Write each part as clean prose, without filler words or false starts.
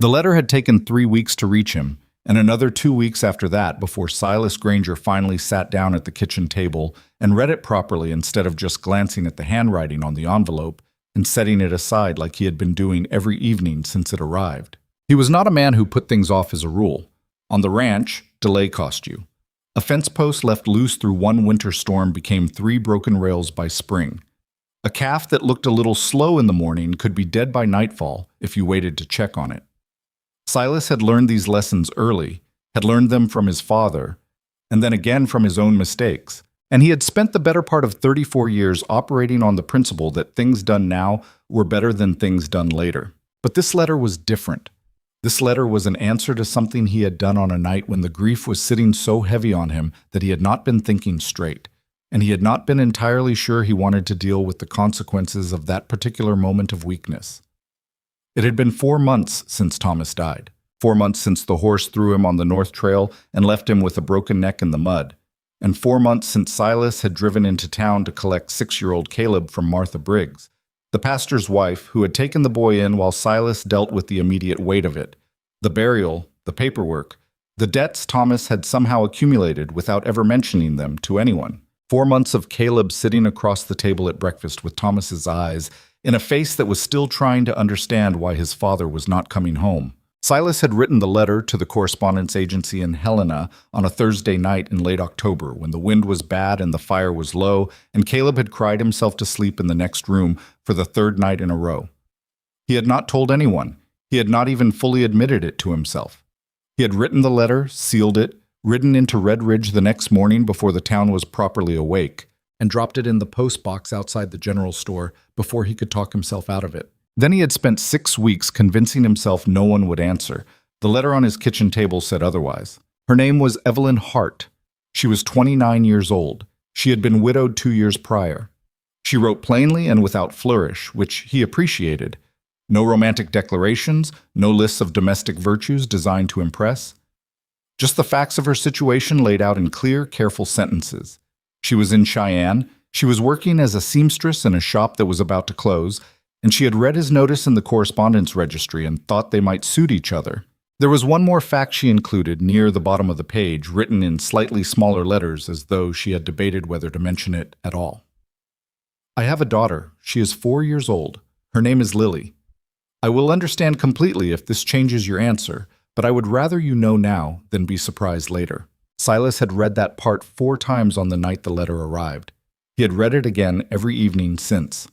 The letter had taken 3 weeks to reach him, and another 2 weeks after that before Silas Granger finally sat down at the kitchen table and read it properly instead of just glancing at the handwriting on the envelope and setting it aside like he had been doing every evening since it arrived. He was not a man who put things off as a rule. On the ranch, delay cost you. A fence post left loose through one winter storm became 3 broken rails by spring. A calf that looked a little slow in the morning could be dead by nightfall if you waited to check on it. Silas had learned these lessons early, had learned them from his father, and then again from his own mistakes, and he had spent the better part of 34 years operating on the principle that things done now were better than things done later. But this letter was different. This letter was an answer to something he had done on a night when the grief was sitting so heavy on him that he had not been thinking straight, and he had not been entirely sure he wanted to deal with the consequences of that particular moment of weakness. It had been 4 months since Thomas died, 4 months since the horse threw him on the North Trail and left him with a broken neck in the mud, and 4 months since Silas had driven into town to collect 6-year-old Caleb from Martha Briggs, the pastor's wife, who had taken the boy in while Silas dealt with the immediate weight of it, the burial, the paperwork, the debts Thomas had somehow accumulated without ever mentioning them to anyone. 4 months of Caleb sitting across the table at breakfast with Thomas's eyes in a face that was still trying to understand why his father was not coming home. Silas had written the letter to the correspondence agency in Helena on a Thursday night in late October when the wind was bad and the fire was low, and Caleb had cried himself to sleep in the next room for the 3rd night in a row. He had not told anyone. He had not even fully admitted it to himself. He had written the letter, sealed it, ridden into Red Ridge the next morning before the town was properly awake, and dropped it in the post box outside the general store before he could talk himself out of it. Then he had spent 6 weeks convincing himself no one would answer. The letter on his kitchen table said otherwise. Her name was Evelyn Hart. She was 29 years old. She had been widowed 2 years prior. She wrote plainly and without flourish, which he appreciated. No romantic declarations, no lists of domestic virtues designed to impress. Just the facts of her situation laid out in clear, careful sentences. She was in Cheyenne. She was working as a seamstress in a shop that was about to close, and she had read his notice in the correspondence registry and thought they might suit each other. There was one more fact she included near the bottom of the page, written in slightly smaller letters as though she had debated whether to mention it at all. I have a daughter. She is 4 years old. Her name is Lily. I will understand completely if this changes your answer, but I would rather you know now than be surprised later. Silas had read that part 4 times on the night the letter arrived. He had read it again every evening since.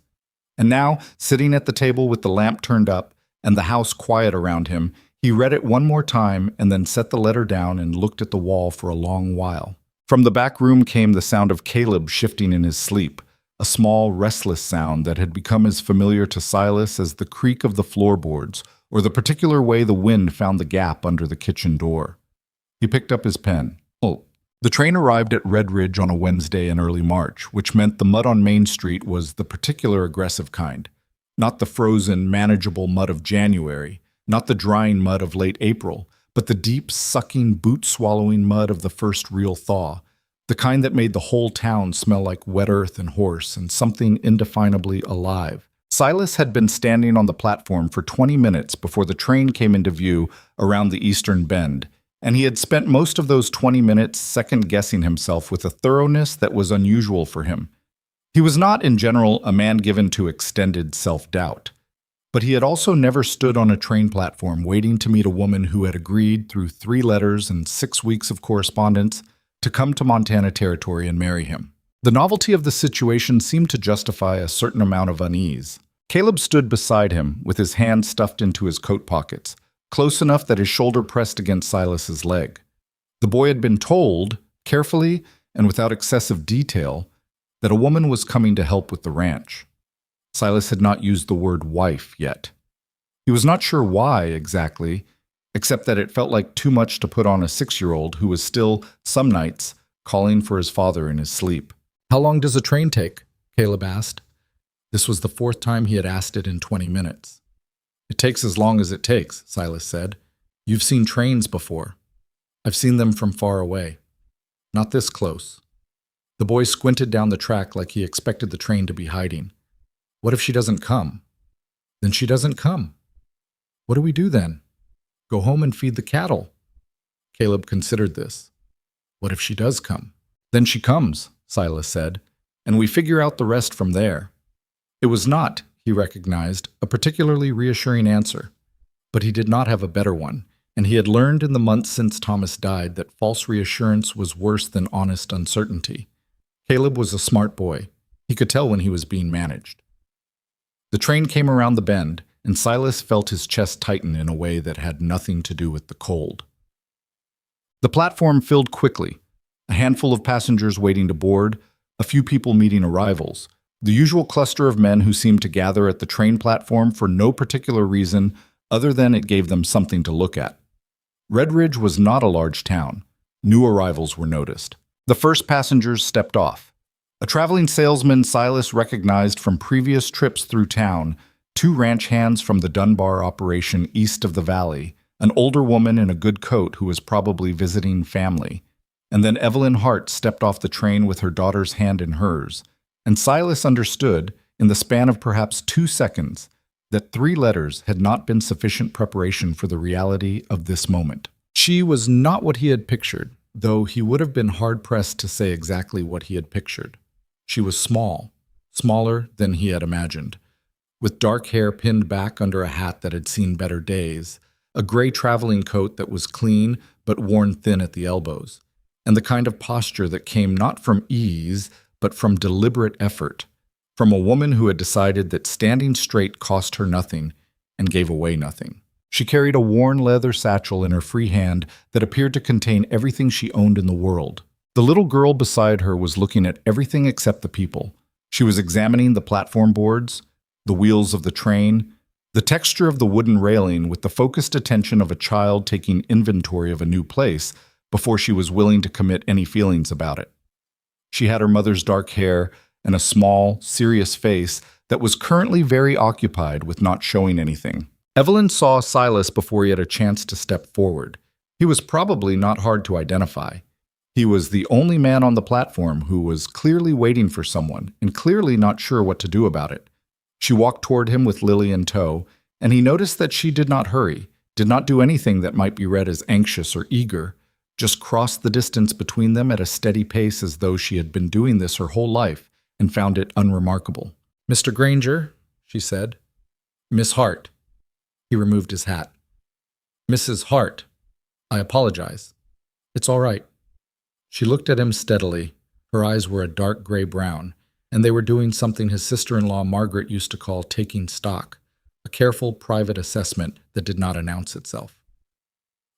And now, sitting at the table with the lamp turned up and the house quiet around him, he read it one more time and then set the letter down and looked at the wall for a long while. From the back room came the sound of Caleb shifting in his sleep, a small, restless sound that had become as familiar to Silas as the creak of the floorboards or the particular way the wind found the gap under the kitchen door. He picked up his pen. The train arrived at Red Ridge on a Wednesday in early March, which meant the mud on Main Street was the particular aggressive kind. Not the frozen, manageable mud of January, not the drying mud of late April, but the deep, sucking, boot-swallowing mud of the first real thaw, the kind that made the whole town smell like wet earth and horse and something indefinably alive. Silas had been standing on the platform for 20 minutes before the train came into view around the eastern bend, and he had spent most of those 20 minutes second-guessing himself with a thoroughness that was unusual for him. He was not, in general, a man given to extended self-doubt, but he had also never stood on a train platform waiting to meet a woman who had agreed, through 3 letters and 6 weeks of correspondence, to come to Montana Territory and marry him. The novelty of the situation seemed to justify a certain amount of unease. Caleb stood beside him, with his hands stuffed into his coat pockets, close enough that his shoulder pressed against Silas's leg. The boy had been told, carefully and without excessive detail, that a woman was coming to help with the ranch. Silas had not used the word wife yet. He was not sure why exactly, except that it felt like too much to put on a 6-year-old who was still, some nights, calling for his father in his sleep. "How long does a train take?" Caleb asked. This was the 4th time he had asked it in 20 minutes. "It takes as long as it takes," Silas said. "You've seen trains before." "I've seen them from far away. Not this close." The boy squinted down the track like he expected the train to be hiding. "What if she doesn't come?" "Then she doesn't come." "What do we do then?" Go home and feed the cattle. Caleb considered this. What if she does come? Then she comes, Silas said, and we figure out the rest from there. It was not, he recognized, a particularly reassuring answer. But he did not have a better one, and he had learned in the months since Thomas died that false reassurance was worse than honest uncertainty. Caleb was a smart boy. He could tell when he was being managed. The train came around the bend, and Silas felt his chest tighten in a way that had nothing to do with the cold. The platform filled quickly, a handful of passengers waiting to board, a few people meeting arrivals, the usual cluster of men who seemed to gather at the train platform for no particular reason other than it gave them something to look at. Red Ridge was not a large town. New arrivals were noticed. The first passengers stepped off. A traveling salesman Silas recognized from previous trips through town, two ranch hands from the Dunbar operation east of the valley, an older woman in a good coat who was probably visiting family, and then Evelyn Hart stepped off the train with her daughter's hand in hers, and Silas understood, in the span of perhaps 2 seconds, that 3 letters had not been sufficient preparation for the reality of this moment. She was not what he had pictured, though he would have been hard-pressed to say exactly what he had pictured. She was small, smaller than he had imagined, with dark hair pinned back under a hat that had seen better days, a gray traveling coat that was clean but worn thin at the elbows, and the kind of posture that came not from ease but from deliberate effort, from a woman who had decided that standing straight cost her nothing and gave away nothing. She carried a worn leather satchel in her free hand that appeared to contain everything she owned in the world. The little girl beside her was looking at everything except the people. She was examining the platform boards, the wheels of the train, the texture of the wooden railing with the focused attention of a child taking inventory of a new place before she was willing to commit any feelings about it. She had her mother's dark hair and a small, serious face that was currently very occupied with not showing anything. Evelyn saw Silas before he had a chance to step forward. He was probably not hard to identify. He was the only man on the platform who was clearly waiting for someone and clearly not sure what to do about it. She walked toward him with Lily in tow, and he noticed that she did not hurry, did not do anything that might be read as anxious or eager, just crossed the distance between them at a steady pace as though she had been doing this her whole life and found it unremarkable. "Mr. Granger," she said. "Miss Hart." He removed his hat. "Mrs. Hart, I apologize." "It's all right." She looked at him steadily. Her eyes were a dark gray brown, and they were doing something his sister-in-law Margaret used to call taking stock, a careful private assessment that did not announce itself.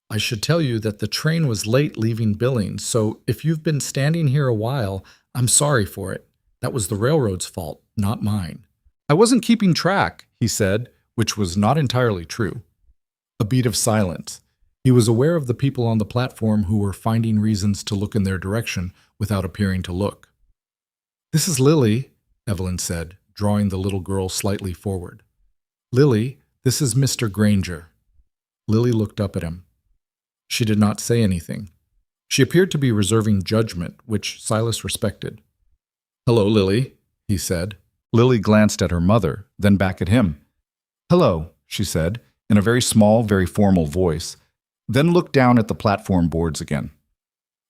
"I should tell you that the train was late leaving Billings, so if you've been standing here a while, I'm sorry for it. That was the railroad's fault, not mine." "I wasn't keeping track," he said, which was not entirely true. A beat of silence. He was aware of the people on the platform who were finding reasons to look in their direction without appearing to look. "This is Lily," Evelyn said, drawing the little girl slightly forward. "Lily, this is Mr. Granger." Lily looked up at him. She did not say anything. She appeared to be reserving judgment, which Silas respected. "Hello, Lily," he said. Lily glanced at her mother, then back at him. "Hello," she said, in a very small, very formal voice, then looked down at the platform boards again.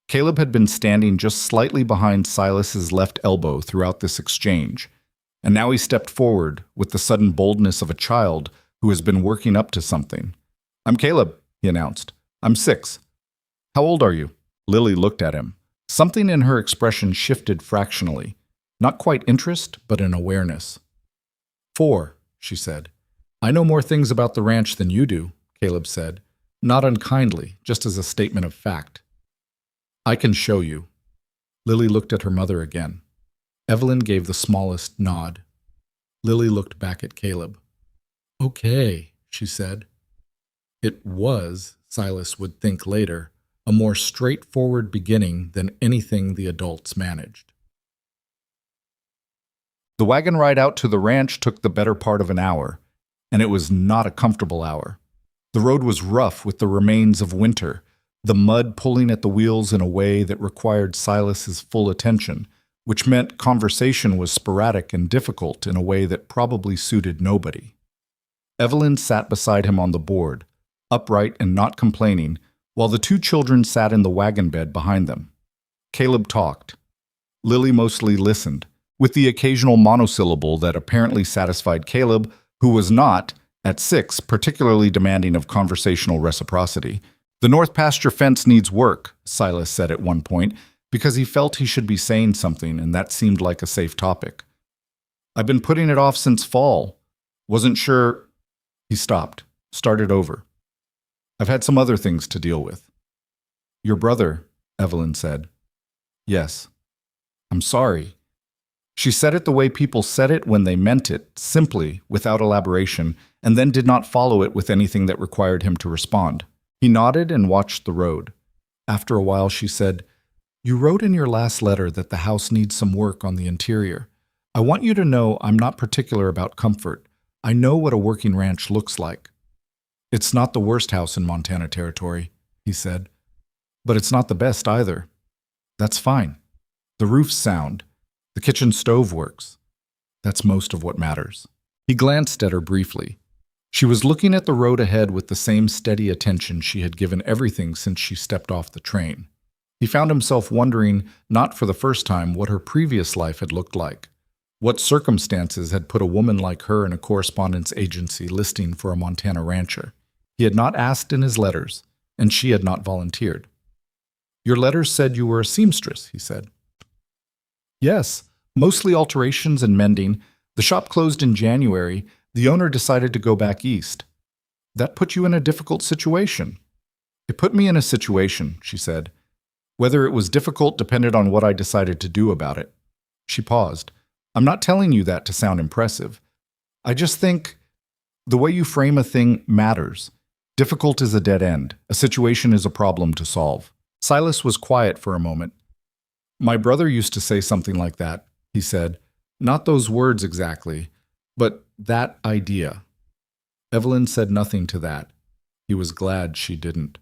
Caleb had been standing just slightly behind Silas's left elbow throughout this exchange, and now he stepped forward with the sudden boldness of a child who has been working up to something. "I'm Caleb," he announced. "I'm 6. How old are you?" Lily looked at him. Something in her expression shifted fractionally. Not quite interest, but an awareness. 4, she said. "I know more things about the ranch than you do," Caleb said, not unkindly, just as a statement of fact. "I can show you." Lily looked at her mother again. Evelyn gave the smallest nod. Lily looked back at Caleb. "Okay," she said. It was, Silas would think later, a more straightforward beginning than anything the adults managed. The wagon ride out to the ranch took the better part of an hour, and it was not a comfortable hour. The road was rough with the remains of winter, the mud pulling at the wheels in a way that required Silas's full attention, which meant conversation was sporadic and difficult in a way that probably suited nobody. Evelyn sat beside him on the board, upright and not complaining, while the two children sat in the wagon bed behind them. Caleb talked. Lily mostly listened, with the occasional monosyllable that apparently satisfied Caleb, who was not, at 6, particularly demanding of conversational reciprocity. "The north pasture fence needs work," Silas said at one point, because he felt he should be saying something, and that seemed like a safe topic. "I've been putting it off since fall. Wasn't sure—" He stopped, started over. "I've had some other things to deal with." "Your brother," Evelyn said. "Yes." "I'm sorry." She said it the way people said it when they meant it, simply, without elaboration, and then did not follow it with anything that required him to respond. He nodded and watched the road. After a while, she said, "You wrote in your last letter that the house needs some work on the interior. I want you to know I'm not particular about comfort. I know what a working ranch looks like." "It's not the worst house in Montana Territory," he said. "But it's not the best either." "That's fine. The roof's sound. The kitchen stove works. That's most of what matters." He glanced at her briefly. She was looking at the road ahead with the same steady attention she had given everything since she stepped off the train. He found himself wondering, not for the first time, what her previous life had looked like. What circumstances had put a woman like her in a correspondence agency listing for a Montana rancher? He had not asked in his letters, and she had not volunteered. "Your letters said you were a seamstress," he said. "Yes, mostly alterations and mending. The shop closed in January. The owner decided to go back east." "That put you in a difficult situation." "It put me in a situation," she said. "Whether it was difficult depended on what I decided to do about it." She paused. "I'm not telling you that to sound impressive. I just think the way you frame a thing matters. Difficult is a dead end. A situation is a problem to solve." Silas was quiet for a moment. "My brother used to say something like that," he said. "Not those words exactly, but that idea." Evelyn said nothing to that. He was glad she didn't.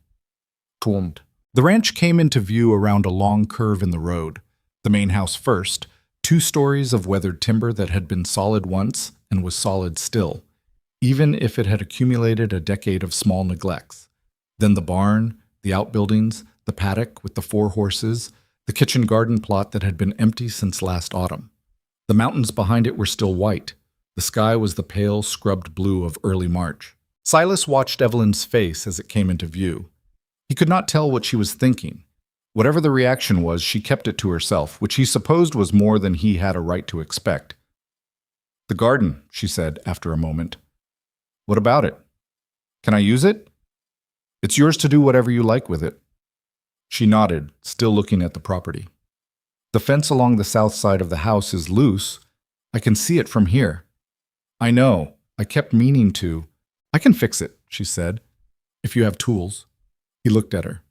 The ranch came into view around a long curve in the road. The main house first, 2 stories of weathered timber that had been solid once and was solid still, even if it had accumulated a decade of small neglects. Then the barn, the outbuildings, the paddock with the 4 horses, the kitchen garden plot that had been empty since last autumn. The mountains behind it were still white. The sky was the pale, scrubbed blue of early March. Silas watched Evelyn's face as it came into view. He could not tell what she was thinking. Whatever the reaction was, she kept it to herself, which he supposed was more than he had a right to expect. "The garden," she said after a moment. "What about it? Can I use it?" "It's yours to do whatever you like with it." She nodded, still looking at the property. "The fence along the south side of the house is loose. I can see it from here." "I know. I kept meaning to." "I can fix it," she said, "if you have tools." He looked at her.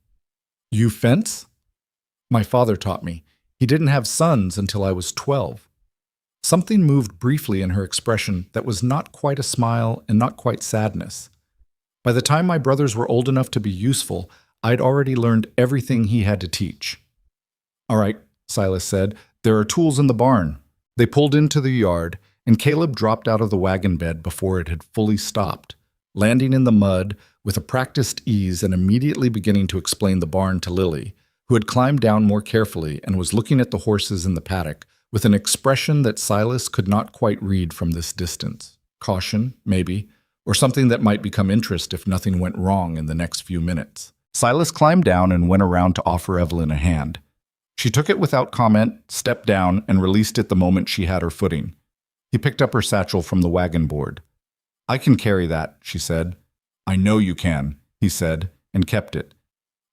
"You fence?" "My father taught me. He didn't have sons until I was 12. Something moved briefly in her expression that was not quite a smile and not quite sadness. "By the time my brothers were old enough to be useful, I'd already learned everything he had to teach." "All right," Silas said. "There are tools in the barn." They pulled into the yard, and Caleb dropped out of the wagon bed before it had fully stopped, landing in the mud with a practiced ease and immediately beginning to explain the barn to Lily, who had climbed down more carefully and was looking at the horses in the paddock with an expression that Silas could not quite read from this distance. Caution, maybe, or something that might become interest if nothing went wrong in the next few minutes. Silas climbed down and went around to offer Evelyn a hand. She took it without comment, stepped down, and released it the moment she had her footing. He picked up her satchel from the wagon board. "I can carry that," she said. "I know you can," he said, and kept it.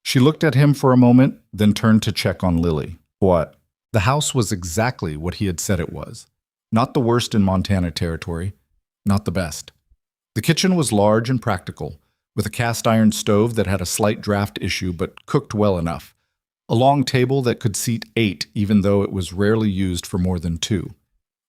She looked at him for a moment, then turned to check on Lily. What? The house was exactly what he had said it was. Not the worst in Montana Territory, not the best. The kitchen was large and practical, with a cast-iron stove that had a slight draft issue but cooked well enough. A long table that could seat 8, even though it was rarely used for more than 2.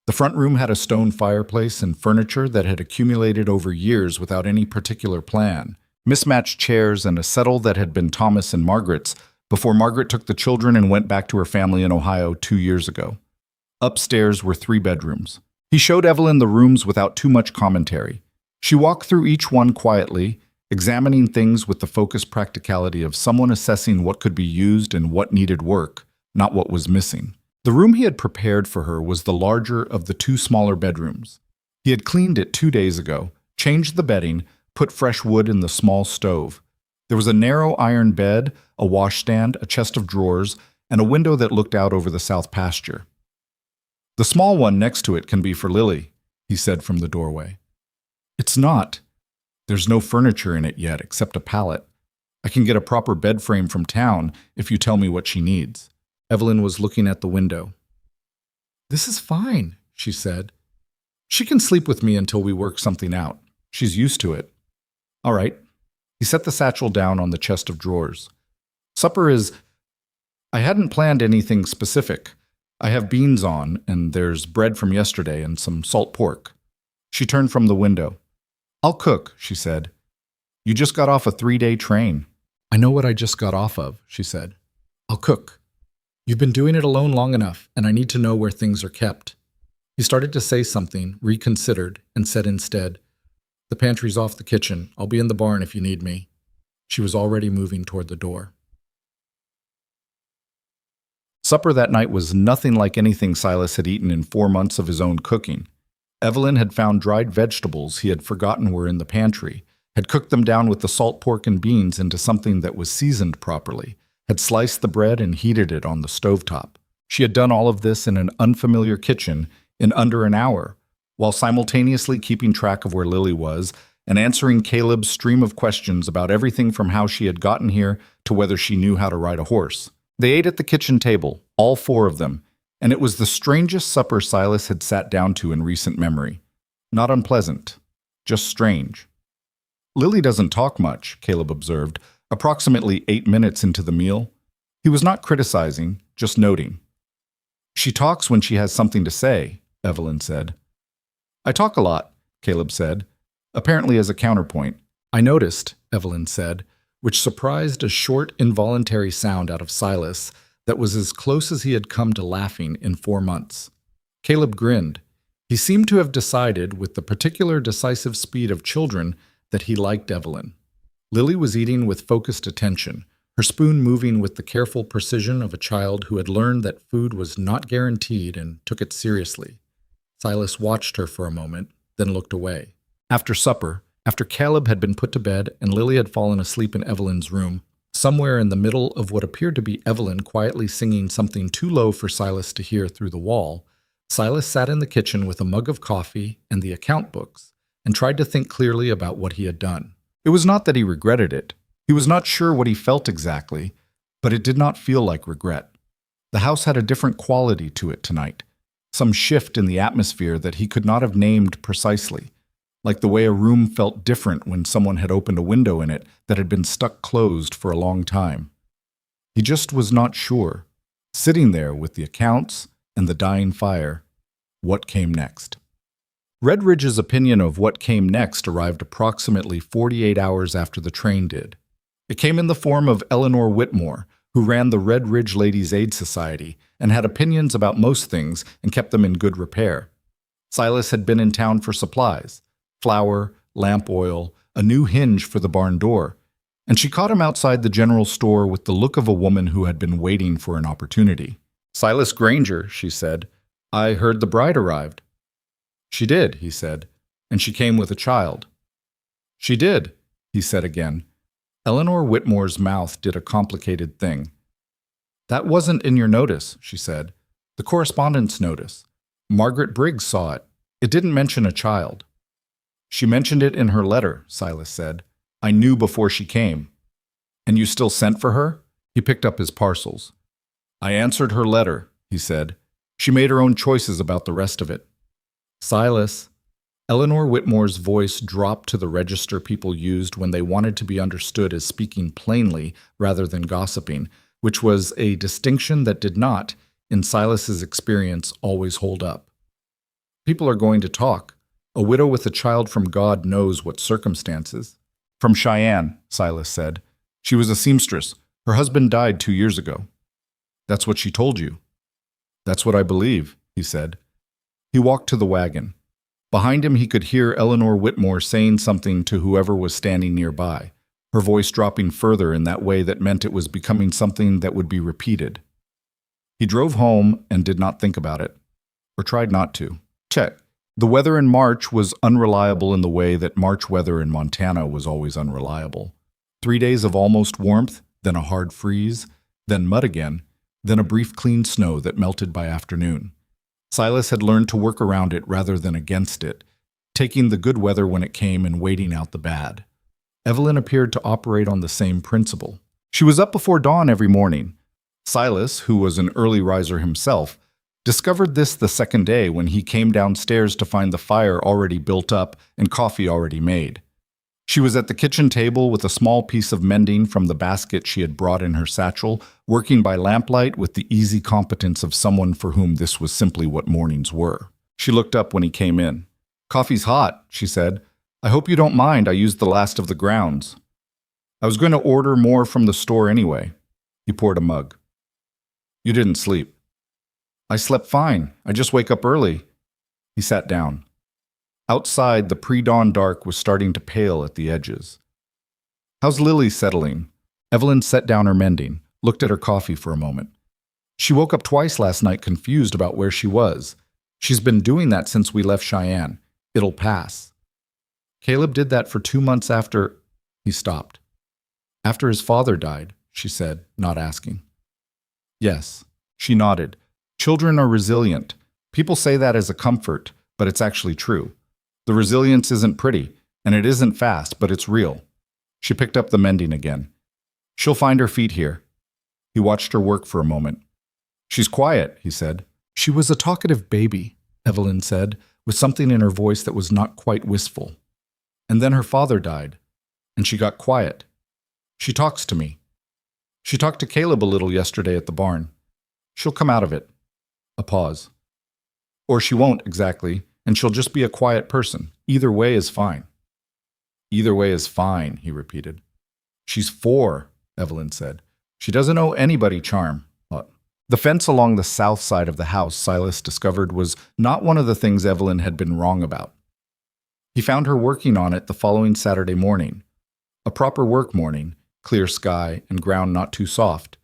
The front room had a stone fireplace and furniture that had accumulated over years without any particular plan. Mismatched chairs and a settle that had been Thomas and Margaret's before Margaret took the children and went back to her family in Ohio 2 years ago. Upstairs were 3 bedrooms. He showed Evelyn the rooms without too much commentary. She walked through each one quietly, examining things with the focused practicality of someone assessing what could be used and what needed work, not what was missing. The room he had prepared for her was the larger of the two smaller bedrooms. He had cleaned it 2 days ago, changed the bedding, put fresh wood in the small stove. There was a narrow iron bed, a washstand, a chest of drawers, and a window that looked out over the south pasture. "The small one next to it can be for Lily," he said from the doorway. "It's not. There's no furniture in it yet except a pallet. I can get a proper bed frame from town if you tell me what she needs." Evelyn was looking at the window. "This is fine," she said. "She can sleep with me until we work something out. She's used to it." "All right." He set the satchel down on the chest of drawers. "Supper is— I hadn't planned anything specific. I have beans on, and there's bread from yesterday and some salt pork." She turned from the window. "I'll cook," she said. "You just got off a 3-day train." "I know what I just got off of," she said. "I'll cook. You've been doing it alone long enough, and I need to know where things are kept." He started to say something, reconsidered, and said instead, "The pantry's off the kitchen. I'll be in the barn if you need me." She was already moving toward the door. Supper that night was nothing like anything Silas had eaten in 4 months of his own cooking. Evelyn had found dried vegetables he had forgotten were in the pantry, had cooked them down with the salt pork and beans into something that was seasoned properly, had sliced the bread and heated it on the stovetop. She had done all of this in an unfamiliar kitchen in under an hour, while simultaneously keeping track of where Lily was and answering Caleb's stream of questions about everything from how she had gotten here to whether she knew how to ride a horse. They ate at the kitchen table, all 4 of them, and it was the strangest supper Silas had sat down to in recent memory. Not unpleasant, just strange. "Lily doesn't talk much," Caleb observed, approximately 8 minutes into the meal. He was not criticizing, just noting. "She talks when she has something to say," Evelyn said. "I talk a lot," Caleb said, apparently as a counterpoint. "I noticed," Evelyn said, which surprised a short, involuntary sound out of Silas that was as close as he had come to laughing in 4 months. Caleb grinned. He seemed to have decided, with the particular decisive speed of children, that he liked Evelyn. Lily was eating with focused attention, her spoon moving with the careful precision of a child who had learned that food was not guaranteed and took it seriously. Silas watched her for a moment, then looked away. After supper, after Caleb had been put to bed and Lily had fallen asleep in Evelyn's room, somewhere in the middle of what appeared to be Evelyn quietly singing something too low for Silas to hear through the wall, Silas sat in the kitchen with a mug of coffee and the account books and tried to think clearly about what he had done. It was not that he regretted it. He was not sure what he felt exactly, but it did not feel like regret. The house had a different quality to it tonight, some shift in the atmosphere that he could not have named precisely, like the way a room felt different when someone had opened a window in it that had been stuck closed for a long time. He just was not sure, sitting there with the accounts and the dying fire, what came next. Red Ridge's opinion of what came next arrived approximately 48 hours after the train did. It came in the form of Eleanor Whitmore, who ran the Red Ridge Ladies' Aid Society and had opinions about most things and kept them in good repair. Silas had been in town for supplies, flour, lamp oil, a new hinge for the barn door, and she caught him outside the general store with the look of a woman who had been waiting for an opportunity. "Silas Granger," she said. "I heard the bride arrived." "She did," he said, "and she came with a child." "She did," he said again. Eleanor Whitmore's mouth did a complicated thing. "That wasn't in your notice," she said. "The correspondence notice. Margaret Briggs saw it. It didn't mention a child." "She mentioned it in her letter," Silas said. "I knew before she came." "And you still sent for her?" He picked up his parcels. "I answered her letter," he said. "She made her own choices about the rest of it." "Silas." Eleanor Whitmore's voice dropped to the register people used when they wanted to be understood as speaking plainly rather than gossiping, which was a distinction that did not, in Silas's experience, always hold up. "People are going to talk. A widow with a child from God knows what circumstances." "From Cheyenne," Silas said. "She was a seamstress. Her husband died 2 years ago." "That's what she told you." "That's what I believe," he said. He walked to the wagon. Behind him, he could hear Eleanor Whitmore saying something to whoever was standing nearby, her voice dropping further in that way that meant it was becoming something that would be repeated. He drove home and did not think about it, or tried not to. Check. The weather in March was unreliable in the way that March weather in Montana was always unreliable. 3 days of almost warmth, then a hard freeze, then mud again, then a brief clean snow that melted by afternoon. Silas had learned to work around it rather than against it, taking the good weather when it came and waiting out the bad. Evelyn appeared to operate on the same principle. She was up before dawn every morning. Silas, who was an early riser himself, discovered this the second day when he came downstairs to find the fire already built up and coffee already made. She was at the kitchen table with a small piece of mending from the basket she had brought in her satchel, working by lamplight with the easy competence of someone for whom this was simply what mornings were. She looked up when he came in. "Coffee's hot," she said. "I hope you don't mind I used the last of the grounds. I was going to order more from the store anyway." He poured a mug. "You didn't sleep." "I slept fine. I just wake up early." He sat down. Outside, the pre-dawn dark was starting to pale at the edges. "How's Lily settling?" Evelyn set down her mending, looked at her coffee for a moment. "She woke up twice last night confused about where she was. She's been doing that since we left Cheyenne. It'll pass." "Caleb did that for 2 months after—" He stopped. "After his father died," she said, not asking. "Yes." She nodded. "Children are resilient. People say that as a comfort, but it's actually true. The resilience isn't pretty, and it isn't fast, but it's real." She picked up the mending again. "She'll find her feet here." He watched her work for a moment. "She's quiet," he said. "She was a talkative baby," Evelyn said, with something in her voice that was not quite wistful. "And then her father died, and she got quiet. She talks to me. She talked to Caleb a little yesterday at the barn. She'll come out of it." A pause. "Or she won't exactly, and she'll just be a quiet person. Either way is fine." "Either way is fine," he repeated. "She's 4, Evelyn said. "She doesn't owe anybody charm." The fence along the south side of the house, Silas discovered, was not one of the things Evelyn had been wrong about. He found her working on it the following Saturday morning. A proper work morning, clear sky and ground not too soft,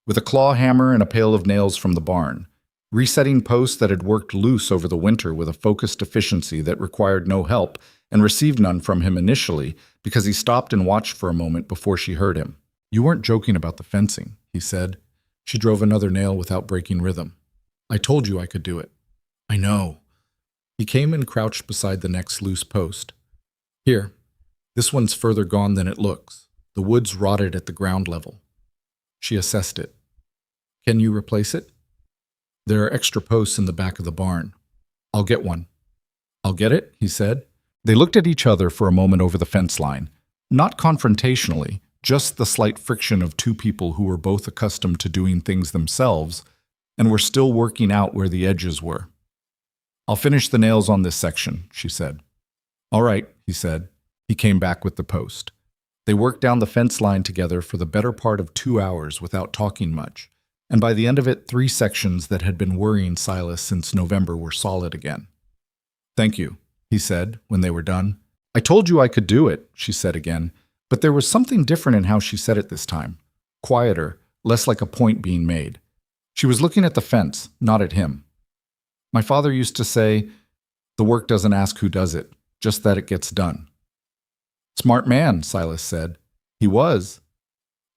with a claw hammer and a pail of nails from the barn, resetting posts that had worked loose over the winter with a focused efficiency that required no help and received none from him initially because he stopped and watched for a moment before she heard him. "You weren't joking about the fencing," he said. She drove another nail without breaking rhythm. "I told you I could do it." "I know." He came and crouched beside the next loose post. "Here, this one's further gone than it looks. The wood's rotted at the ground level." She assessed it. "Can you replace it?" "There are extra posts in the back of the barn." "I'll get one." "I'll get it," he said. They looked at each other for a moment over the fence line, not confrontationally, just the slight friction of two people who were both accustomed to doing things themselves and were still working out where the edges were. "I'll finish the nails on this section," she said. "All right," he said. He came back with the post. They worked down the fence line together for the better part of 2 hours without talking much, and by the end of it, 3 sections that had been worrying Silas since November were solid again. "Thank you," he said when they were done. "I told you I could do it," she said again, but there was something different in how she said it this time. Quieter, less like a point being made. She was looking at the fence, not at him. "My father used to say, the work doesn't ask who does it, just that it gets done." "Smart man," Silas said. "He was."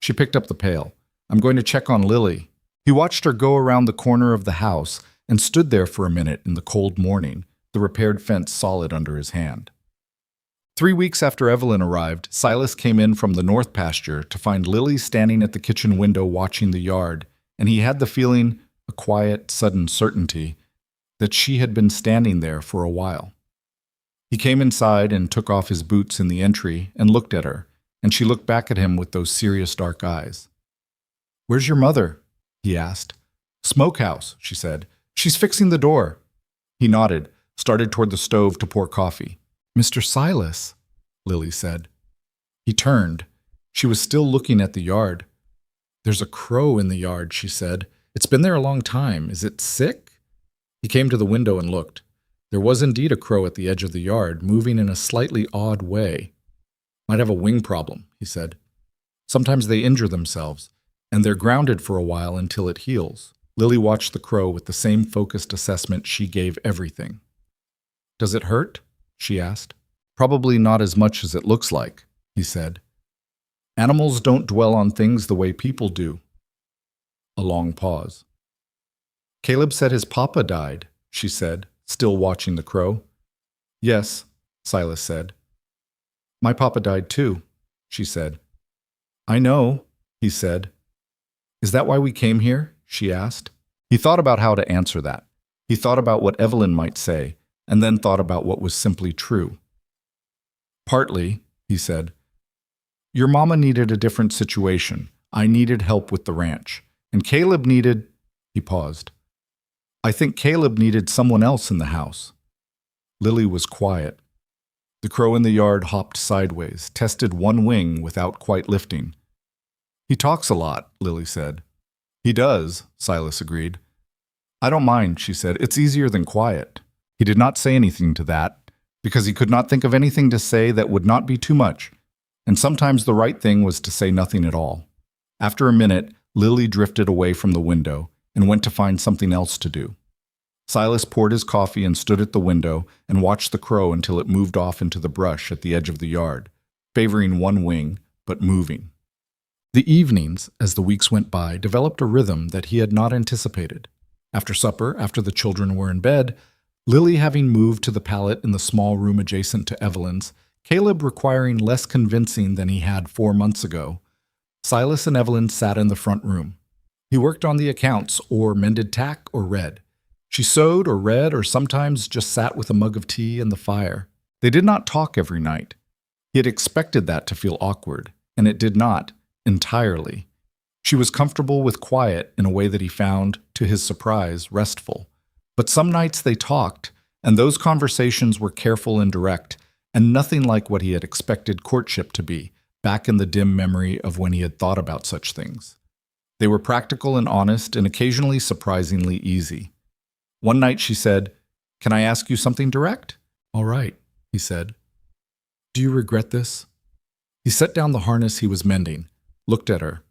She picked up the pail. "I'm going to check on Lily." He watched her go around the corner of the house and stood there for a minute in the cold morning, the repaired fence solid under his hand. 3 weeks after Evelyn arrived, Silas came in from the north pasture to find Lily standing at the kitchen window watching the yard, and he had the feeling, a quiet, sudden certainty, that she had been standing there for a while. He came inside and took off his boots in the entry and looked at her, and she looked back at him with those serious dark eyes. "Where's your mother?" he asked. "Smokehouse," she said. "She's fixing the door." He nodded, started toward the stove to pour coffee. "Mr. Silas," Lily said. He turned. She was still looking at the yard. "There's a crow in the yard," she said. "It's been there a long time. Is it sick?" He came to the window and looked. There was indeed a crow at the edge of the yard, moving in a slightly odd way. Might have a wing problem, he said. Sometimes they injure themselves, and they're grounded for a while until it heals. Lily watched the crow with the same focused assessment she gave everything. Does it hurt? She asked. Probably not as much as it looks like, he said. Animals don't dwell on things the way people do. A long pause. Caleb said his papa died, she said, still watching the crow. Yes, Silas said. My papa died too, she said. I know, he said. Is that why we came here? She asked. He thought about how to answer that. He thought about what Evelyn might say, and then thought about what was simply true. Partly, he said. Your mama needed a different situation. I needed help with the ranch. And Caleb needed… He paused. I think Caleb needed someone else in the house. Lily was quiet. The crow in the yard hopped sideways, tested one wing without quite lifting. He talks a lot, Lily said. He does, Silas agreed. I don't mind, she said. It's easier than quiet. He did not say anything to that, because he could not think of anything to say that would not be too much, and sometimes the right thing was to say nothing at all. After a minute, Lily drifted away from the window and went to find something else to do. Silas poured his coffee and stood at the window and watched the crow until it moved off into the brush at the edge of the yard, favoring one wing, but moving. The evenings, as the weeks went by, developed a rhythm that he had not anticipated. After supper, after the children were in bed, Lily having moved to the pallet in the small room adjacent to Evelyn's, Caleb requiring less convincing than he had 4 months ago, Silas and Evelyn sat in the front room. He worked on the accounts, or mended tack, or read. She sewed or read or sometimes just sat with a mug of tea and the fire. They did not talk every night. He had expected that to feel awkward, and it did not, entirely. She was comfortable with quiet in a way that he found, to his surprise, restful. But some nights they talked, and those conversations were careful and direct, and nothing like what he had expected courtship to be, back in the dim memory of when he had thought about such things. They were practical and honest and occasionally surprisingly easy. One night she said, "Can I ask you something direct?" "All right," he said. "Do you regret this?" He set down the harness he was mending, looked at her.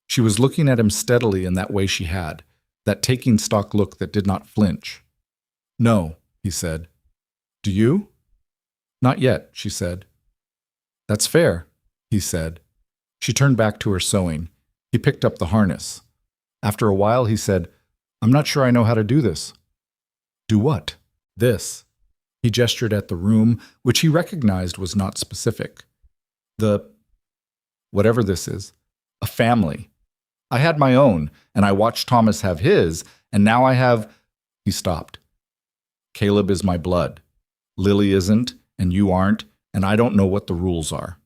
She was looking at him steadily in that way she had, that taking stock look that did not flinch. "No," he said. "Do you?" "Not yet," she said. "That's fair," he said. She turned back to her sewing. He picked up the harness. After a while he said, "I'm not sure I know how to do this." "Do what?" "This." He gestured at the room, which he recognized was not specific. Whatever this is. A family. I had my own, and I watched Thomas have his, and now I have… He stopped. Caleb is my blood. Lily isn't, and you aren't, and I don't know what the rules are.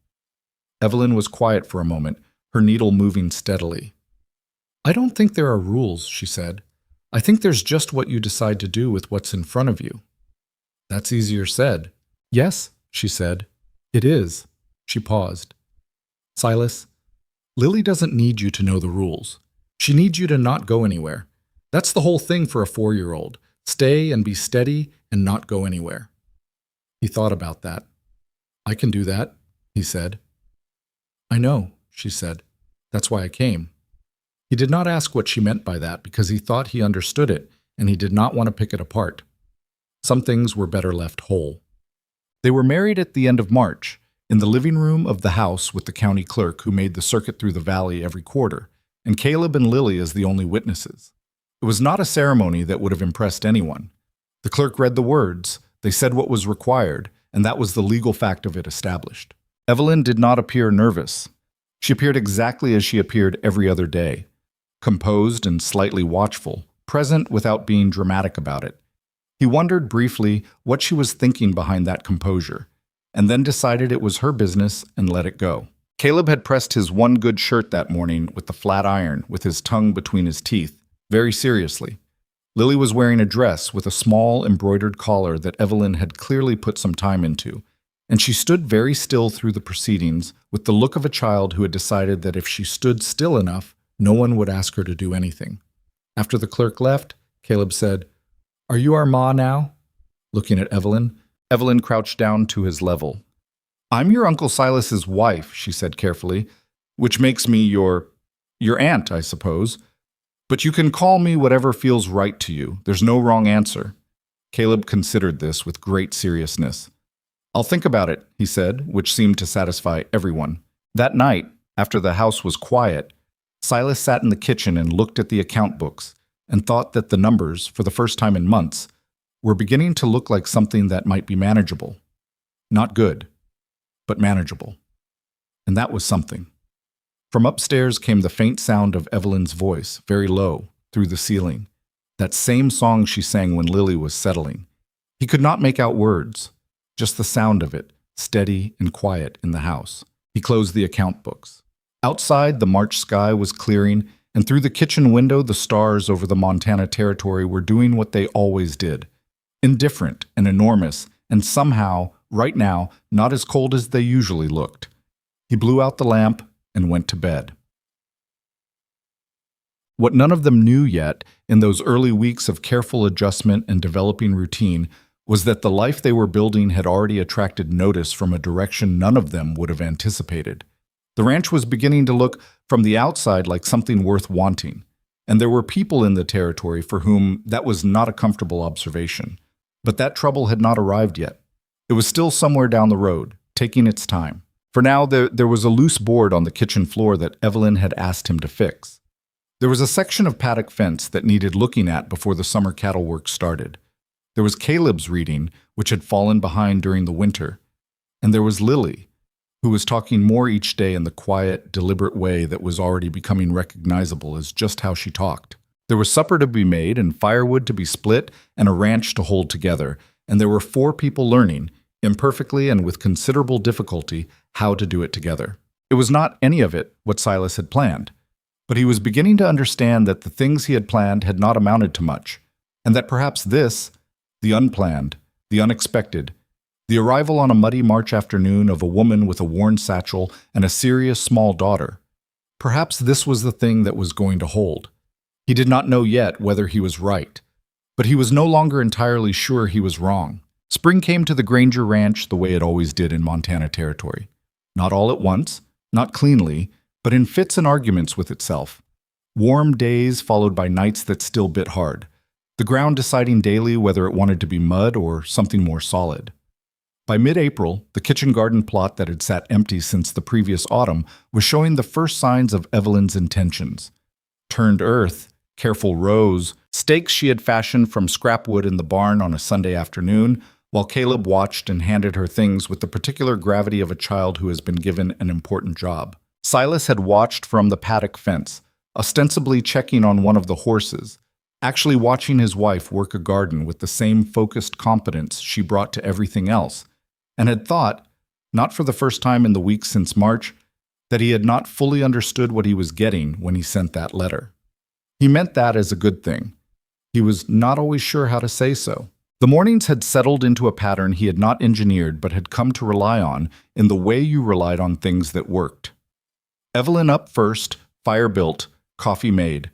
Evelyn was quiet for a moment, her needle moving steadily. "I don't think there are rules," she said. "I think there's just what you decide to do with what's in front of you." "That's easier said." "Yes," she said. "It is." She paused. "Silas, Lily doesn't need you to know the rules. She needs you to not go anywhere. That's the whole thing for a 4-year-old. Stay and be steady and not go anywhere." He thought about that. "I can do that," he said. "I know," she said. "That's why I came." He did not ask what she meant by that because he thought he understood it, and he did not want to pick it apart. Some things were better left whole. They were married at the end of March, in the living room of the house with the county clerk who made the circuit through the valley every quarter, and Caleb and Lily as the only witnesses. It was not a ceremony that would have impressed anyone. The clerk read the words, they said what was required, and that was the legal fact of it established. Evelyn did not appear nervous. She appeared exactly as she appeared every other day, composed and slightly watchful, present without being dramatic about it. He wondered briefly what she was thinking behind that composure, and then decided it was her business and let it go. Caleb had pressed his one good shirt that morning with the flat iron, with his tongue between his teeth, very seriously. Lily was wearing a dress with a small embroidered collar that Evelyn had clearly put some time into, and she stood very still through the proceedings with the look of a child who had decided that if she stood still enough, no one would ask her to do anything. After the clerk left, Caleb said, "Are you our ma now?" looking at Evelyn. Evelyn crouched down to his level. "I'm your Uncle Silas's wife," she said carefully, "which makes me your aunt, I suppose. But you can call me whatever feels right to you. There's no wrong answer." Caleb considered this with great seriousness. "I'll think about it," he said, which seemed to satisfy everyone. That night, after the house was quiet, Silas sat in the kitchen and looked at the account books and thought that the numbers, for the first time in months, were beginning to look like something that might be manageable. Not good, but manageable. And that was something. From upstairs came the faint sound of Evelyn's voice, very low, through the ceiling. That same song she sang when Lily was settling. He could not make out words, just the sound of it, steady and quiet in the house. He closed the account books. Outside, the March sky was clearing, and through the kitchen window, the stars over the Montana Territory were doing what they always did. Indifferent and enormous, and somehow, right now, not as cold as they usually looked. He blew out the lamp and went to bed. What none of them knew yet, in those early weeks of careful adjustment and developing routine, was that the life they were building had already attracted notice from a direction none of them would have anticipated. The ranch was beginning to look, from the outside, like something worth wanting, and there were people in the territory for whom that was not a comfortable observation. But that trouble had not arrived yet. It was still somewhere down the road, taking its time. For now, there was a loose board on the kitchen floor that Evelyn had asked him to fix. There was a section of paddock fence that needed looking at before the summer cattle work started. There was Caleb's reading, which had fallen behind during the winter. And there was Lily, who was talking more each day in the quiet, deliberate way that was already becoming recognizable as just how she talked. There was supper to be made and firewood to be split and a ranch to hold together, and there were 4 people learning, imperfectly and with considerable difficulty, how to do it together. It was not any of it what Silas had planned, but he was beginning to understand that the things he had planned had not amounted to much, and that perhaps this, the unplanned, the unexpected, the arrival on a muddy March afternoon of a woman with a worn satchel and a serious small daughter, perhaps this was the thing that was going to hold. He did not know yet whether he was right, but he was no longer entirely sure he was wrong. Spring came to the Granger Ranch the way it always did in Montana Territory. Not all at once, not cleanly, but in fits and arguments with itself. Warm days followed by nights that still bit hard, the ground deciding daily whether it wanted to be mud or something more solid. By mid-April, the kitchen garden plot that had sat empty since the previous autumn was showing the first signs of Evelyn's intentions. Turned earth, careful rows, stakes she had fashioned from scrap wood in the barn on a Sunday afternoon, while Caleb watched and handed her things with the particular gravity of a child who has been given an important job. Silas had watched from the paddock fence, ostensibly checking on one of the horses, actually watching his wife work a garden with the same focused competence she brought to everything else, and had thought, not for the first time in the weeks since March, that he had not fully understood what he was getting when he sent that letter. He meant that as a good thing. He was not always sure how to say so. The mornings had settled into a pattern he had not engineered but had come to rely on in the way you relied on things that worked. Evelyn up first, fire built, coffee made.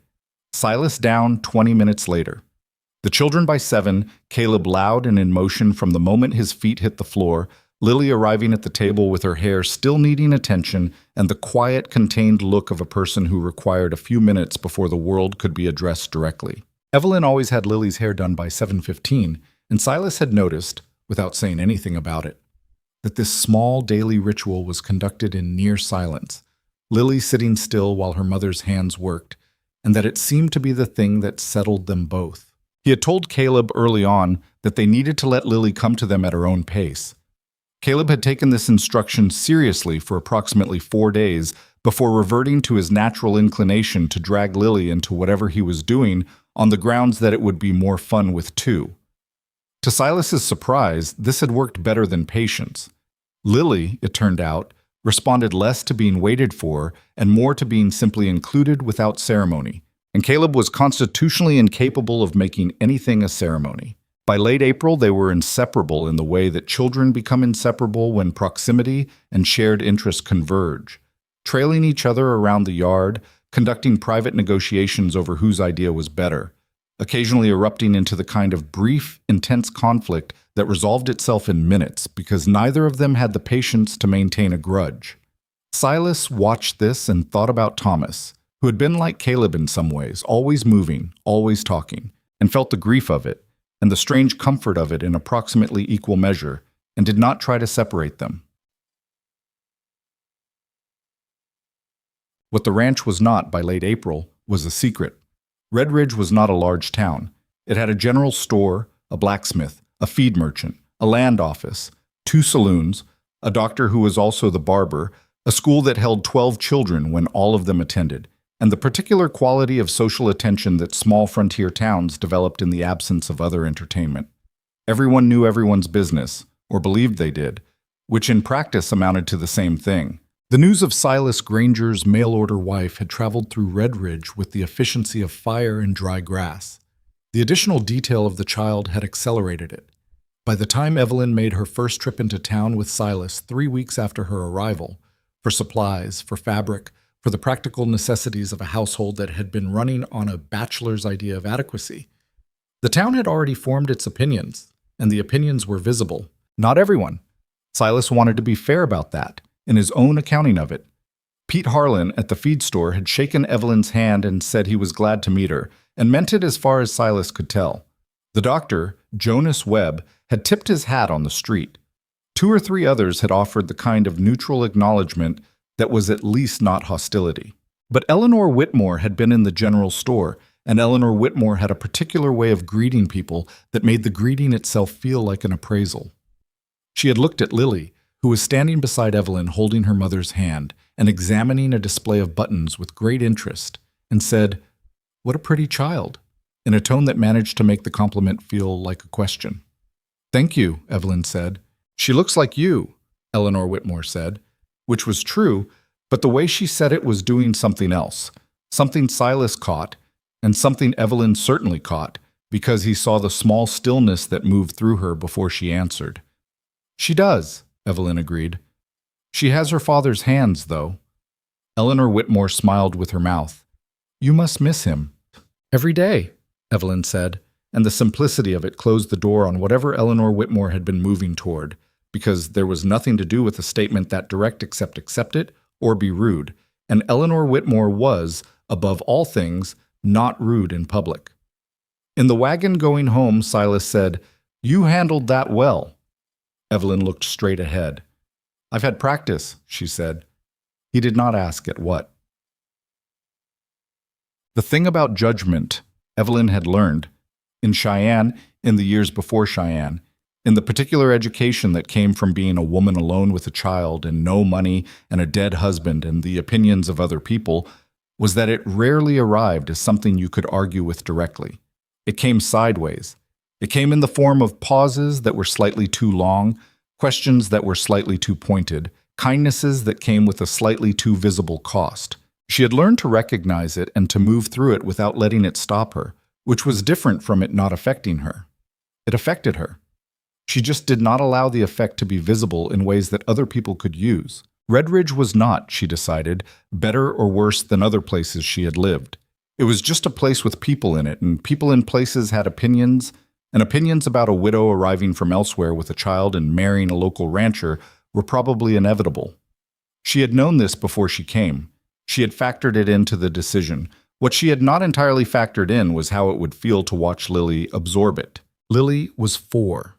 Silas down 20 minutes later. The children by 7, Caleb loud and in motion from the moment his feet hit the floor, Lily arriving at the table with her hair still needing attention and the quiet, contained look of a person who required a few minutes before the world could be addressed directly. Evelyn always had Lily's hair done by 7:15, and Silas had noticed, without saying anything about it, that this small daily ritual was conducted in near silence, Lily sitting still while her mother's hands worked, and that it seemed to be the thing that settled them both. He had told Caleb early on that they needed to let Lily come to them at her own pace. Caleb had taken this instruction seriously for approximately 4 days before reverting to his natural inclination to drag Lily into whatever he was doing on the grounds that it would be more fun with 2. To Silas's surprise, this had worked better than patience. Lily, it turned out, responded less to being waited for and more to being simply included without ceremony, and Caleb was constitutionally incapable of making anything a ceremony. By late April, they were inseparable in the way that children become inseparable when proximity and shared interests converge, trailing each other around the yard, conducting private negotiations over whose idea was better, occasionally erupting into the kind of brief, intense conflict that resolved itself in minutes because neither of them had the patience to maintain a grudge. Silas watched this and thought about Thomas, who had been like Caleb in some ways, always moving, always talking, and felt the grief of it and the strange comfort of it in approximately equal measure, and did not try to separate them. What the ranch was not by late April was a secret. Red Ridge was not a large town. It had a general store, a blacksmith, a feed merchant, a land office, 2 saloons, a doctor who was also the barber, a school that held 12 children when all of them attended, and the particular quality of social attention that small frontier towns developed in the absence of other entertainment. Everyone knew everyone's business, or believed they did, which in practice amounted to the same thing. The news of Silas Granger's mail-order wife had traveled through Red Ridge with the efficiency of fire and dry grass. The additional detail of the child had accelerated it. By the time Evelyn made her first trip into town with Silas 3 weeks after her arrival, for supplies, for fabric, for the practical necessities of a household that had been running on a bachelor's idea of adequacy, the town had already formed its opinions, and the opinions were visible. Not everyone. Silas wanted to be fair about that, in his own accounting of it. Pete Harlan at the feed store had shaken Evelyn's hand and said he was glad to meet her, and meant it as far as Silas could tell. The doctor, Jonas Webb, had tipped his hat on the street. 2 or 3 others had offered the kind of neutral acknowledgement that was at least not hostility. But Eleanor Whitmore had been in the general store, and Eleanor Whitmore had a particular way of greeting people that made the greeting itself feel like an appraisal. She had looked at Lily, who was standing beside Evelyn holding her mother's hand and examining a display of buttons with great interest, and said, "What a pretty child," in a tone that managed to make the compliment feel like a question. "Thank you," Evelyn said. "She looks like you," Eleanor Whitmore said, which was true, but the way she said it was doing something else, something Silas caught, and something Evelyn certainly caught, because he saw the small stillness that moved through her before she answered. "She does," Evelyn agreed. "She has her father's hands, though." Eleanor Whitmore smiled with her mouth. "You must miss him." "Every day," Evelyn said, and the simplicity of it closed the door on whatever Eleanor Whitmore had been moving toward, because there was nothing to do with a statement that direct except accept it or be rude, and Eleanor Whitmore was, above all things, not rude in public. In the wagon going home, Silas said, "You handled that well." Evelyn looked straight ahead. "I've had practice," she said. He did not ask at what. The thing about judgment, Evelyn had learned, in Cheyenne, in the years before Cheyenne, in the particular education that came from being a woman alone with a child and no money and a dead husband and the opinions of other people, was that it rarely arrived as something you could argue with directly. It came sideways. It came in the form of pauses that were slightly too long, questions that were slightly too pointed, kindnesses that came with a slightly too visible cost. She had learned to recognize it and to move through it without letting it stop her, which was different from it not affecting her. It affected her. She just did not allow the effect to be visible in ways that other people could use. Red Ridge was not, she decided, better or worse than other places she had lived. It was just a place with people in it, and people in places had opinions, and opinions about a widow arriving from elsewhere with a child and marrying a local rancher were probably inevitable. She had known this before she came. She had factored it into the decision. What she had not entirely factored in was how it would feel to watch Lily absorb it. Lily was 4.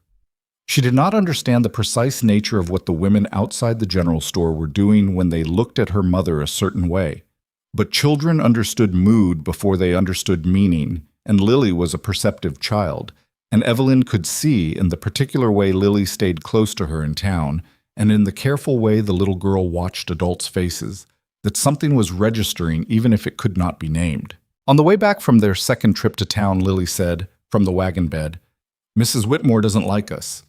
She did not understand the precise nature of what the women outside the general store were doing when they looked at her mother a certain way. But children understood mood before they understood meaning, and Lily was a perceptive child, and Evelyn could see in the particular way Lily stayed close to her in town, and in the careful way the little girl watched adults' faces, that something was registering even if it could not be named. On the way back from their second trip to town, Lily said, from the wagon bed, "Mrs. Whitmore doesn't like us."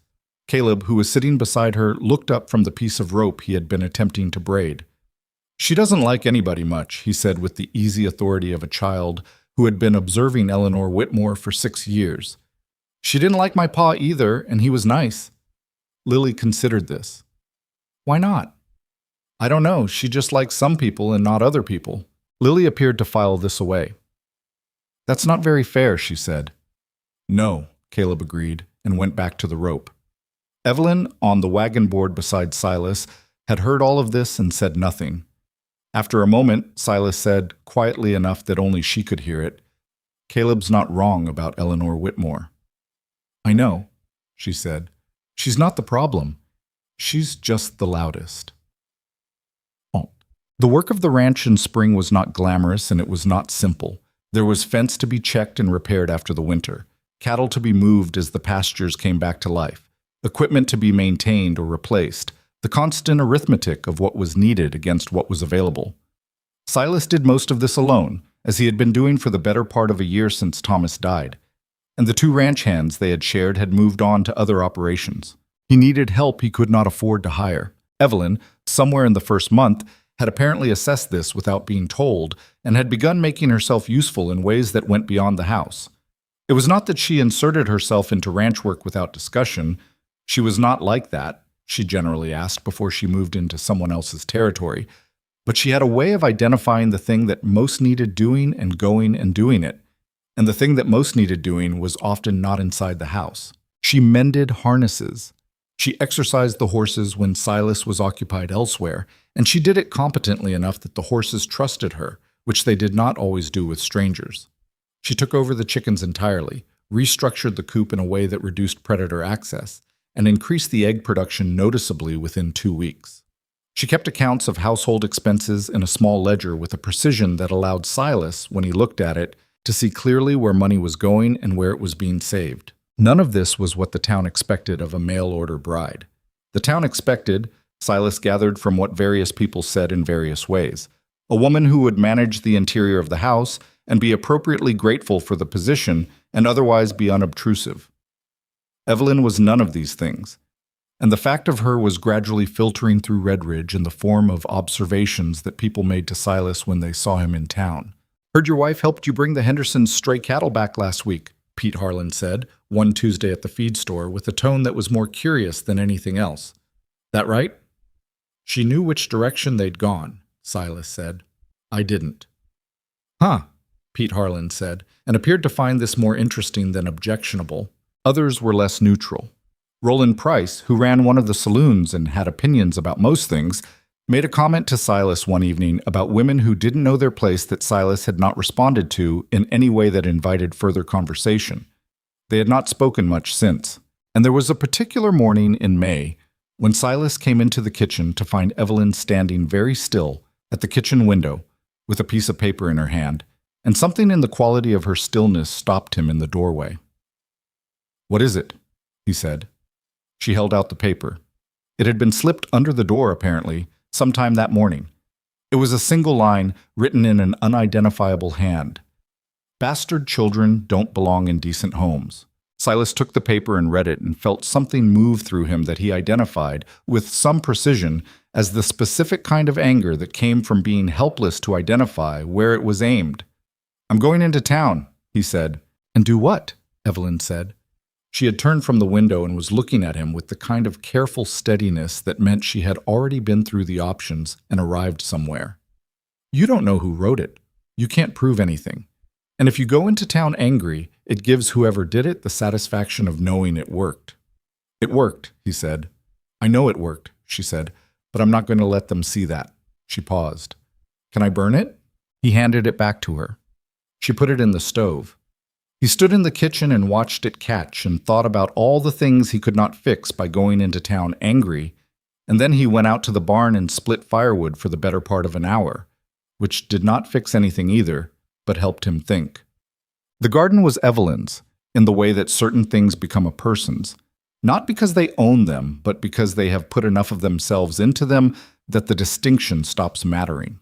Caleb, who was sitting beside her, looked up from the piece of rope he had been attempting to braid. "She doesn't like anybody much," he said with the easy authority of a child who had been observing Eleanor Whitmore for 6 years. "She didn't like my pa either, and he was nice." Lily considered this. "Why not?" "I don't know. She just likes some people and not other people." Lily appeared to file this away. "That's not very fair," she said. "No," Caleb agreed, and went back to the rope. Evelyn, on the wagon board beside Silas, had heard all of this and said nothing. After a moment, Silas said, quietly enough that only she could hear it, "Caleb's not wrong about Eleanor Whitmore." "I know," she said. "She's not the problem. She's just the loudest." Oh. The work of the ranch in spring was not glamorous and it was not simple. There was fence to be checked and repaired after the winter, cattle to be moved as the pastures came back to life, equipment to be maintained or replaced, the constant arithmetic of what was needed against what was available. Silas did most of this alone, as he had been doing for the better part of a year since Thomas died, and the two ranch hands they had shared had moved on to other operations. He needed help he could not afford to hire. Evelyn, somewhere in the first month, had apparently assessed this without being told and had begun making herself useful in ways that went beyond the house. It was not that she inserted herself into ranch work without discussion. She was not like that, she generally asked before she moved into someone else's territory, but she had a way of identifying the thing that most needed doing and going and doing it, and the thing that most needed doing was often not inside the house. She mended harnesses. She exercised the horses when Silas was occupied elsewhere, and she did it competently enough that the horses trusted her, which they did not always do with strangers. She took over the chickens entirely, restructured the coop in a way that reduced predator access, and increased the egg production noticeably within 2 weeks. She kept accounts of household expenses in a small ledger with a precision that allowed Silas, when he looked at it, to see clearly where money was going and where it was being saved. None of this was what the town expected of a mail-order bride. The town expected, Silas gathered from what various people said in various ways, a woman who would manage the interior of the house and be appropriately grateful for the position and otherwise be unobtrusive. Evelyn was none of these things, and the fact of her was gradually filtering through Redridge in the form of observations that people made to Silas when they saw him in town. "Heard your wife helped you bring the Hendersons' stray cattle back last week," Pete Harlan said, one Tuesday at the feed store with a tone that was more curious than anything else. "That right?" "She knew which direction they'd gone," Silas said. "I didn't." "Huh," Pete Harlan said, and appeared to find this more interesting than objectionable. Others were less neutral. Roland Price, who ran one of the saloons and had opinions about most things, made a comment to Silas one evening about women who didn't know their place that Silas had not responded to in any way that invited further conversation. They had not spoken much since, and there was a particular morning in May when Silas came into the kitchen to find Evelyn standing very still at the kitchen window with a piece of paper in her hand, and something in the quality of her stillness stopped him in the doorway. "What is it?" he said. She held out the paper. It had been slipped under the door, apparently, sometime that morning. It was a single line written in an unidentifiable hand. "Bastard children don't belong in decent homes." Silas took the paper and read it and felt something move through him that he identified, with some precision, as the specific kind of anger that came from being helpless to identify where it was aimed. "I'm going into town," he said. "And do what?" Evelyn said. She had turned from the window and was looking at him with the kind of careful steadiness that meant she had already been through the options and arrived somewhere. "You don't know who wrote it. You can't prove anything. And if you go into town angry, it gives whoever did it the satisfaction of knowing it worked." "It worked," he said. "I know it worked," she said, "but I'm not going to let them see that." She paused. "Can I burn it?" He handed it back to her. She put it in the stove. He stood in the kitchen and watched it catch and thought about all the things he could not fix by going into town angry, and then he went out to the barn and split firewood for the better part of an hour, which did not fix anything either, but helped him think. The garden was Evelyn's, in the way that certain things become a person's, not because they own them, but because they have put enough of themselves into them that the distinction stops mattering.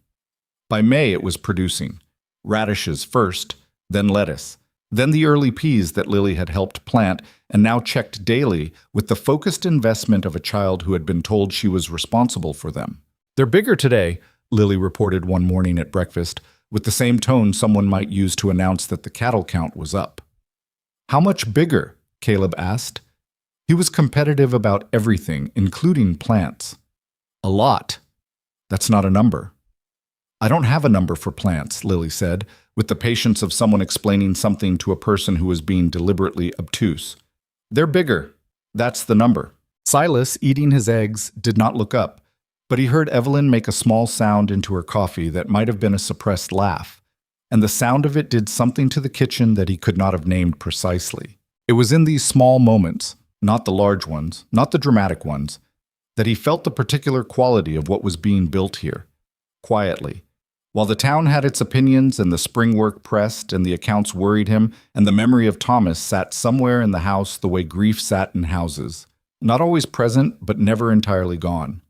By May it was producing. Radishes first, then lettuce, then the early peas that Lily had helped plant and now checked daily with the focused investment of a child who had been told she was responsible for them. "They're bigger today," Lily reported one morning at breakfast, with the same tone someone might use to announce that the cattle count was up. "How much bigger?" Caleb asked. He was competitive about everything, including plants. "A lot." "That's not a number." "I don't have a number for plants," Lily said, with the patience of someone explaining something to a person who was being deliberately obtuse. "They're bigger. That's the number." Silas, eating his eggs, did not look up, but he heard Evelyn make a small sound into her coffee that might have been a suppressed laugh, and the sound of it did something to the kitchen that he could not have named precisely. It was in these small moments, not the large ones, not the dramatic ones, that he felt the particular quality of what was being built here, quietly. While the town had its opinions and the spring work pressed and the accounts worried him, and the memory of Thomas sat somewhere in the house the way grief sat in houses, not always present but never entirely gone.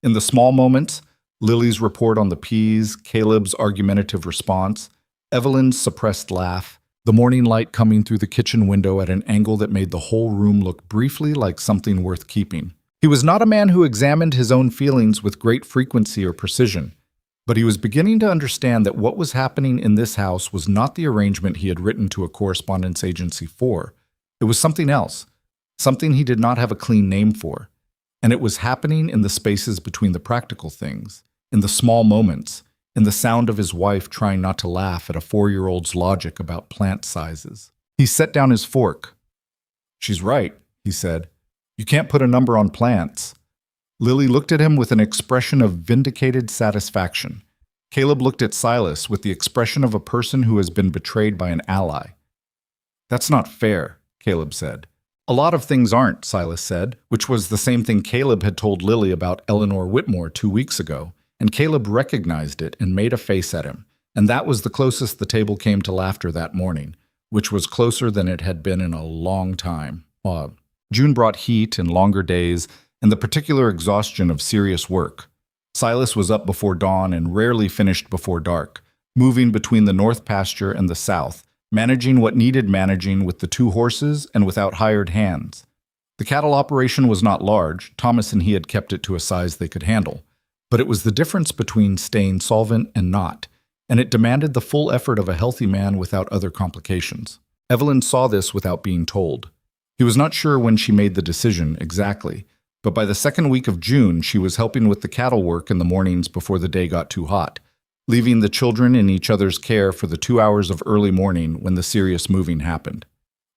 In the small moments, Lily's report on the peas, Caleb's argumentative response, Evelyn's suppressed laugh, the morning light coming through the kitchen window at an angle that made the whole room look briefly like something worth keeping. He was not a man who examined his own feelings with great frequency or precision, but he was beginning to understand that what was happening in this house was not the arrangement he had written to a correspondence agency for. It was something else, something he did not have a clean name for, and it was happening in the spaces between the practical things, in the small moments, in the sound of his wife trying not to laugh at a 4-year-old's logic about plant sizes. He set down his fork. "She's right," he said. "You can't put a number on plants." Lily looked at him with an expression of vindicated satisfaction. Caleb looked at Silas with the expression of a person who has been betrayed by an ally. "That's not fair," Caleb said. "A lot of things aren't," Silas said, which was the same thing Caleb had told Lily about Eleanor Whitmore 2 weeks ago, and Caleb recognized it and made a face at him, and that was the closest the table came to laughter that morning, which was closer than it had been in a long time. June brought heat and longer days, and the particular exhaustion of serious work. Silas was up before dawn and rarely finished before dark, moving between the north pasture and the south, managing what needed managing with the 2 horses and without hired hands. The cattle operation was not large. Thomas and he had kept it to a size they could handle, but it was the difference between staying solvent and not, and it demanded the full effort of a healthy man without other complications. Evelyn saw this without being told. He was not sure when she made the decision exactly, but by the 2nd week of June she was helping with the cattle work in the mornings before the day got too hot, leaving the children in each other's care for the 2 hours of early morning when the serious moving happened.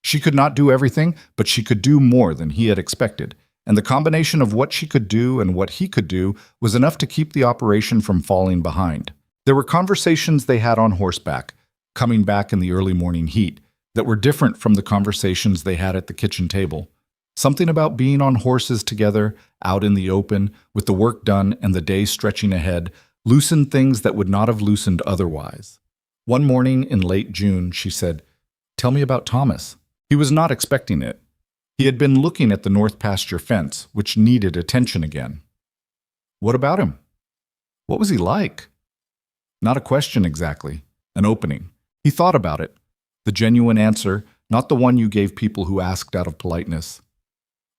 She could not do everything, but she could do more than he had expected, and the combination of what she could do and what he could do was enough to keep the operation from falling behind. There were conversations they had on horseback, coming back in the early morning heat, that were different from the conversations they had at the kitchen table. Something about being on horses together, out in the open, with the work done and the day stretching ahead, loosened things that would not have loosened otherwise. One morning in late June, she said, "Tell me about Thomas." He was not expecting it. He had been looking at the north pasture fence, which needed attention again. "What about him? What was he like?" Not a question exactly, an opening. He thought about it. The genuine answer, not the one you gave people who asked out of politeness.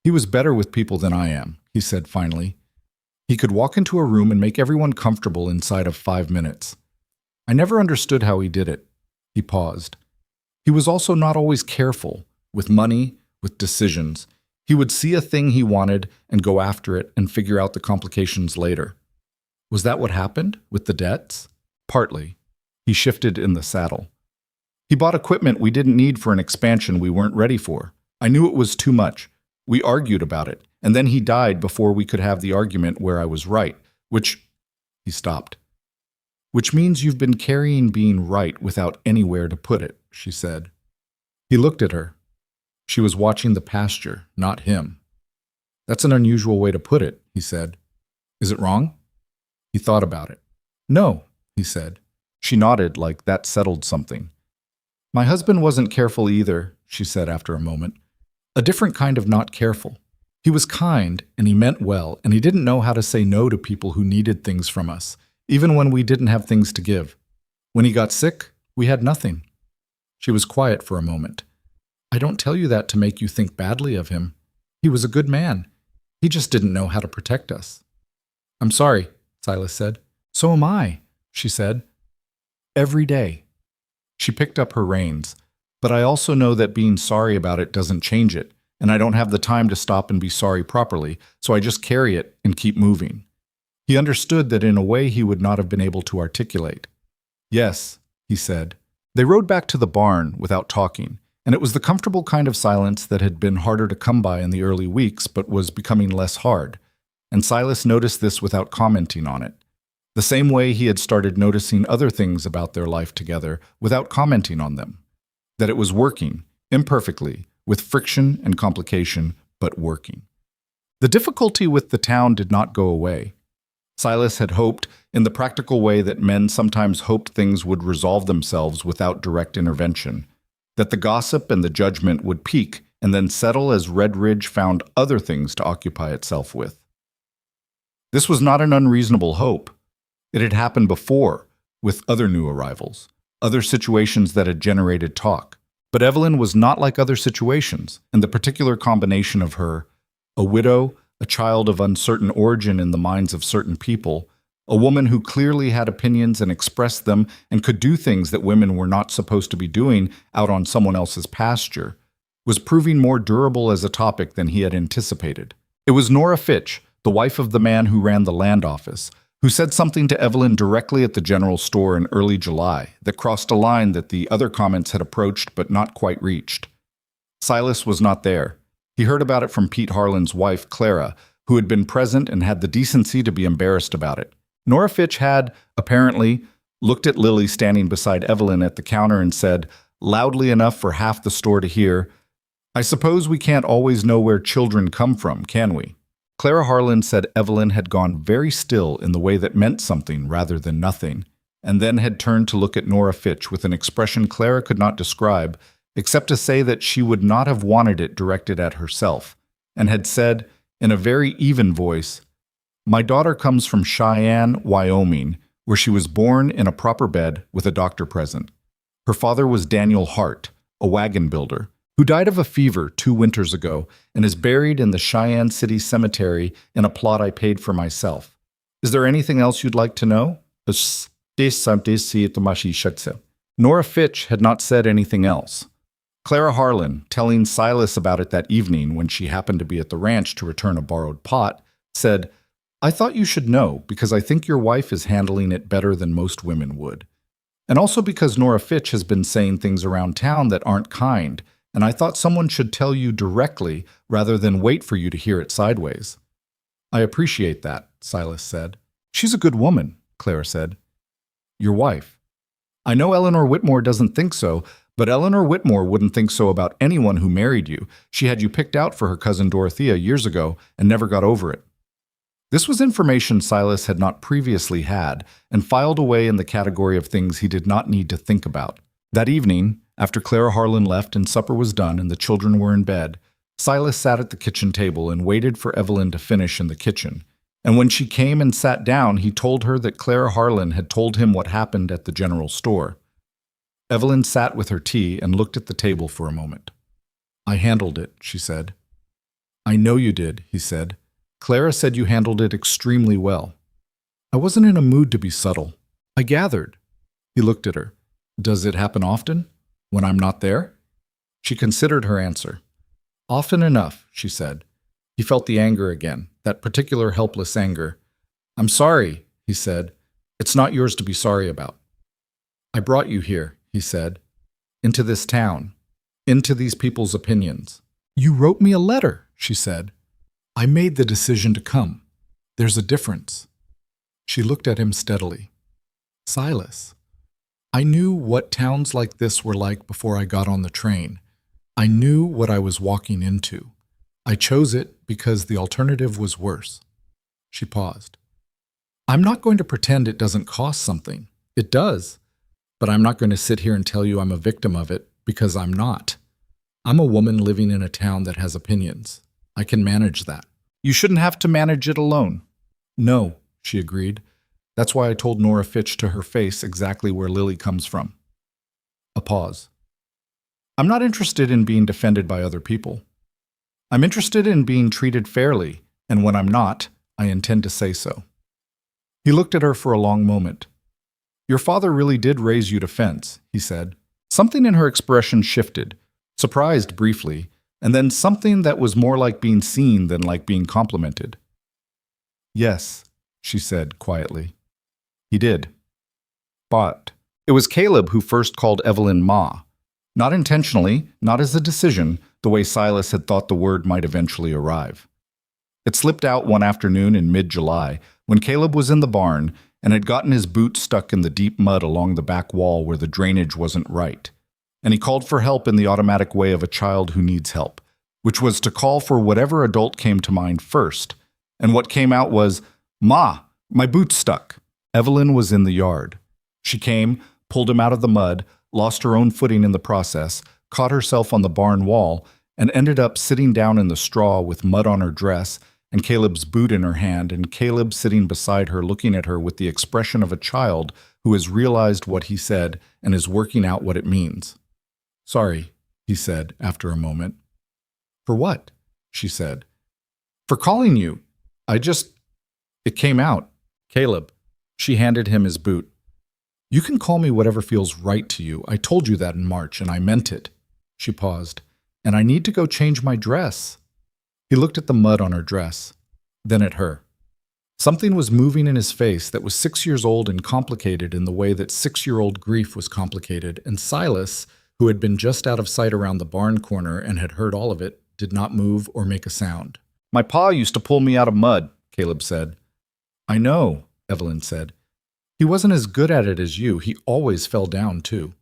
"He was better with people than I am," he said finally. "He could walk into a room and make everyone comfortable inside of 5 minutes. I never understood how he did it." He paused. He was also not always careful, with money, with decisions. He would see a thing he wanted and go after it and figure out the complications later. Was that what happened with the debts? Partly. He shifted in the saddle. He bought equipment we didn't need for an expansion we weren't ready for. I knew it was too much. We argued about it, and then he died before we could have the argument where I was right, which... He stopped. "Which means you've been carrying being right without anywhere to put it," she said. He looked at her. She was watching the pasture, not him. "That's an unusual way to put it," he said. "Is it wrong?" He thought about it. "No," he said. She nodded like that settled something. "My husband wasn't careful either," she said after a moment. "A different kind of not careful. He was kind, and he meant well, and he didn't know how to say no to people who needed things from us, even when we didn't have things to give. When he got sick, we had nothing." She was quiet for a moment. "I don't tell you that to make you think badly of him. He was a good man. He just didn't know how to protect us." "I'm sorry," Silas said. "So am I," she said. "Every day." She picked up her reins. "But I also know that being sorry about it doesn't change it, and I don't have the time to stop and be sorry properly, so I just carry it and keep moving." He understood that in a way he would not have been able to articulate. "Yes," he said. They rode back to the barn without talking. And it was the comfortable kind of silence that had been harder to come by in the early weeks, but was becoming less hard. And Silas noticed this without commenting on it. The same way he had started noticing other things about their life together without commenting on them. That it was working, imperfectly, with friction and complication, but working. The difficulty with the town did not go away. Silas had hoped, in the practical way that men sometimes hoped things would resolve themselves without direct intervention, that the gossip and the judgment would peak and then settle as Red Ridge found other things to occupy itself with. This was not an unreasonable hope. It had happened before, with other new arrivals, other situations that had generated talk. But Evelyn was not like other situations, and the particular combination of her, a widow, a child of uncertain origin in the minds of certain people, a woman who clearly had opinions and expressed them and could do things that women were not supposed to be doing out on someone else's pasture, was proving more durable as a topic than he had anticipated. It was Nora Fitch, the wife of the man who ran the land office, who said something to Evelyn directly at the general store in early July that crossed a line that the other comments had approached but not quite reached. Silas was not there. He heard about it from Pete Harlan's wife, Clara, who had been present and had the decency to be embarrassed about it. Nora Fitch had, apparently, looked at Lily standing beside Evelyn at the counter and said, loudly enough for half the store to hear, "I suppose we can't always know where children come from, can we?" Clara Harlan said Evelyn had gone very still in the way that meant something rather than nothing, and then had turned to look at Nora Fitch with an expression Clara could not describe, except to say that she would not have wanted it directed at herself, and had said, in a very even voice, "My daughter comes from Cheyenne, Wyoming, where she was born in a proper bed with a doctor present. Her father was Daniel Hart, a wagon builder, who died of a fever 2 winters ago and is buried in the Cheyenne City Cemetery in a plot I paid for myself. Is there anything else you'd like to know?" Nora Fitch had not said anything else. Clara Harlan, telling Silas about it that evening when she happened to be at the ranch to return a borrowed pot, said, "I thought you should know because I think your wife is handling it better than most women would. And also because Nora Fitch has been saying things around town that aren't kind, and I thought someone should tell you directly rather than wait for you to hear it sideways." "I appreciate that," Silas said. "She's a good woman," Clara said. "Your wife." "I know Eleanor Whitmore doesn't think so, but Eleanor Whitmore wouldn't think so about anyone who married you. She had you picked out for her cousin Dorothea years ago and never got over it." This was information Silas had not previously had and filed away in the category of things he did not need to think about. That evening, after Clara Harlan left and supper was done and the children were in bed, Silas sat at the kitchen table and waited for Evelyn to finish in the kitchen. And when she came and sat down, he told her that Clara Harlan had told him what happened at the general store. Evelyn sat with her tea and looked at the table for a moment. "I handled it," she said. "I know you did," he said. "Clara said you handled it extremely well." "I wasn't in a mood to be subtle. I gathered." He looked at her. "Does it happen often? When I'm not there?" She considered her answer. "Often enough," she said. He felt the anger again, that particular helpless anger. "I'm sorry," he said. "It's not yours to be sorry about." "I brought you here," he said, "into this town, into these people's opinions." "You wrote me a letter," she said. "I made the decision to come. There's a difference." She looked at him steadily. "Silas, I knew what towns like this were like before I got on the train. I knew what I was walking into. I chose it because the alternative was worse." She paused. "I'm not going to pretend it doesn't cost something. It does. But I'm not going to sit here and tell you I'm a victim of it, because I'm not. I'm a woman living in a town that has opinions. I can manage that." "You shouldn't have to manage it alone." "No," she agreed. "That's why I told Nora Fitch to her face exactly where Lily comes from." A pause. "I'm not interested in being defended by other people. I'm interested in being treated fairly, and when I'm not, I intend to say so." He looked at her for a long moment. "Your father really did raise you to fence," he said. Something in her expression shifted, surprised briefly, and then something that was more like being seen than like being complimented. "Yes," she said quietly. "He did." But it was Caleb who first called Evelyn Ma. Not intentionally, not as a decision, the way Silas had thought the word might eventually arrive. It slipped out one afternoon in mid-July, when Caleb was in the barn and had gotten his boot stuck in the deep mud along the back wall where the drainage wasn't right. And he called for help in the automatic way of a child who needs help, which was to call for whatever adult came to mind first. And what came out was, "Ma, my boot's stuck." Evelyn was in the yard. She came, pulled him out of the mud, lost her own footing in the process, caught herself on the barn wall, and ended up sitting down in the straw with mud on her dress and Caleb's boot in her hand, and Caleb sitting beside her looking at her with the expression of a child who has realized what he said and is working out what it means. "Sorry," he said after a moment. "For what?" she said. "For calling you. It came out." "Caleb." She handed him his boot. "You can call me whatever feels right to you. I told you that in March, and I meant it." She paused. "And I need to go change my dress." He looked at the mud on her dress, then at her. Something was moving in his face that was 6 years old and complicated in the way that 6-year-old grief was complicated, and Silas, who had been just out of sight around the barn corner and had heard all of it, did not move or make a sound. "My pa used to pull me out of mud," Caleb said. "I know," Evelyn said. "He wasn't as good at it as you. He always fell down, too."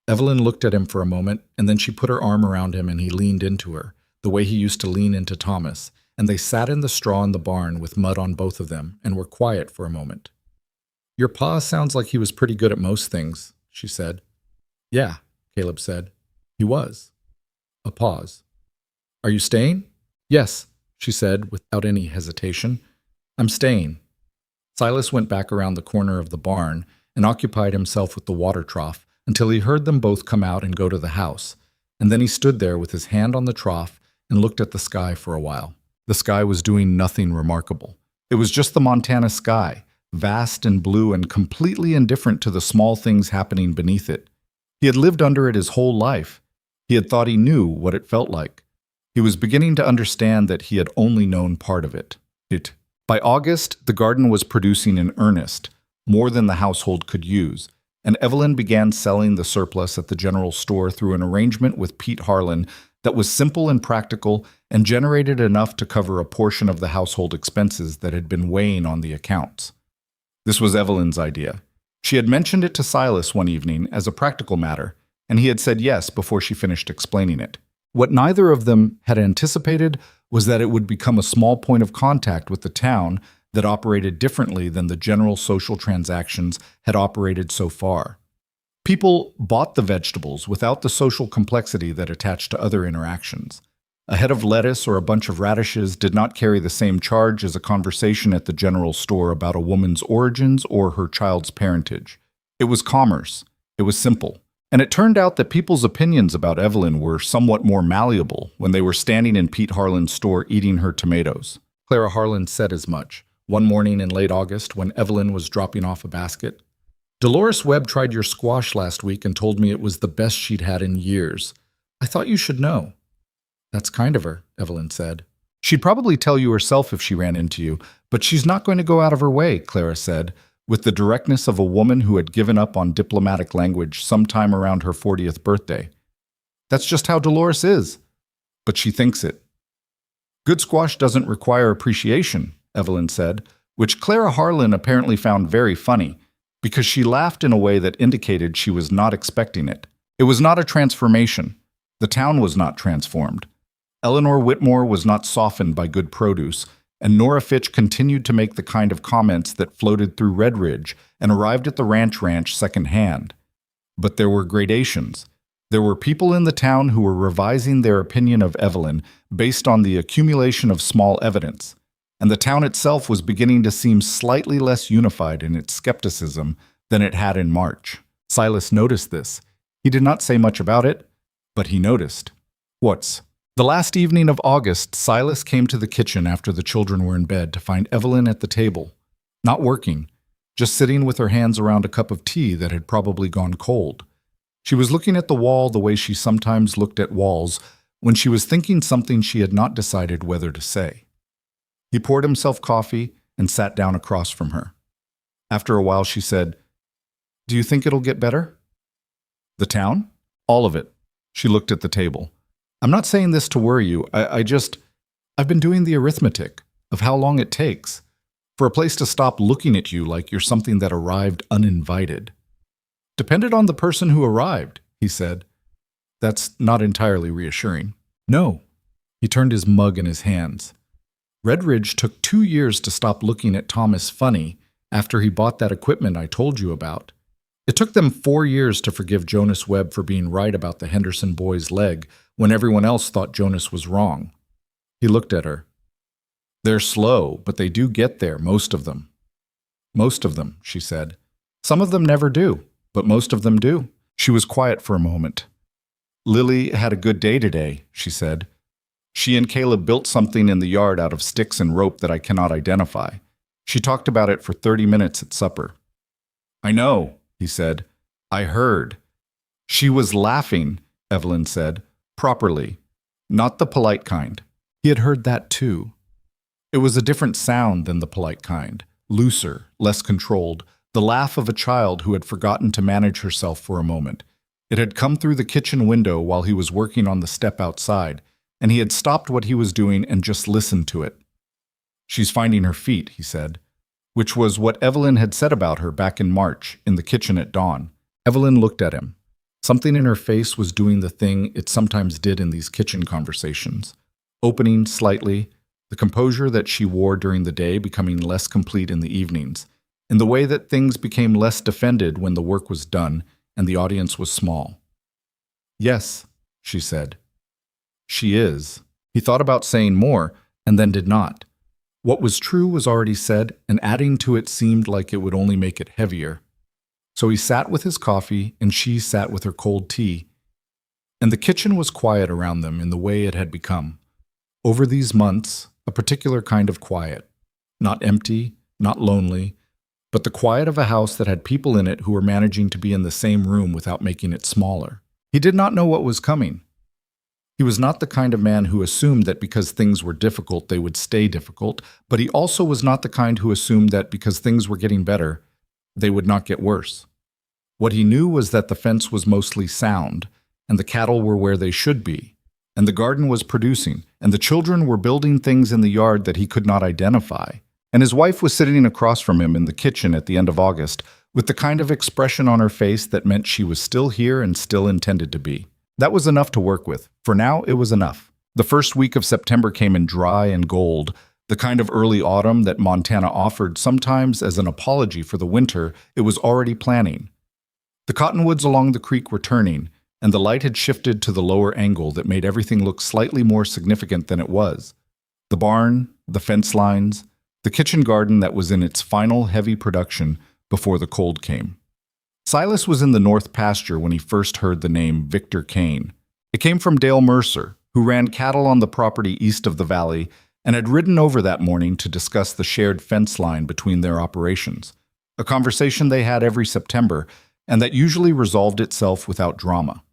Evelyn looked at him for a moment, and then she put her arm around him and he leaned into her, the way he used to lean into Thomas, and they sat in the straw in the barn with mud on both of them and were quiet for a moment. "Your pa sounds like he was pretty good at most things," she said. "Yeah," Caleb said. "He was." A pause. "Are you staying?" "Yes," she said without any hesitation. "I'm staying." Silas went back around the corner of the barn and occupied himself with the water trough until he heard them both come out and go to the house, and then he stood there with his hand on the trough and looked at the sky for a while. The sky was doing nothing remarkable. It was just the Montana sky, vast and blue and completely indifferent to the small things happening beneath it. He had lived under it his whole life. He had thought he knew what it felt like. He was beginning to understand that he had only known part of it. By August, the garden was producing in earnest, more than the household could use, and Evelyn began selling the surplus at the general store through an arrangement with Pete Harlan that was simple and practical and generated enough to cover a portion of the household expenses that had been weighing on the accounts. This was Evelyn's idea. She had mentioned it to Silas one evening as a practical matter, and he had said yes before she finished explaining it. What neither of them had anticipated was that it would become a small point of contact with the town that operated differently than the general social transactions had operated so far. People bought the vegetables without the social complexity that attached to other interactions. A head of lettuce or a bunch of radishes did not carry the same charge as a conversation at the general store about a woman's origins or her child's parentage. It was commerce. It was simple. And it turned out that people's opinions about Evelyn were somewhat more malleable when they were standing in Pete Harlan's store eating her tomatoes. Clara Harlan said as much, one morning in late August when Evelyn was dropping off a basket. "Dolores Webb tried your squash last week and told me it was the best she'd had in years. I thought you should know." "That's kind of her," Evelyn said. "She'd probably tell you herself if she ran into you, but she's not going to go out of her way," Clara said, with the directness of a woman who had given up on diplomatic language sometime around her 40th birthday. "That's just how Dolores is. But she thinks it." "Good squash doesn't require appreciation," Evelyn said, which Clara Harlan apparently found very funny, because she laughed in a way that indicated she was not expecting it. It was not a transformation. The town was not transformed. Eleanor Whitmore was not softened by good produce, and Nora Fitch continued to make the kind of comments that floated through Red Ridge and arrived at the ranch secondhand. But there were gradations. There were people in the town who were revising their opinion of Evelyn based on the accumulation of small evidence, and the town itself was beginning to seem slightly less unified in its skepticism than it had in March. Silas noticed this. He did not say much about it, but he noticed. The last evening of August, Silas came to the kitchen after the children were in bed to find Evelyn at the table, not working, just sitting with her hands around a cup of tea that had probably gone cold. She was looking at the wall the way she sometimes looked at walls when she was thinking something she had not decided whether to say. He poured himself coffee and sat down across from her. After a while she said, "Do you think it'll get better?" "The town?" All of it. She looked at the table. I'm not saying this to worry you. I've been doing the arithmetic of how long it takes for a place to stop looking at you like you're something that arrived uninvited. Depended on the person who arrived, he said. That's not entirely reassuring. No. He turned his mug in his hands. Redridge took 2 years to stop looking at Thomas funny after he bought that equipment I told you about. It took them 4 years to forgive Jonas Webb for being right about the Henderson boy's leg when everyone else thought Jonas was wrong. He looked at her. They're slow, but they do get there, most of them. Most of them, she said. Some of them never do, but most of them do. She was quiet for a moment. Lily had a good day today, she said. She and Caleb built something in the yard out of sticks and rope that I cannot identify. She talked about it for 30 minutes at supper. I know, he said. I heard. She was laughing, Evelyn said, properly, not the polite kind. He had heard that too. It was a different sound than the polite kind, looser, less controlled, the laugh of a child who had forgotten to manage herself for a moment. It had come through the kitchen window while he was working on the step outside, and he had stopped what he was doing and just listened to it. She's finding her feet, he said, which was what Evelyn had said about her back in March in the kitchen at dawn. Evelyn looked at him. Something in her face was doing the thing it sometimes did in these kitchen conversations, opening slightly, the composure that she wore during the day becoming less complete in the evenings, in the way that things became less defended when the work was done and the audience was small. Yes, she said. She is. He thought about saying more, and then did not. What was true was already said, and adding to it seemed like it would only make it heavier. So he sat with his coffee, and she sat with her cold tea, and the kitchen was quiet around them in the way it had become. Over these months, a particular kind of quiet. Not empty, not lonely, but the quiet of a house that had people in it who were managing to be in the same room without making it smaller. He did not know what was coming. He was not the kind of man who assumed that because things were difficult, they would stay difficult, but he also was not the kind who assumed that because things were getting better, they would not get worse. What he knew was that the fence was mostly sound, and the cattle were where they should be, and the garden was producing, and the children were building things in the yard that he could not identify, and his wife was sitting across from him in the kitchen at the end of August, with the kind of expression on her face that meant she was still here and still intended to be. That was enough to work with. For now, it was enough. The first week of September came in dry and gold, the kind of early autumn that Montana offered sometimes as an apology for the winter it was already planning. The cottonwoods along the creek were turning, and the light had shifted to the lower angle that made everything look slightly more significant than it was. The barn, the fence lines, the kitchen garden that was in its final heavy production before the cold came. Silas was in the north pasture when he first heard the name Victor Cain. It came from Dale Mercer, who ran cattle on the property east of the valley and had ridden over that morning to discuss the shared fence line between their operations, a conversation they had every September and that usually resolved itself without drama.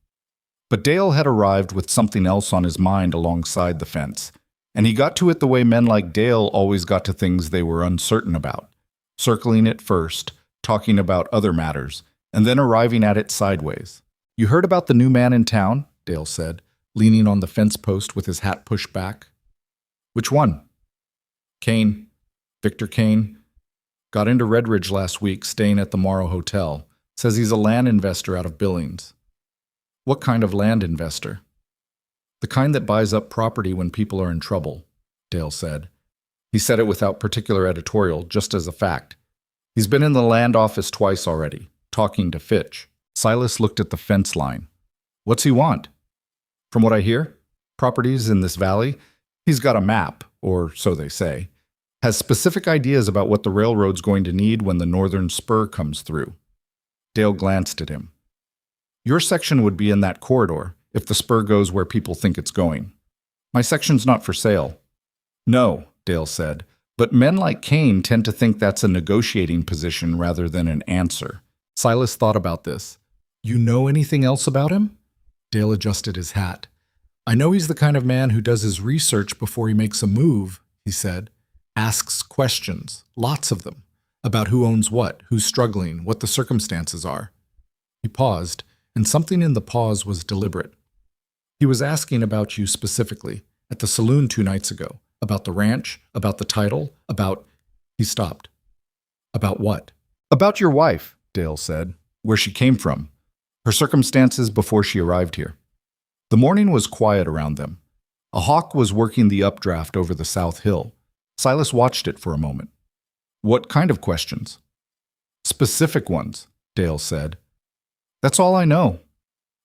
But Dale had arrived with something else on his mind alongside the fence, and he got to it the way men like Dale always got to things they were uncertain about, circling it first, talking about other matters, and then arriving at it sideways. You heard about the new man in town? Dale said, leaning on the fence post with his hat pushed back. Which one? Cain. Victor Cain. Got into Redridge last week, staying at the Morrow Hotel. Says he's a land investor out of Billings. What kind of land investor? The kind that buys up property when people are in trouble, Dale said. He said it without particular editorial, just as a fact. He's been in the land office twice already, talking to Fitch. Silas looked at the fence line. What's he want? From what I hear, properties in this valley, he's got a map, or so they say, has specific ideas about what the railroad's going to need when the northern spur comes through. Dale glanced at him. Your section would be in that corridor, if the spur goes where people think it's going. My section's not for sale. No, Dale said, but men like Cain tend to think that's a negotiating position rather than an answer. Silas thought about this. You know anything else about him? Dale adjusted his hat. I know he's the kind of man who does his research before he makes a move, he said. Asks questions, lots of them, about who owns what, who's struggling, what the circumstances are. He paused, and something in the pause was deliberate. He was asking about you specifically, at the saloon 2 nights ago, about the ranch, about the title, about... He stopped. About what? About your wife, Dale said, where she came from, her circumstances before she arrived here. The morning was quiet around them. A hawk was working the updraft over the south hill. Silas watched it for a moment. What kind of questions? Specific ones, Dale said. That's all I know.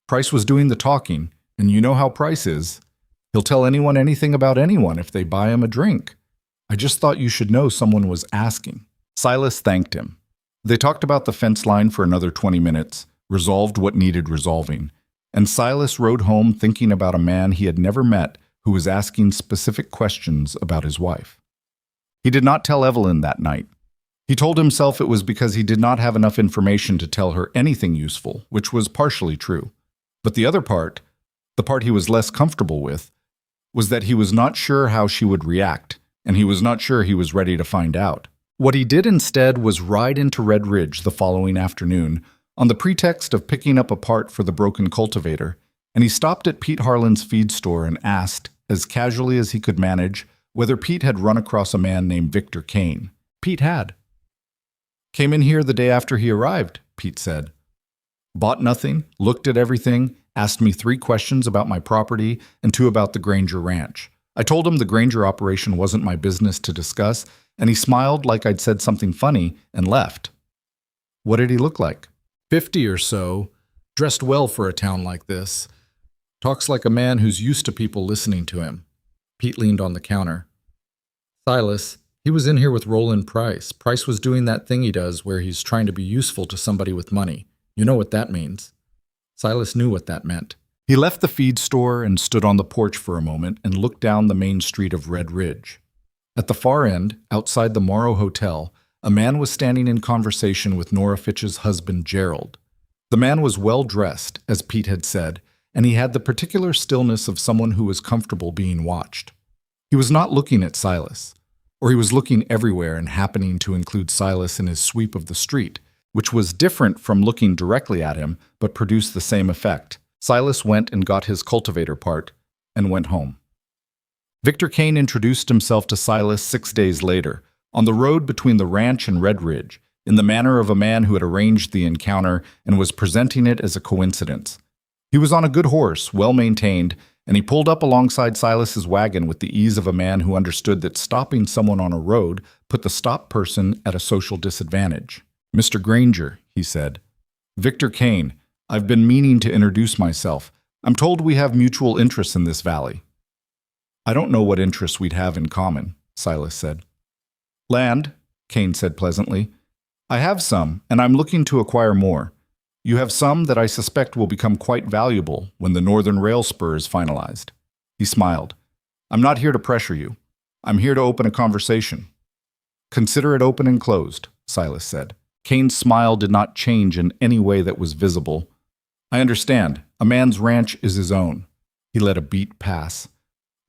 Price was doing the talking, and you know how Price is. He'll tell anyone anything about anyone if they buy him a drink. I just thought you should know someone was asking. Silas thanked him. They talked about the fence line for another 20 minutes, resolved what needed resolving, and Silas rode home thinking about a man he had never met who was asking specific questions about his wife. He did not tell Evelyn that night. He told himself it was because he did not have enough information to tell her anything useful, which was partially true. But the other part, the part he was less comfortable with, was that he was not sure how she would react, and he was not sure he was ready to find out. What he did instead was ride into Red Ridge the following afternoon on the pretext of picking up a part for the broken cultivator, and he stopped at Pete Harlan's feed store and asked, as casually as he could manage, whether Pete had run across a man named Victor Cain. Pete had. Came in here the day after he arrived, Pete said. Bought nothing, looked at everything, asked me 3 questions about my property and 2 about the Granger Ranch. I told him the Granger operation wasn't my business to discuss, and he smiled like I'd said something funny and left. What did he look like? 50 or so, dressed well for a town like this. Talks like a man who's used to people listening to him. Pete leaned on the counter. Silas, he was in here with Roland Price. Price was doing that thing he does where he's trying to be useful to somebody with money. You know what that means. Silas knew what that meant. He left the feed store and stood on the porch for a moment and looked down the main street of Red Ridge. At the far end, outside the Morrow Hotel, a man was standing in conversation with Nora Fitch's husband, Gerald. The man was well dressed, as Pete had said, and he had the particular stillness of someone who was comfortable being watched. He was not looking at Silas, or he was looking everywhere and happening to include Silas in his sweep of the street, which was different from looking directly at him, but produced the same effect. Silas went and got his cultivator part and went home. Victor Cain introduced himself to Silas 6 days later, on the road between the ranch and Red Ridge, in the manner of a man who had arranged the encounter and was presenting it as a coincidence. He was on a good horse, well maintained, and he pulled up alongside Silas's wagon with the ease of a man who understood that stopping someone on a road put the stopped person at a social disadvantage. Mr. Granger, he said. Victor Cain, I've been meaning to introduce myself. I'm told we have mutual interests in this valley. I don't know what interests we'd have in common, Silas said. Land, Cain said pleasantly. I have some, and I'm looking to acquire more. You have some that I suspect will become quite valuable when the Northern Rail spur is finalized. He smiled. I'm not here to pressure you. I'm here to open a conversation. Consider it open and closed, Silas said. Cain's smile did not change in any way that was visible. I understand. A man's ranch is his own. He let a beat pass.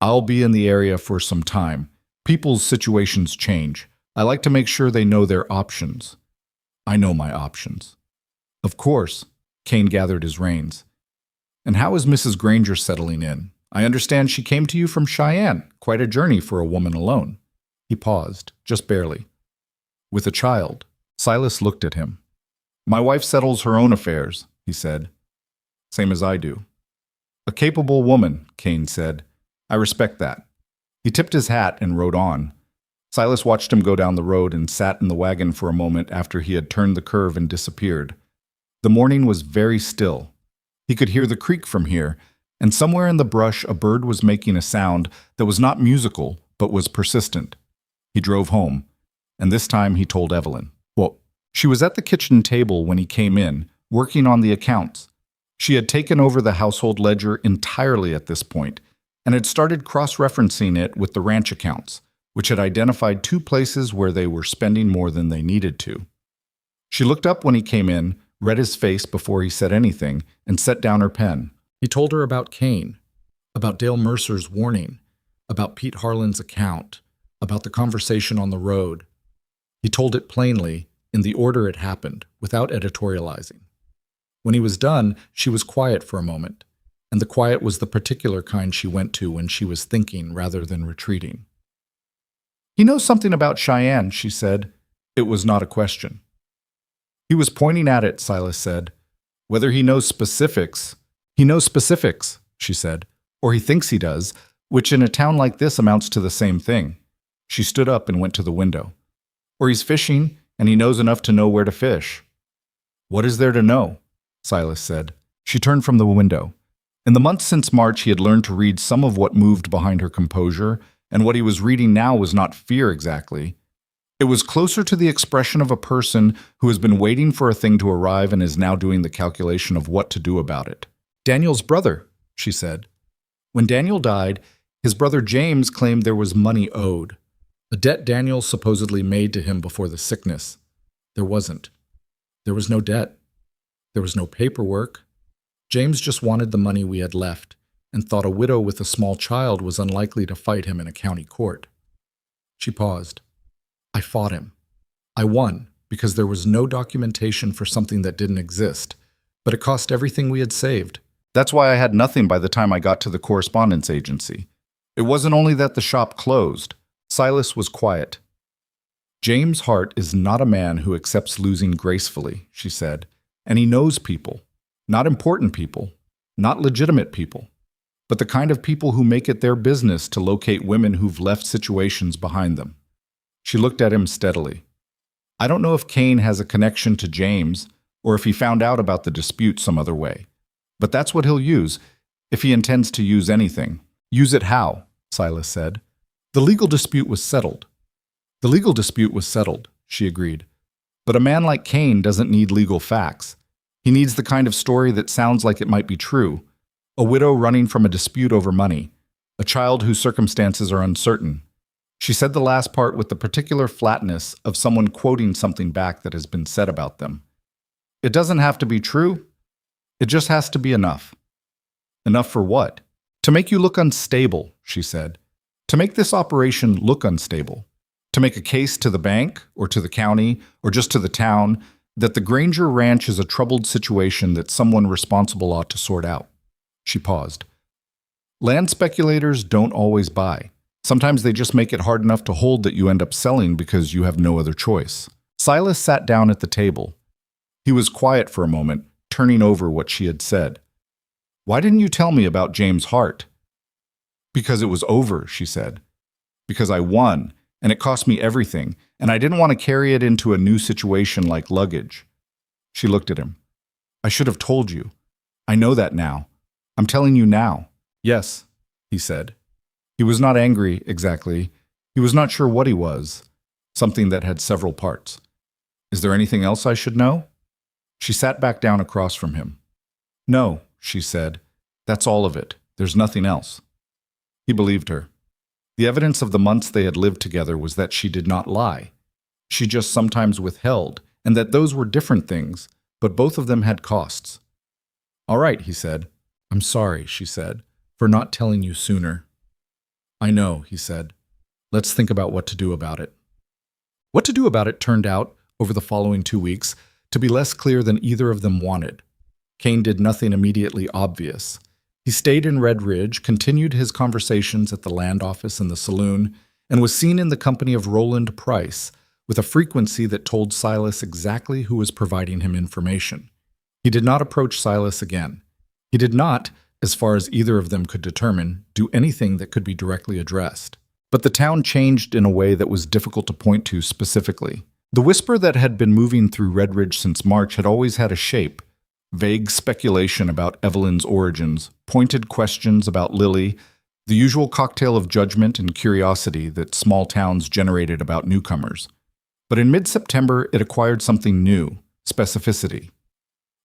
I'll be in the area for some time. People's situations change. I like to make sure they know their options. I know my options. Of course, Cain gathered his reins. And how is Mrs. Granger settling in? I understand she came to you from Cheyenne. Quite a journey for a woman alone. He paused, just barely. With a child. Silas looked at him. My wife settles her own affairs, he said. Same as I do. A capable woman, Cain said. I respect that. He tipped his hat and rode on. Silas watched him go down the road and sat in the wagon for a moment after he had turned the curve and disappeared. The morning was very still. He could hear the creek from here, and somewhere in the brush a bird was making a sound that was not musical, but was persistent. He drove home, and this time he told Evelyn. Well, she was at the kitchen table when he came in, working on the accounts. She had taken over the household ledger entirely at this point, and had started cross-referencing it with the ranch accounts, which had identified 2 places where they were spending more than they needed to. She looked up when he came in, read his face before he said anything, and set down her pen. He told her about Cain, about Dale Mercer's warning, about Pete Harlan's account, about the conversation on the road. He told it plainly, in the order it happened, without editorializing. When he was done, she was quiet for a moment, and the quiet was the particular kind she went to when she was thinking rather than retreating. "He knows something about Cheyenne," she said. It was not a question. "He was pointing at it," Silas said. "Whether he knows specifics—" "He knows specifics," she said, "or he thinks he does, which in a town like this amounts to the same thing." She stood up and went to the window. "Or he's fishing, and he knows enough to know where to fish." "What is there to know?" Silas said. She turned from the window. In the months since March, he had learned to read some of what moved behind her composure, and what he was reading now was not fear exactly. It was closer to the expression of a person who has been waiting for a thing to arrive and is now doing the calculation of what to do about it. "Daniel's brother," she said. "When Daniel died, his brother James claimed there was money owed, a debt Daniel supposedly made to him before the sickness. There wasn't. There was no debt. There was no paperwork. James just wanted the money we had left and thought a widow with a small child was unlikely to fight him in a county court." She paused. "I fought him. I won because there was no documentation for something that didn't exist, but it cost everything we had saved. That's why I had nothing by the time I got to the correspondence agency. It wasn't only that the shop closed." Silas was quiet. "James Hart is not a man who accepts losing gracefully," she said, "and he knows people. Not important people, not legitimate people, but the kind of people who make it their business to locate women who've left situations behind them." She looked at him steadily. "I don't know if Cain has a connection to James or if he found out about the dispute some other way, but that's what he'll use, if he intends to use anything." "Use it how?" Silas said. "The legal dispute was settled." "The legal dispute was settled," she agreed. "But a man like Cain doesn't need legal facts. He needs the kind of story that sounds like it might be true. A widow running from a dispute over money. A child whose circumstances are uncertain." She said the last part with the particular flatness of someone quoting something back that has been said about them. "It doesn't have to be true. It just has to be enough." "Enough for what?" "To make you look unstable," she said. "To make this operation look unstable. To make a case to the bank, or to the county, or just to the town, that the Granger Ranch is a troubled situation that someone responsible ought to sort out." She paused. "Land speculators don't always buy. Sometimes they just make it hard enough to hold that you end up selling because you have no other choice." Silas sat down at the table. He was quiet for a moment, turning over what she had said. "Why didn't you tell me about James Hart?" "Because it was over," she said. "Because I won, and it cost me everything, and I didn't want to carry it into a new situation like luggage." She looked at him. "I should have told you. I know that now. I'm telling you now." "Yes," he said. He was not angry, exactly. He was not sure what he was. Something that had several parts. "Is there anything else I should know?" She sat back down across from him. "No," she said. "That's all of it. There's nothing else." He believed her. The evidence of the months they had lived together was that she did not lie. She just sometimes withheld, and that those were different things, but both of them had costs. "All right," he said. "I'm sorry," she said, "for not telling you sooner." "I know," he said. "Let's think about what to do about it." What to do about it turned out, over the following 2 weeks, to be less clear than either of them wanted. Cain did nothing immediately obvious. He stayed in Red Ridge, continued his conversations at the land office and the saloon, and was seen in the company of Roland Price, with a frequency that told Silas exactly who was providing him information. He did not approach Silas again. He did not, as far as either of them could determine, do anything that could be directly addressed. But the town changed in a way that was difficult to point to specifically. The whisper that had been moving through Red Ridge since March had always had a shape. Vague speculation about Evelyn's origins, pointed questions about Lily, the usual cocktail of judgment and curiosity that small towns generated about newcomers. But in mid-September, it acquired something new, specificity.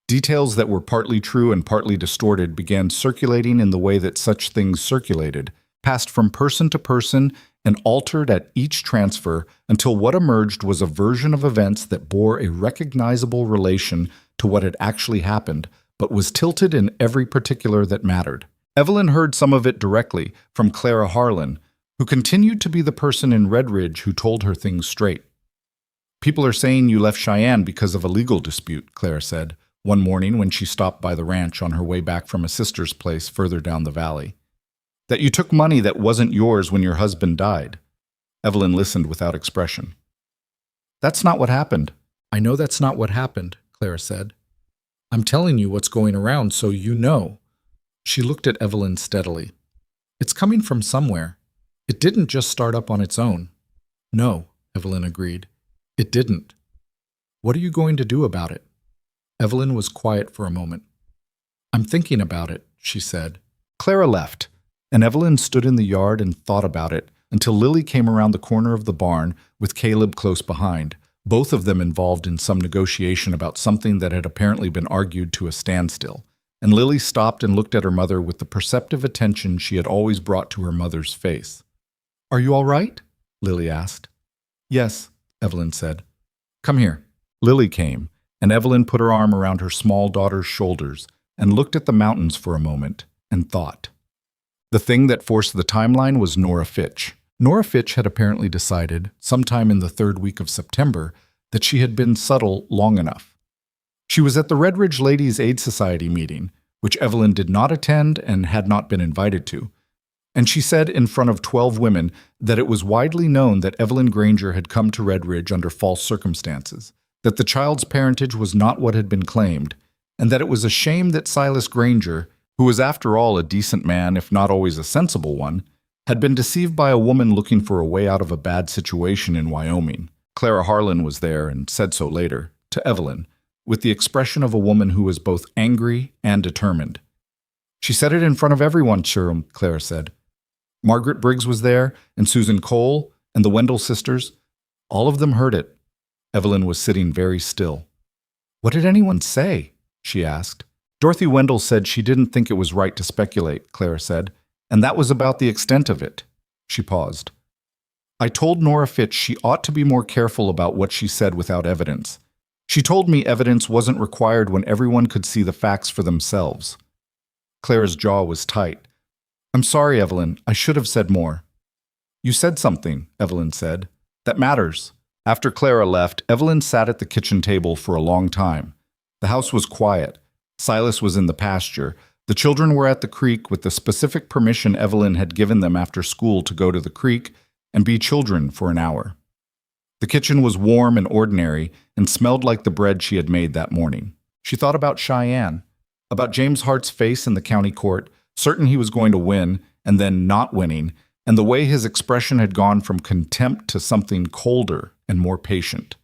Details that were partly true and partly distorted began circulating in the way that such things circulated, passed from person to person, and altered at each transfer until what emerged was a version of events that bore a recognizable relation to what had actually happened, but was tilted in every particular that mattered. Evelyn heard some of it directly from Clara Harlan, who continued to be the person in Red Ridge who told her things straight. "People are saying you left Cheyenne because of a legal dispute," Clara said. one morning when she stopped by the ranch on her way back from a sister's place further down the valley. That you took money that wasn't yours when your husband died. Evelyn listened without expression. That's not what happened. I know that's not what happened, Clara said. I'm telling you what's going around so you know. She looked at Evelyn steadily. It's coming from somewhere. It didn't just start up on its own. No, Evelyn agreed. It didn't. What are you going to do about it? Evelyn was quiet for a moment. I'm thinking about it, she said. Clara left, and Evelyn stood in the yard and thought about it until Lily came around the corner of the barn with Caleb close behind, both of them involved in some negotiation about something that had apparently been argued to a standstill. And Lily stopped and looked at her mother with the perceptive attention she had always brought to her mother's face. Are you all right? Lily asked. Yes, Evelyn said. Come here. Lily came, and Evelyn put her arm around her small daughter's shoulders and looked at the mountains for a moment and thought. The thing that forced the timeline was Nora Fitch. Nora Fitch had apparently decided, sometime in the third week of September, that she had been subtle long enough. She was at the Red Ridge Ladies' Aid Society meeting, which Evelyn did not attend and had not been invited to, and she said in front of 12 women that it was widely known that Evelyn Granger had come to Red Ridge under false circumstances, that the child's parentage was not what had been claimed, and that it was a shame that Silas Granger, who was after all a decent man if not always a sensible one, had been deceived by a woman looking for a way out of a bad situation in Wyoming. Clara Harlan was there and said so later, to Evelyn, with the expression of a woman who was both angry and determined. She said it in front of everyone, Sherm, Clara said. Margaret Briggs was there, and Susan Cole, and the Wendell sisters. All of them heard it. Evelyn was sitting very still. What did anyone say? She asked. Dorothy Wendell said she didn't think it was right to speculate, Clara said, and that was about the extent of it. She paused. I told Nora Fitch she ought to be more careful about what she said without evidence. She told me evidence wasn't required when everyone could see the facts for themselves. Clara's jaw was tight. I'm sorry, Evelyn. I should have said more. You said something, Evelyn said. That matters. After Clara left, Evelyn sat at the kitchen table for a long time. The house was quiet. Silas was in the pasture. The children were at the creek with the specific permission Evelyn had given them after school to go to the creek and be children for an hour. The kitchen was warm and ordinary and smelled like the bread she had made that morning. She thought about Cheyenne, about James Hart's face in the county court, certain he was going to win and then not winning, and the way his expression had gone from contempt to something colder and more patient.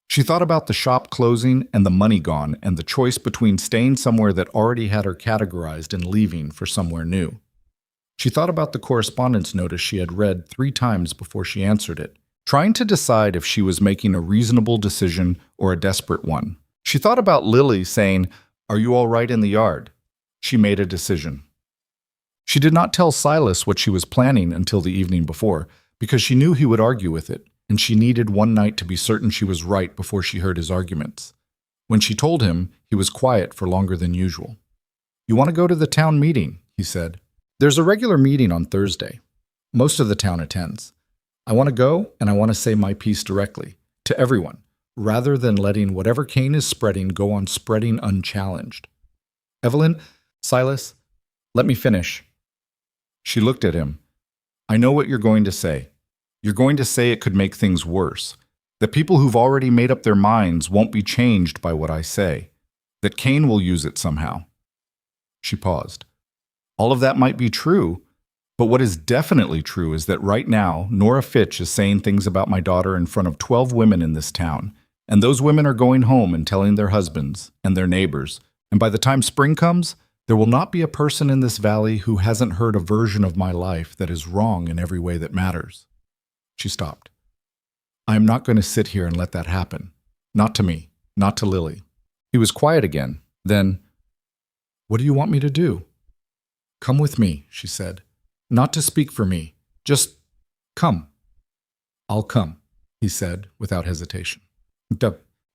She thought about the shop closing and the money gone and the choice between staying somewhere that already had her categorized and leaving for somewhere new. She thought about the correspondence notice she had read 3 times before she answered it, trying to decide if she was making a reasonable decision or a desperate one. She thought about Lily saying, "Are you all right in the yard?" She made a decision. She did not tell Silas what she was planning until the evening before, because she knew he would argue with it, and she needed one night to be certain she was right before she heard his arguments. When she told him, he was quiet for longer than usual. You want to go to the town meeting, he said. There's a regular meeting on Thursday. Most of the town attends. I want to go, and I want to say my piece directly, to everyone, rather than letting whatever Cain is spreading go on spreading unchallenged. Evelyn, Silas, let me finish. She looked at him. I know what you're going to say. You're going to say it could make things worse, that people who've already made up their minds won't be changed by what I say, that Cain will use it somehow. She paused. All of that might be true, but what is definitely true is that right now, Nora Fitch is saying things about my daughter in front of 12 women in this town, and those women are going home and telling their husbands and their neighbors, and by the time spring comes, there will not be a person in this valley who hasn't heard a version of my life that is wrong in every way that matters. She stopped. I am not going to sit here and let that happen. Not to me, not to Lily. He was quiet again. Then, what do you want me to do? Come with me, she said. Not to speak for me. Just come. I'll come, he said without hesitation.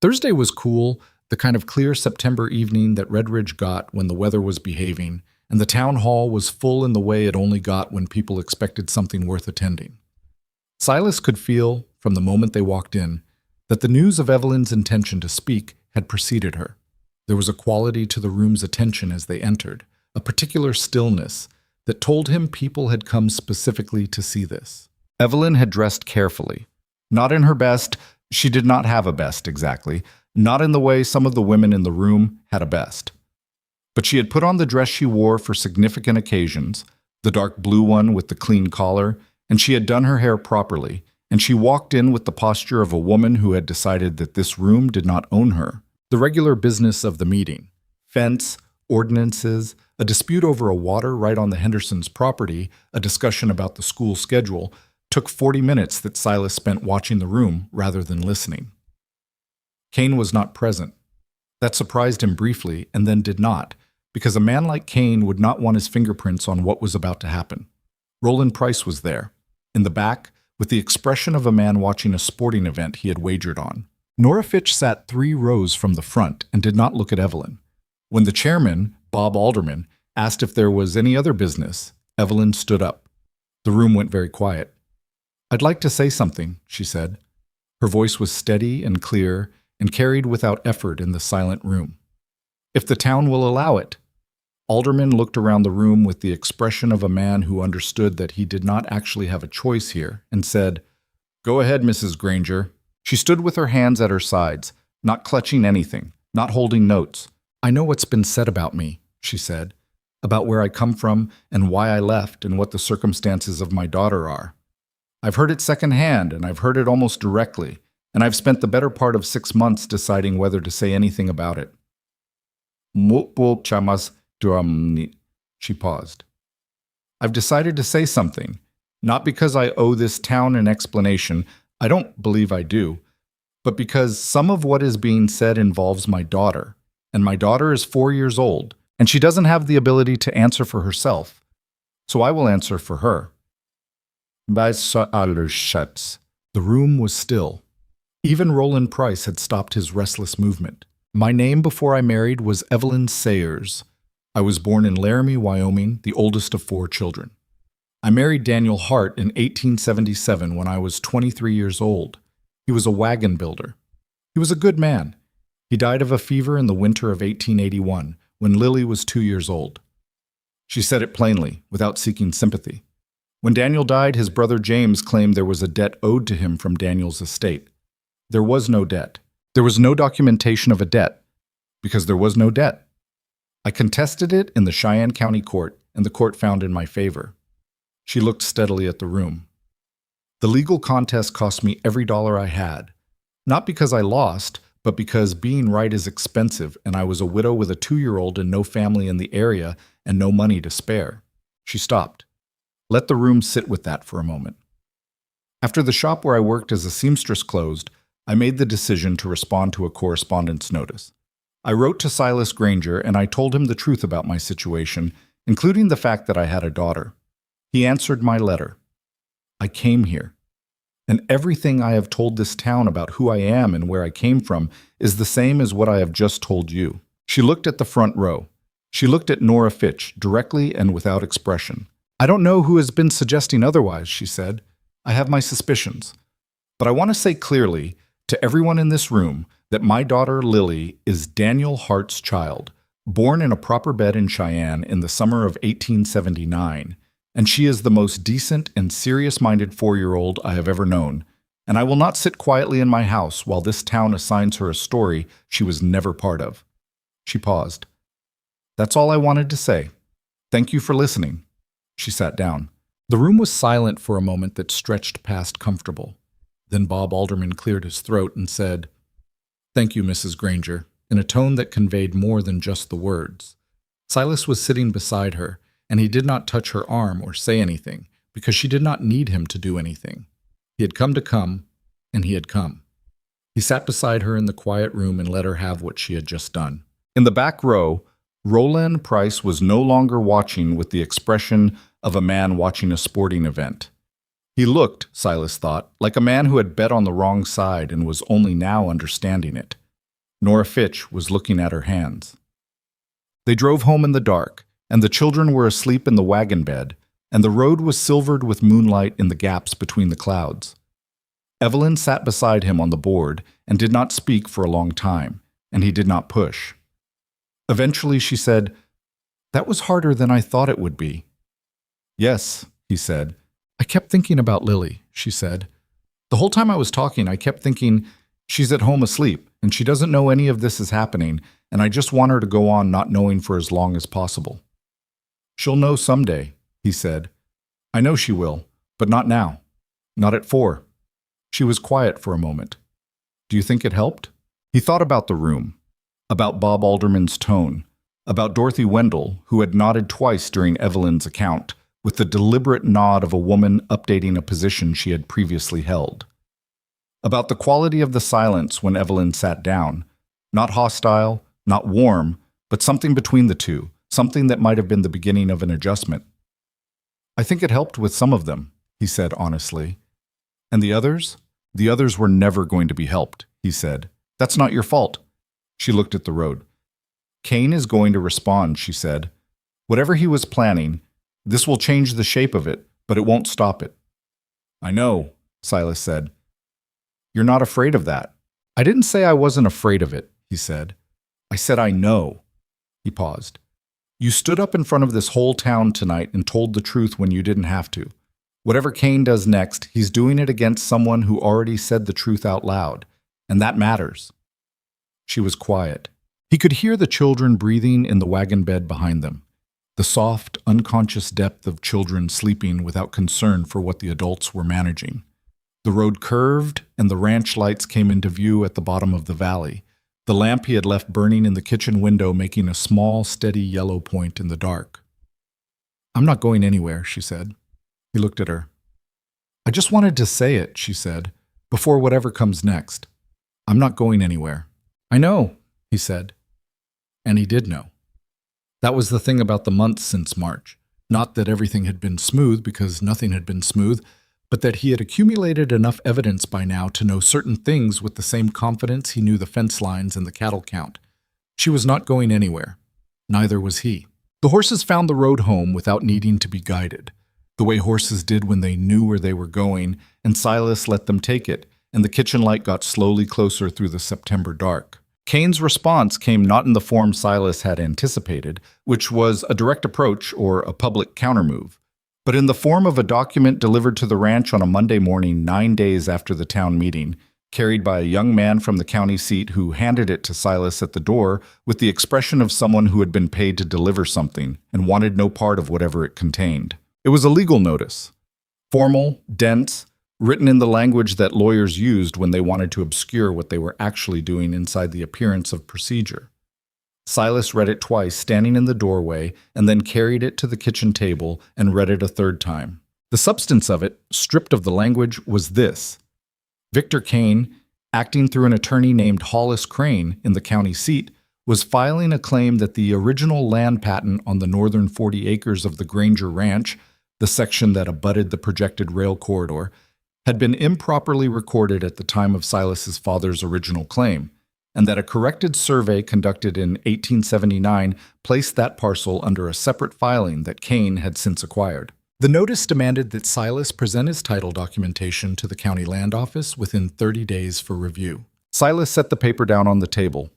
Thursday was cool, the kind of clear September evening that Red Ridge got when the weather was behaving, and the town hall was full in the way it only got when people expected something worth attending. Silas could feel, from the moment they walked in, that the news of Evelyn's intention to speak had preceded her. There was a quality to the room's attention as they entered, a particular stillness that told him people had come specifically to see this. Evelyn had dressed carefully. Not in her best, she did not have a best exactly, not in the way some of the women in the room had a best. But she had put on the dress she wore for significant occasions, the dark blue one with the clean collar, and she had done her hair properly, and she walked in with the posture of a woman who had decided that this room did not own her. The regular business of the meeting, fence, ordinances, a dispute over a water right on the Hendersons' property, a discussion about the school schedule, took 40 minutes that Silas spent watching the room rather than listening. Cain was not present. That surprised him briefly and then did not, because a man like Cain would not want his fingerprints on what was about to happen. Roland Price was there, in the back, with the expression of a man watching a sporting event he had wagered on. Nora Fitch sat 3 rows from the front and did not look at Evelyn. When the chairman, Bob Alderman, asked if there was any other business, Evelyn stood up. The room went very quiet. "I'd like to say something," she said. Her voice was steady and clear and carried without effort in the silent room. "If the town will allow it." Alderman looked around the room with the expression of a man who understood that he did not actually have a choice here and said, "Go ahead, Mrs. Granger." She stood with her hands at her sides, not clutching anything, not holding notes. "I know what's been said about me," she said, "about where I come from and why I left and what the circumstances of my daughter are. I've heard it secondhand, and I've heard it almost directly, and I've spent the better part of 6 months deciding whether to say anything about it." She paused. "I've decided to say something, not because I owe this town an explanation. I don't believe I do, but because some of what is being said involves my daughter, and my daughter is 4 years old, and she doesn't have the ability to answer for herself, so I will answer for her." The room was still. Even Roland Price had stopped his restless movement. "My name before I married was Evelyn Sayers. I was born in Laramie, Wyoming, the oldest of 4 children. I married Daniel Hart in 1877 when I was 23 years old. He was a wagon builder. He was a good man. He died of a fever in the winter of 1881, when Lily was 2 years old." She said it plainly, without seeking sympathy. When Daniel died, his brother James claimed there was a debt owed to him from Daniel's estate. There was no debt. There was no documentation of a debt, because there was no debt. I contested it in the Cheyenne County Court, and the court found in my favor. She looked steadily at the room. "The legal contest cost me every dollar I had, not because I lost, but because being right is expensive, and I was a widow with a 2-year-old and no family in the area and no money to spare." She stopped. Let the room sit with that for a moment. "After the shop where I worked as a seamstress closed, I made the decision to respond to a correspondence notice. I wrote to Silas Granger and I told him the truth about my situation, including the fact that I had a daughter. He answered my letter. I came here. And everything I have told this town about who I am and where I came from is the same as what I have just told you." She looked at the front row. She looked at Nora Fitch, directly and without expression. "I don't know who has been suggesting otherwise," she said. "I have my suspicions. But I want to say clearly to everyone in this room that my daughter Lily is Daniel Hart's child, born in a proper bed in Cheyenne in the summer of 1879, and she is the most decent and serious-minded 4-year-old I have ever known, and I will not sit quietly in my house while this town assigns her a story she was never part of." She paused. "That's all I wanted to say. Thank you for listening." She sat down. The room was silent for a moment that stretched past comfortable. Then Bob Alderman cleared his throat and said, "Thank you, Mrs. Granger," in a tone that conveyed more than just the words. Silas was sitting beside her, and he did not touch her arm or say anything, because she did not need him to do anything. He had come to come, and he had come. He sat beside her in the quiet room and let her have what she had just done. In the back row, Roland Price was no longer watching with the expression of a man watching a sporting event. He looked, Silas thought, like a man who had bet on the wrong side and was only now understanding it. Nora Fitch was looking at her hands. They drove home in the dark, and the children were asleep in the wagon bed, and the road was silvered with moonlight in the gaps between the clouds. Evelyn sat beside him on the board and did not speak for a long time, and he did not push. Eventually she said, "That was harder than I thought it would be." "Yes," he said. "I kept thinking about Lily," she said. "The whole time I was talking, I kept thinking, she's at home asleep, and she doesn't know any of this is happening, and I just want her to go on not knowing for as long as possible." "She'll know someday," he said. "I know she will, but not now. Not at 4. She was quiet for a moment. "Do you think it helped?" He thought about the room, about Bob Alderman's tone, about Dorothy Wendell, who had nodded twice during Evelyn's account, with the deliberate nod of a woman updating a position she had previously held. About the quality of the silence when Evelyn sat down, not hostile, not warm, but something between the two, something that might have been the beginning of an adjustment. "I think it helped with some of them," he said honestly. "And the others? The others were never going to be helped," he said. "That's not your fault." She looked at the road. "Cain is going to respond," she said. "Whatever he was planning, this will change the shape of it, but it won't stop it." "I know," Silas said. "You're not afraid of that." "I didn't say I wasn't afraid of it," he said. "I said I know." He paused. "You stood up in front of this whole town tonight and told the truth when you didn't have to. Whatever Cain does next, he's doing it against someone who already said the truth out loud, and that matters." She was quiet. He could hear the children breathing in the wagon bed behind them, the soft, unconscious depth of children sleeping without concern for what the adults were managing. The road curved, and the ranch lights came into view at the bottom of the valley, the lamp he had left burning in the kitchen window making a small, steady yellow point in the dark. "I'm not going anywhere," she said. He looked at her. "I just wanted to say it," she said, "before whatever comes next. I'm not going anywhere." "I know," he said. And he did know. That was the thing about the months since March. Not that everything had been smooth, because nothing had been smooth, but that he had accumulated enough evidence by now to know certain things with the same confidence he knew the fence lines and the cattle count. She was not going anywhere. Neither was he. The horses found the road home without needing to be guided, the way horses did when they knew where they were going, and Silas let them take it, and the kitchen light got slowly closer through the September dark. Cain's response came not in the form Silas had anticipated, which was a direct approach or a public countermove, but in the form of a document delivered to the ranch on a Monday morning 9 days after the town meeting, carried by a young man from the county seat who handed it to Silas at the door with the expression of someone who had been paid to deliver something and wanted no part of whatever it contained. It was a legal notice, formal, dense, written in the language that lawyers used when they wanted to obscure what they were actually doing inside the appearance of procedure. Silas read it twice, standing in the doorway, and then carried it to the kitchen table and read it a third time. The substance of it, stripped of the language, was this. Victor Cain, acting through an attorney named Hollis Crane in the county seat, was filing a claim that the original land patent on the northern 40 acres of the Granger Ranch, the section that abutted the projected rail corridor, had been improperly recorded at the time of Silas's father's original claim, and that a corrected survey conducted in 1879 placed that parcel under a separate filing that Cain had since acquired. The notice demanded that Silas present his title documentation to the county land office within 30 days for review. Silas set the paper down on the table.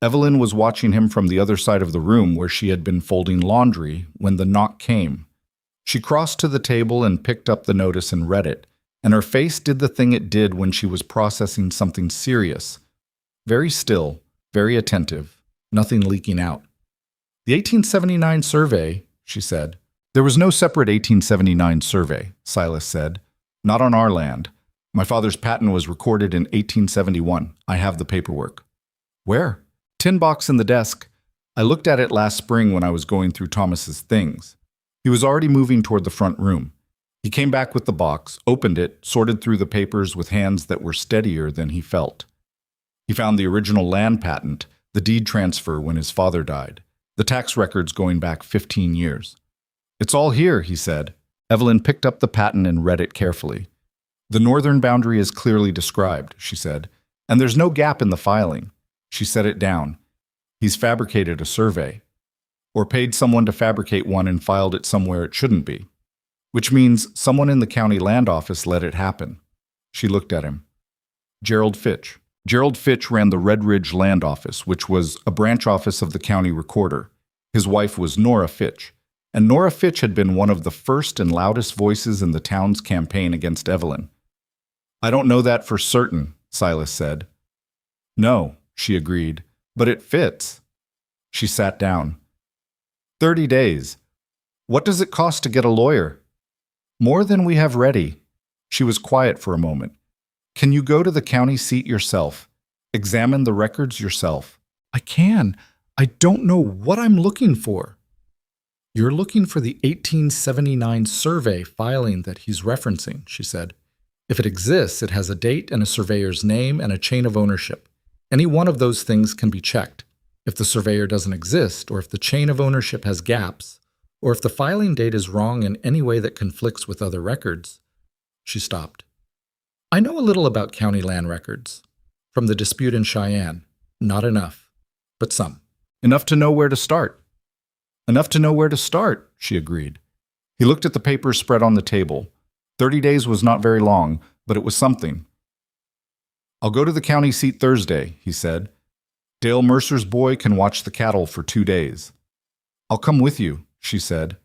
Evelyn was watching him from the other side of the room where she had been folding laundry when the knock came. She crossed to the table and picked up the notice and read it, and her face did the thing it did when she was processing something serious. Very still, very attentive, nothing leaking out. "The 1879 survey," she said. "There was no separate 1879 survey," Silas said. "Not on our land. My father's patent was recorded in 1871. I have the paperwork." "Where?" "Tin box in the desk. I looked at it last spring when I was going through Thomas's things." He was already moving toward the front room. He came back with the box, opened it, sorted through the papers with hands that were steadier than he felt. He found the original land patent, the deed transfer when his father died, the tax records going back 15 years. "It's all here," he said. Evelyn picked up the patent and read it carefully. "The northern boundary is clearly described," she said, "and there's no gap in the filing." She set it down. "He's fabricated a survey, or paid someone to fabricate one and filed it somewhere it shouldn't be, which means someone in the county land office let it happen." She looked at him. "Gerald Fitch." Gerald Fitch ran the Red Ridge Land Office, which was a branch office of the county recorder. His wife was Nora Fitch, and Nora Fitch had been one of the first and loudest voices in the town's campaign against Evelyn. "I don't know that for certain," Silas said. "No," she agreed, "but it fits." She sat down. 30 days. What does it cost to get a lawyer?" "More than we have ready." She was quiet for a moment. "Can you go to the county seat yourself? Examine the records yourself?" "I can. I don't know what I'm looking for." "You're looking for the 1879 survey filing that he's referencing," she said. "If it exists, it has a date and a surveyor's name and a chain of ownership. Any one of those things can be checked. If the surveyor doesn't exist, or if the chain of ownership has gaps, or if the filing date is wrong in any way that conflicts with other records." She stopped. "I know a little about county land records. From the dispute in Cheyenne. Not enough, but some. Enough to know where to start." "Enough to know where to start," she agreed. He looked at the papers spread on the table. 30 days was not very long, but it was something. "I'll go to the county seat Thursday," he said. "Dale Mercer's boy can watch the cattle for 2 days." "I'll come with you," she said.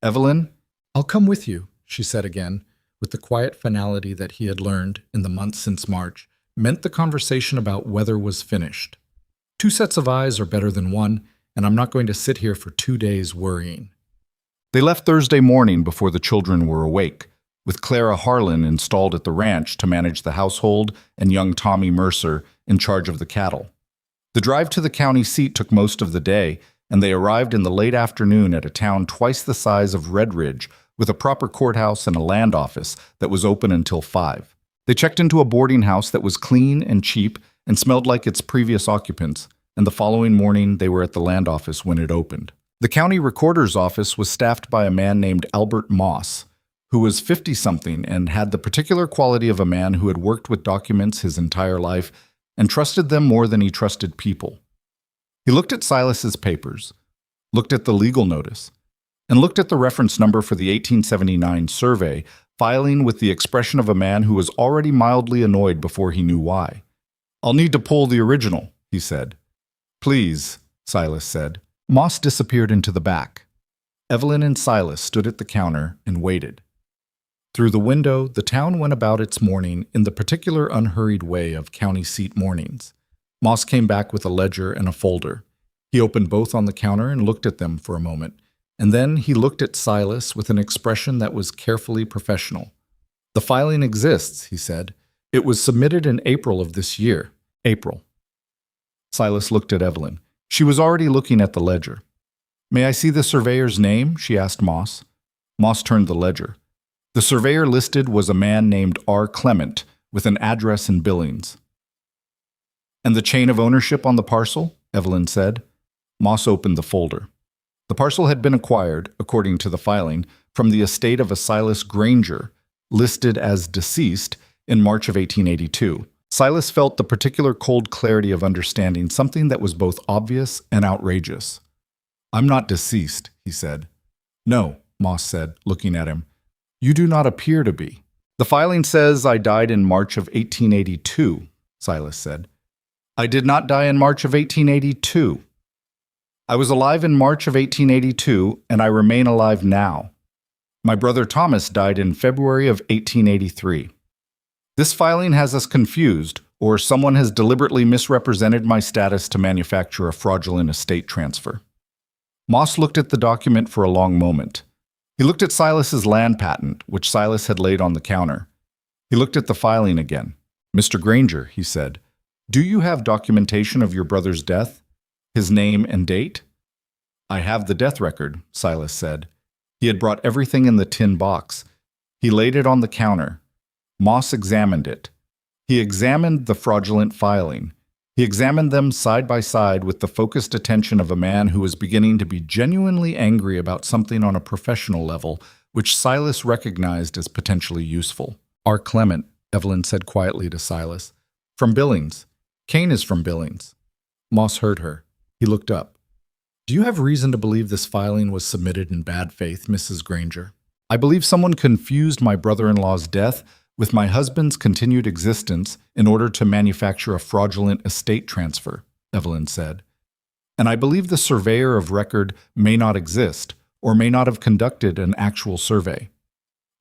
"Evelyn?" "I'll come with you," she said again, with the quiet finality that he had learned in the months since March, meant the conversation about weather was finished. 2 sets of eyes are better than one, and I'm not going to sit here for 2 days worrying. They left Thursday morning before the children were awake, with Clara Harlan installed at the ranch to manage the household and young Tommy Mercer in charge of the cattle. The drive to the county seat took most of the day, and they arrived in the late afternoon at a town twice the size of Red Ridge, with a proper courthouse and a land office that was open until 5. They checked into a boarding house that was clean and cheap and smelled like its previous occupants, and the following morning they were at the land office when it opened. The county recorder's office was staffed by a man named Albert Moss, who was 50-something and had the particular quality of a man who had worked with documents his entire life and trusted them more than he trusted people. He looked at Silas's papers, looked at the legal notice, and looked at the reference number for the 1879 survey, filing with the expression of a man who was already mildly annoyed before he knew why. "I'll need to pull the original," he said. "Please," Silas said. Moss disappeared into the back. Evelyn and Silas stood at the counter and waited. Through the window, the town went about its morning in the particular unhurried way of county seat mornings. Moss came back with a ledger and a folder. He opened both on the counter and looked at them for a moment, and then he looked at Silas with an expression that was carefully professional. "The filing exists," he said. "It was submitted in April of this year." April. Silas looked at Evelyn. She was already looking at the ledger. "May I see the surveyor's name?" she asked Moss. Moss turned the ledger. The surveyor listed was a man named R. Clement, with an address in Billings. "And the chain of ownership on the parcel?" Evelyn said. Moss opened the folder. The parcel had been acquired, according to the filing, from the estate of a Silas Granger, listed as deceased in March of 1882. Silas felt the particular cold clarity of understanding something that was both obvious and outrageous. "I'm not deceased," he said. "No," Moss said, looking at him. "You do not appear to be." "The filing says I died in March of 1882, Silas said. "I did not die in March of 1882. I was alive in March of 1882, and I remain alive now. My brother Thomas died in February of 1883. This filing has us confused, or someone has deliberately misrepresented my status to manufacture a fraudulent estate transfer." Moss looked at the document for a long moment. He looked at Silas's land patent, which Silas had laid on the counter. He looked at the filing again. "Mr. Granger," he said, "do you have documentation of your brother's death? His name and date?" "I have the death record," Silas said. He had brought everything in the tin box. He laid it on the counter. Moss examined it. He examined the fraudulent filing. He examined them side by side with the focused attention of a man who was beginning to be genuinely angry about something on a professional level, which Silas recognized as potentially useful. "R. Clement," Evelyn said quietly to Silas. "From Billings. Cain is from Billings." Moss heard her. He looked up. "Do you have reason to believe this filing was submitted in bad faith, Mrs. Granger? I believe someone confused my brother-in-law's death with my husband's continued existence in order to manufacture a fraudulent estate transfer, Evelyn said. And I believe the surveyor of record may not exist or may not have conducted an actual survey.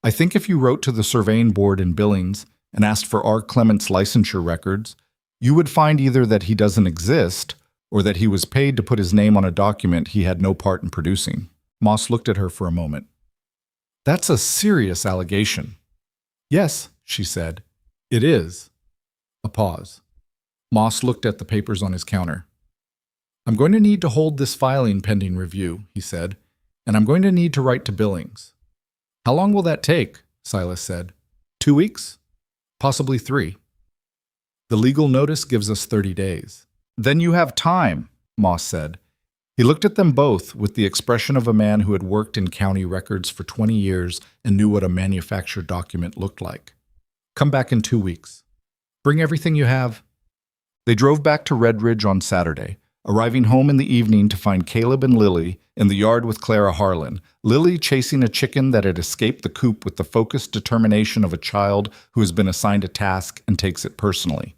I think if you wrote to the surveying board in Billings and asked for R. Clement's licensure records, you would find either that he doesn't exist or that he was paid to put his name on a document he had no part in producing. Moss looked at her for a moment. That's a serious allegation. Yes, she said. It is. A pause. Moss looked at the papers on his counter. I'm going to need to hold this filing pending review, he said, and I'm going to need to write to Billings. How long will that take? Silas said. 2 weeks? Possibly 3. The legal notice gives us 30 days. Then you have time, Moss said. He looked at them both with the expression of a man who had worked in county records for 20 years and knew what a manufactured document looked like. Come back in 2 weeks. Bring everything you have. They drove back to Red Ridge on Saturday, arriving home in the evening to find Caleb and Lily in the yard with Clara Harlan, Lily chasing a chicken that had escaped the coop with the focused determination of a child who has been assigned a task and takes it personally.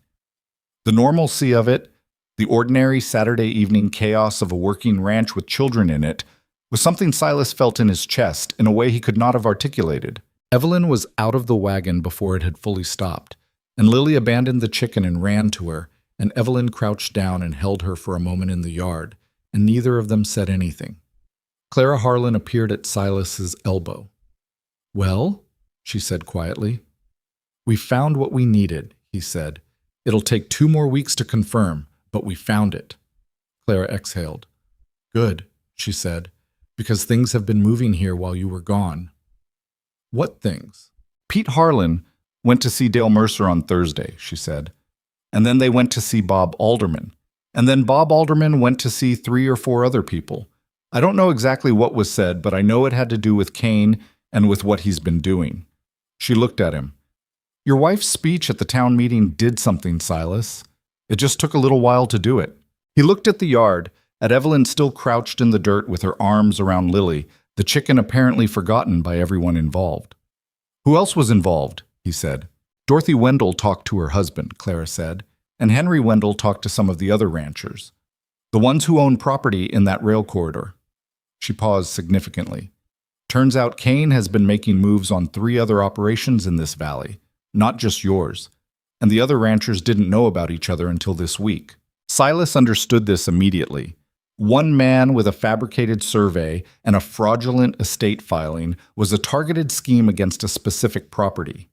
The normalcy of it, the ordinary Saturday evening chaos of a working ranch with children in it, was something Silas felt in his chest in a way he could not have articulated. Evelyn was out of the wagon before it had fully stopped, and Lily abandoned the chicken and ran to her, and Evelyn crouched down and held her for a moment in the yard, and neither of them said anything. Clara Harlan appeared at Silas's elbow. Well, she said quietly. We found what we needed, he said. It'll take 2 more weeks to confirm, but we found it. Clara exhaled. Good, she said, because things have been moving here while you were gone. What things? Pete Harlan went to see Dale Mercer on Thursday, she said. And then they went to see Bob Alderman. And then Bob Alderman went to see 3 or 4 other people. I don't know exactly what was said, but I know it had to do with Cain and with what he's been doing. She looked at him. Your wife's speech at the town meeting did something, Silas. It just took a little while to do it. He looked at the yard, at Evelyn still crouched in the dirt with her arms around Lily, the chicken apparently forgotten by everyone involved. Who else was involved? He said. Dorothy Wendell talked to her husband, Clara said, and Henry Wendell talked to some of the other ranchers, the ones who own property in that rail corridor. She paused significantly. Turns out Cain has been making moves on 3 other operations in this valley, not just yours, and the other ranchers didn't know about each other until this week. Silas understood this immediately. One man with a fabricated survey and a fraudulent estate filing was a targeted scheme against a specific property.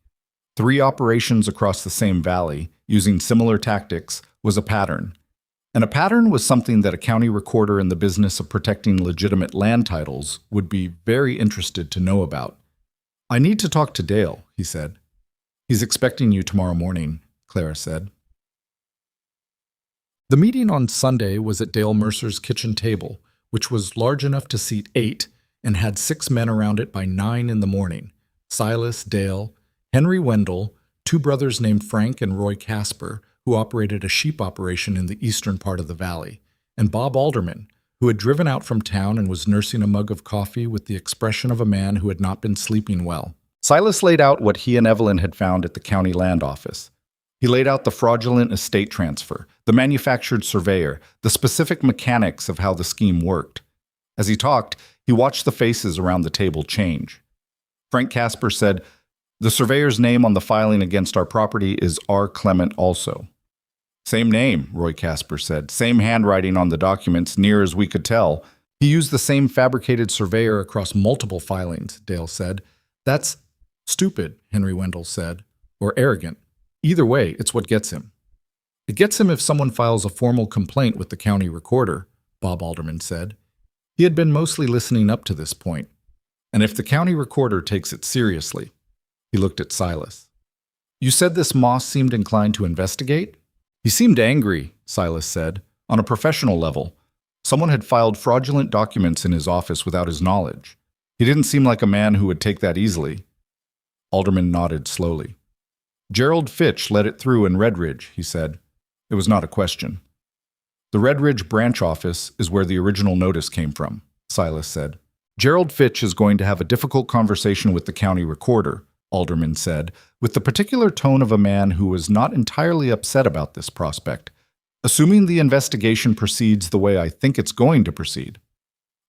3 operations across the same valley, using similar tactics, was a pattern. And a pattern was something that a county recorder in the business of protecting legitimate land titles would be very interested to know about. I need to talk to Dale, he said. He's expecting you tomorrow morning, Clara said. The meeting on Sunday was at Dale Mercer's kitchen table, which was large enough to seat 8 and had 6 men around it by 9 in the morning. Silas, Dale, Henry Wendell, 2 brothers named Frank and Roy Casper, who operated a sheep operation in the eastern part of the valley, and Bob Alderman, who had driven out from town and was nursing a mug of coffee with the expression of a man who had not been sleeping well. Silas laid out what he and Evelyn had found at the county land office. He laid out the fraudulent estate transfer, the manufactured surveyor, the specific mechanics of how the scheme worked. As he talked, he watched the faces around the table change. Frank Casper said, The surveyor's name on the filing against our property is R. Clement also. Same name, Roy Casper said. Same handwriting on the documents, near as we could tell. He used the same fabricated surveyor across multiple filings, Dale said. That's stupid, Henry Wendell said. Or arrogant. Either way, it's what gets him. It gets him if someone files a formal complaint with the county recorder, Bob Alderman said. He had been mostly listening up to this point. And if the county recorder takes it seriously. He looked at Silas. You said this Moss seemed inclined to investigate? He seemed angry, Silas said, on a professional level. Someone had filed fraudulent documents in his office without his knowledge. He didn't seem like a man who would take that easily. Alderman nodded slowly. Gerald Fitch let it through in Red Ridge, he said. It was not a question. The Red Ridge branch office is where the original notice came from, Silas said. Gerald Fitch is going to have a difficult conversation with the county recorder, Alderman said, with the particular tone of a man who was not entirely upset about this prospect. "Assuming the investigation proceeds the way I think it's going to proceed."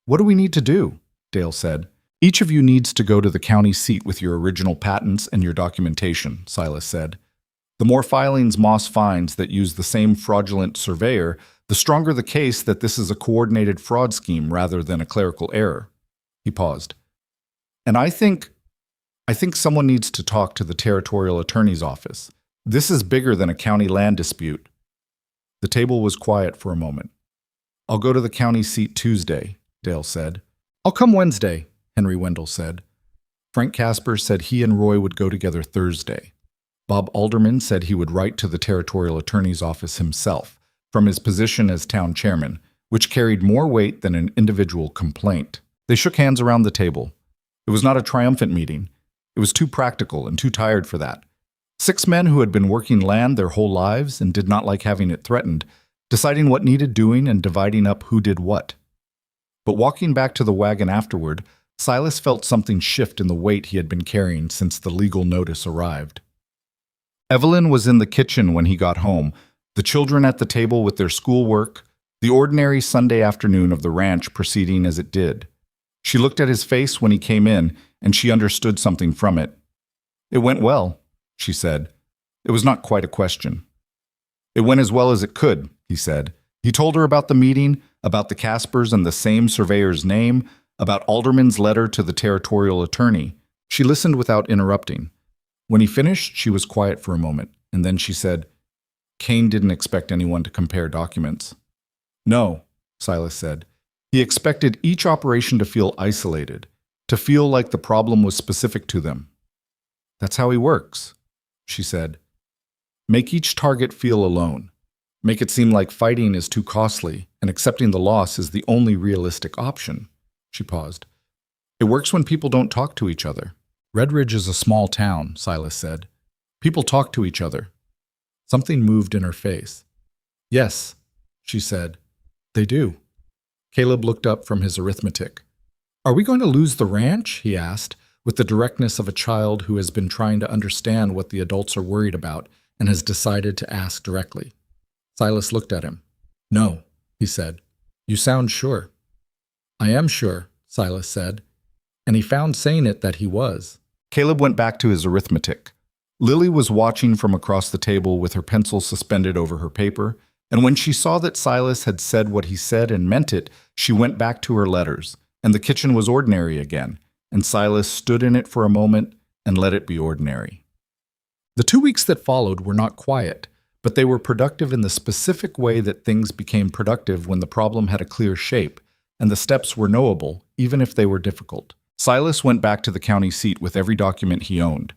"What do we need to do?" Dale said. "Each of you needs to go to the county seat with your original patents and your documentation," Silas said. "The more filings Moss finds that use the same fraudulent surveyor, the stronger the case that this is a coordinated fraud scheme rather than a clerical error." He paused. "And I think someone needs to talk to the territorial attorney's office. This is bigger than a county land dispute." The table was quiet for a moment. "I'll go to the county seat Tuesday," Dale said. "I'll come Wednesday," Henry Wendell said. Frank Casper said he and Roy would go together Thursday. Bob Alderman said he would write to the territorial attorney's office himself, from his position as town chairman, which carried more weight than an individual complaint. They shook hands around the table. It was not a triumphant meeting. It was too practical and too tired for that. 6 men who had been working land their whole lives and did not like having it threatened, deciding what needed doing and dividing up who did what. But walking back to the wagon afterward, Silas felt something shift in the weight he had been carrying since the legal notice arrived. Evelyn was in the kitchen when he got home, the children at the table with their schoolwork, the ordinary Sunday afternoon of the ranch proceeding as it did. She looked at his face when he came in, and she understood something from it. "It went well," she said. It was not quite a question. "It went as well as it could," he said. He told her about the meeting, about the Caspers and the same surveyor's name, about Alderman's letter to the territorial attorney. She listened without interrupting. When he finished, she was quiet for a moment, and then she said, "Cain didn't expect anyone to compare documents." "No," Silas said. He expected each operation to feel isolated, to feel like the problem was specific to them. "That's how he works," she said. "Make each target feel alone. Make it seem like fighting is too costly and accepting the loss is the only realistic option." She paused. "It works when people don't talk to each other." "Red Ridge is a small town," Silas said. "People talk to each other." Something moved in her face. "Yes," she said. "They do." Caleb looked up from his arithmetic. "Are we going to lose the ranch?" he asked, with the directness of a child who has been trying to understand what the adults are worried about and has decided to ask directly. Silas looked at him. "No," he said. "You sound sure." "I am sure," Silas said, and he found saying it that he was. Caleb went back to his arithmetic. Lily was watching from across the table with her pencil suspended over her paper, and when she saw that Silas had said what he said and meant it, she went back to her letters, and the kitchen was ordinary again, and Silas stood in it for a moment and let it be ordinary. The 2 weeks that followed were not quiet, but they were productive in the specific way that things became productive when the problem had a clear shape, and the steps were knowable, even if they were difficult. Silas went back to the county seat with every document he owned.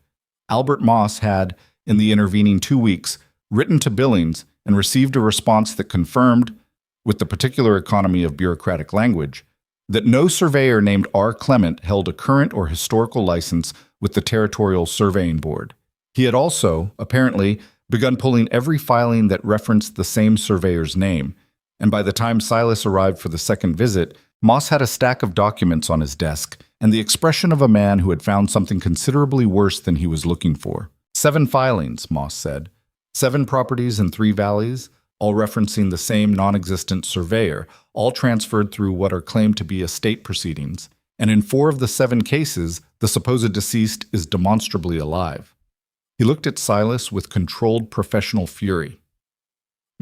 Albert Moss had, in the intervening 2 weeks, written to Billings and received a response that confirmed, with the particular economy of bureaucratic language, that no surveyor named R. Clement held a current or historical license with the Territorial Surveying Board. He had also, apparently, begun pulling every filing that referenced the same surveyor's name, and by the time Silas arrived for the second visit, Moss had a stack of documents on his desk and the expression of a man who had found something considerably worse than he was looking for. 7 filings, Moss said. 7 properties in 3 valleys, all referencing the same non-existent surveyor, all transferred through what are claimed to be estate proceedings. And in 4 of the 7 cases, the supposed deceased is demonstrably alive. He looked at Silas with controlled professional fury.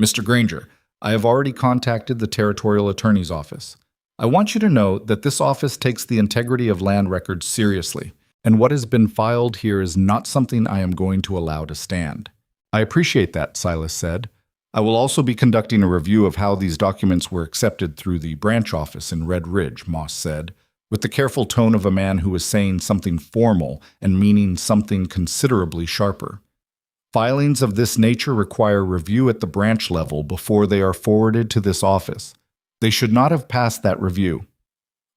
"Mr. Granger, I have already contacted the Territorial Attorney's Office. I want you to know that this office takes the integrity of land records seriously, and what has been filed here is not something I am going to allow to stand." "I appreciate that," Silas said. "I will also be conducting a review of how these documents were accepted through the branch office in Red Ridge," Moss said, with the careful tone of a man who was saying something formal and meaning something considerably sharper. "Filings of this nature require review at the branch level before they are forwarded to this office. They should not have passed that review."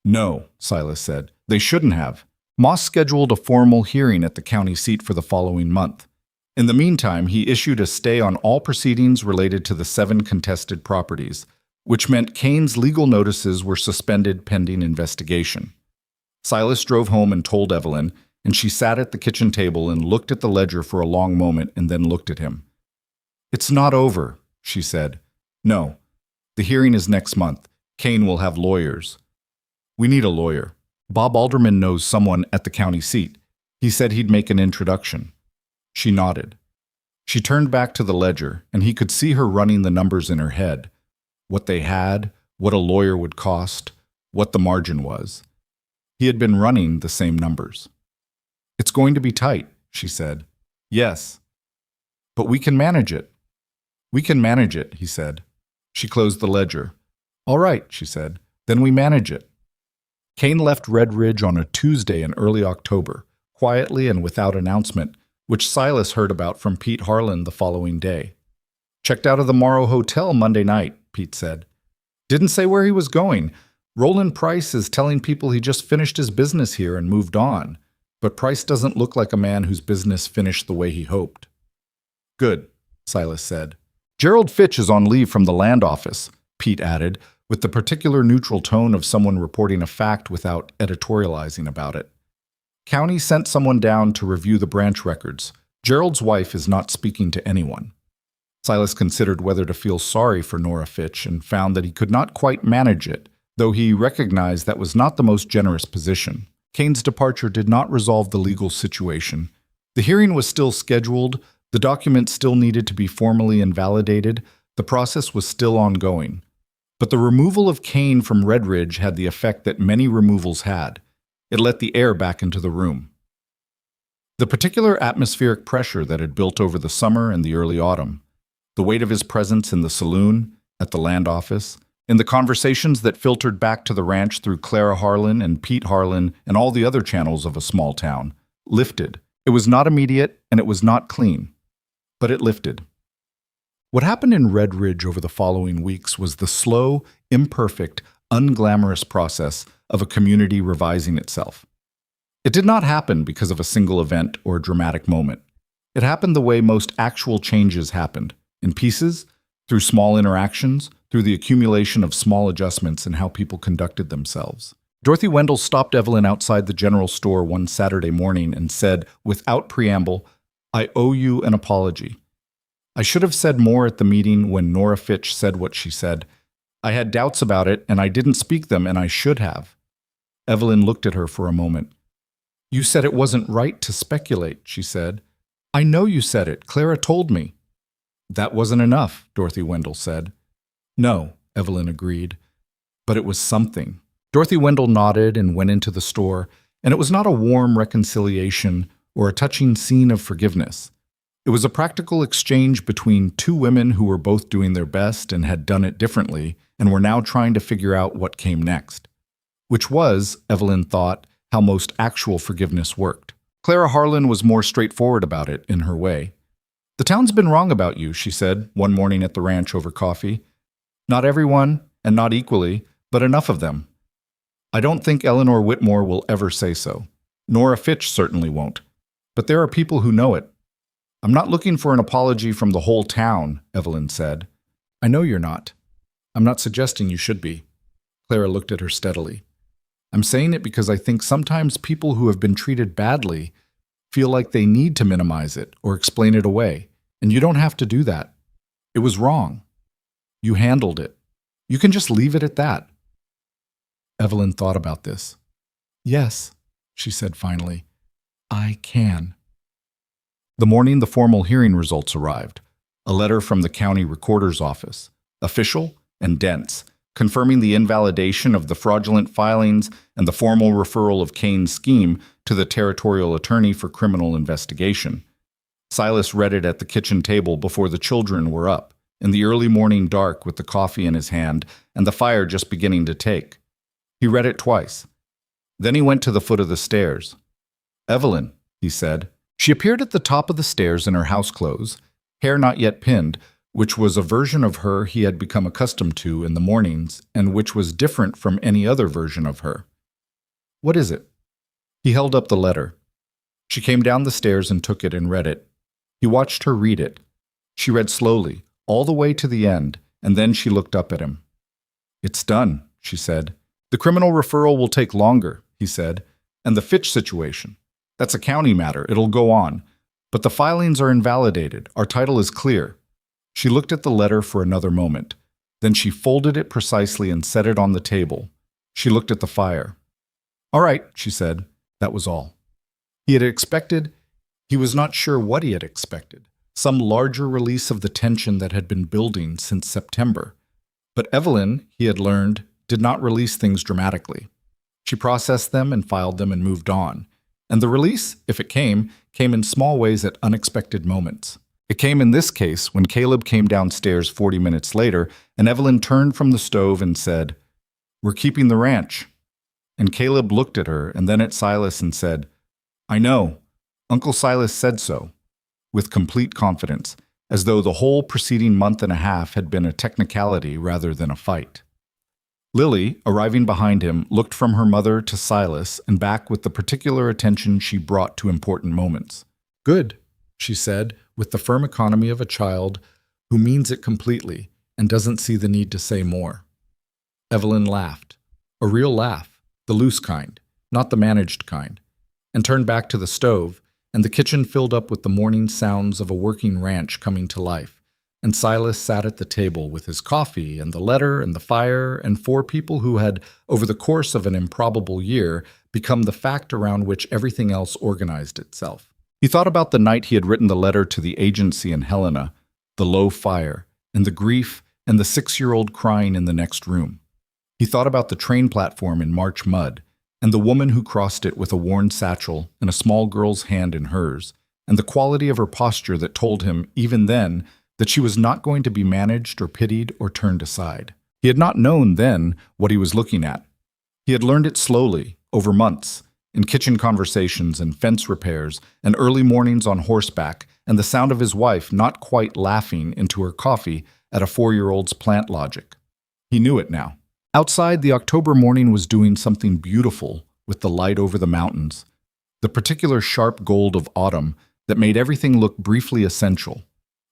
"No," Silas said, "they shouldn't have." Moss scheduled a formal hearing at the county seat for the following month. In the meantime, he issued a stay on all proceedings related to the 7 contested properties, which meant Cain's legal notices were suspended pending investigation. Silas drove home and told Evelyn, and she sat at the kitchen table and looked at the ledger for a long moment and then looked at him. "It's not over," she said. "No. The hearing is next month. Cain will have lawyers. We need a lawyer. Bob Alderman knows someone at the county seat. He said he'd make an introduction." She nodded. She turned back to the ledger, and he could see her running the numbers in her head. What they had, what a lawyer would cost, what the margin was. He had been running the same numbers. "It's going to be tight," she said. "Yes. But we can manage it." "We can manage it," he said. She closed the ledger. "All right," she said. "Then we manage it." Cain left Red Ridge on a Tuesday in early October, quietly and without announcement, which Silas heard about from Pete Harlan the following day. "Checked out of the Morrow Hotel Monday night," Pete said. "Didn't say where he was going. Roland Price is telling people he just finished his business here and moved on, but Price doesn't look like a man whose business finished the way he hoped." "Good," Silas said. "Gerald Fitch is on leave from the land office," Pete added, with the particular neutral tone of someone reporting a fact without editorializing about it. "County sent someone down to review the branch records. Gerald's wife is not speaking to anyone." Silas considered whether to feel sorry for Nora Fitch and found that he could not quite manage it, though he recognized that was not the most generous position. Cain's departure did not resolve the legal situation. The hearing was still scheduled, the documents still needed to be formally invalidated, the process was still ongoing. But the removal of Cain from Red Ridge had the effect that many removals had. It let the air back into the room. The particular atmospheric pressure that had built over the summer and the early autumn, the weight of his presence in the saloon, at the land office, in the conversations that filtered back to the ranch through Clara Harlan and Pete Harlan and all the other channels of a small town, lifted. It was not immediate and it was not clean, but it lifted. What happened in Red Ridge over the following weeks was the slow, imperfect, unglamorous process of a community revising itself. It did not happen because of a single event or a dramatic moment. It happened the way most actual changes happened, in pieces, through small interactions, through the accumulation of small adjustments in how people conducted themselves. Dorothy Wendell stopped Evelyn outside the general store one Saturday morning and said, without preamble, "I owe you an apology. I should have said more at the meeting when Nora Fitch said what she said. I had doubts about it, and I didn't speak them, and I should have." Evelyn looked at her for a moment. "You said it wasn't right to speculate," she said. "I know you said it. Clara told me." "That wasn't enough," Dorothy Wendell said. "No," Evelyn agreed. "But it was something." Dorothy Wendell nodded and went into the store, and it was not a warm reconciliation or a touching scene of forgiveness. It was a practical exchange between two women who were both doing their best and had done it differently and were now trying to figure out what came next. Which was, Evelyn thought, how most actual forgiveness worked. Clara Harlan was more straightforward about it in her way. "The town's been wrong about you," she said one morning at the ranch over coffee. "Not everyone, and not equally, but enough of them. I don't think Eleanor Whitmore will ever say so. Nora Fitch certainly won't. But there are people who know it." "I'm not looking for an apology from the whole town," Evelyn said. "I know you're not. I'm not suggesting you should be." Clara looked at her steadily. "I'm saying it because I think sometimes people who have been treated badly feel like they need to minimize it or explain it away, and you don't have to do that. It was wrong. You handled it. You can just leave it at that." Evelyn thought about this. "Yes," she said finally, "I can." The morning the formal hearing results arrived, a letter from the county recorder's office, official and dense, confirming the invalidation of the fraudulent filings and the formal referral of Cain's scheme to the territorial attorney for criminal investigation. Silas read it at the kitchen table before the children were up, in the early morning dark with the coffee in his hand and the fire just beginning to take. He read it twice. Then he went to the foot of the stairs. "Evelyn," he said. She appeared at the top of the stairs in her house clothes, hair not yet pinned, which was a version of her he had become accustomed to in the mornings and which was different from any other version of her. "What is it?" He held up the letter. She came down the stairs and took it and read it. He watched her read it. She read slowly, all the way to the end, and then she looked up at him. "It's done," she said. "The criminal referral will take longer," he said, "and the Fitch situation. That's a county matter. It'll go on. But the filings are invalidated. Our title is clear. She looked at the letter for another moment. Then she folded it precisely and set it on the table. She looked at the fire. All right, she said. That was all. He was not sure what he had expected. Some larger release of the tension that had been building since September. But Evelyn, he had learned, did not release things dramatically. She processed them and filed them and moved on. And the release, if it came in small ways at unexpected moments. It came in this case when Caleb came downstairs 40 minutes later, and Evelyn turned from the stove and said, "We're keeping the ranch." And Caleb looked at her and then at Silas and said, "I know. Uncle Silas said so," with complete confidence, as though the whole preceding month and a half had been a technicality rather than a fight. Lily, arriving behind him, looked from her mother to Silas and back with the particular attention she brought to important moments. "Good," she said, with the firm economy of a child who means it completely and doesn't see the need to say more. Evelyn laughed. A real laugh, the loose kind, not the managed kind, and turned back to the stove, and the kitchen filled up with the morning sounds of a working ranch coming to life, and Silas sat at the table with his coffee and the letter and the fire and 4 people who had, over the course of an improbable year, become the fact around which everything else organized itself. He thought about the night he had written the letter to the agency in Helena, the low fire, and the grief, and the 6-year-old crying in the next room. He thought about the train platform in March mud, and the woman who crossed it with a worn satchel and a small girl's hand in hers, and the quality of her posture that told him, even then, that she was not going to be managed or pitied or turned aside. He had not known then what he was looking at. He had learned it slowly, over months, in kitchen conversations and fence repairs and early mornings on horseback, and the sound of his wife not quite laughing into her coffee at a 4-year-old's plant logic. He knew it now. Outside, the October morning was doing something beautiful with the light over the mountains, the particular sharp gold of autumn that made everything look briefly essential.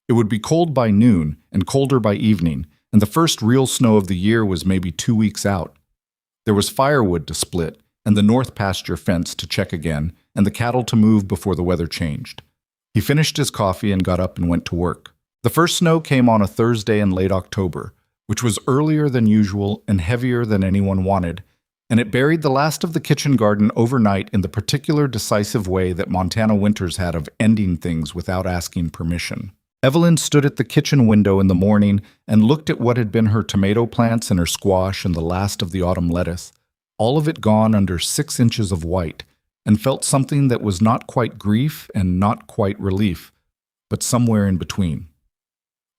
It would be cold by noon and colder by evening, and the first real snow of the year was maybe 2 weeks out. There was firewood to split, and the north pasture fence to check again, and the cattle to move before the weather changed. He finished his coffee and got up and went to work. The first snow came on a Thursday in late October, which was earlier than usual and heavier than anyone wanted, and it buried the last of the kitchen garden overnight in the particular decisive way that Montana winters had of ending things without asking permission. Evelyn stood at the kitchen window in the morning and looked at what had been her tomato plants and her squash and the last of the autumn lettuce, all of it gone under 6 inches of white, and felt something that was not quite grief and not quite relief, but somewhere in between.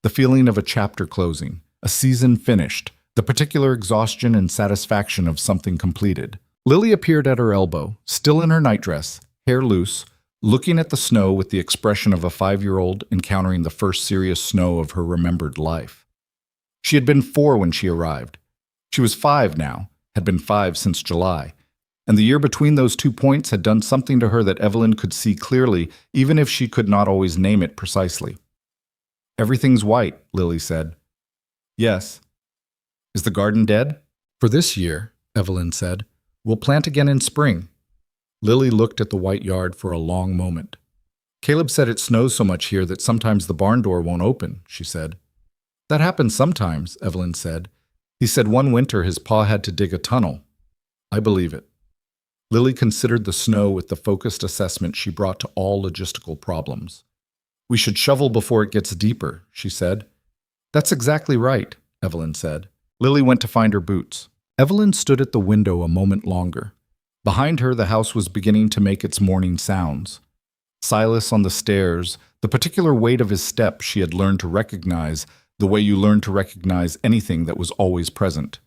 The feeling of a chapter closing, a season finished, the particular exhaustion and satisfaction of something completed. Lily appeared at her elbow, still in her nightdress, hair loose, looking at the snow with the expression of a 5-year-old encountering the first serious snow of her remembered life. She had been 4 when she arrived. She was 5 now, had been 5 since July, and the year between those 2 points had done something to her that Evelyn could see clearly, even if she could not always name it precisely. "Everything's white," Lily said. "Yes." "Is the garden dead?" "For this year," Evelyn said. "We'll plant again in spring." Lily looked at the white yard for a long moment. "Caleb said it snows so much here that sometimes the barn door won't open," she said. "That happens sometimes," Evelyn said. "He said one winter his pa had to dig a tunnel." "I believe it." Lily considered the snow with the focused assessment she brought to all logistical problems. "We should shovel before it gets deeper," she said. "That's exactly right," Evelyn said. Lily went to find her boots. Evelyn stood at the window a moment longer. Behind her, the house was beginning to make its morning sounds. Silas on the stairs, the particular weight of his step she had learned to recognize, the way you learn to recognize anything that was always present.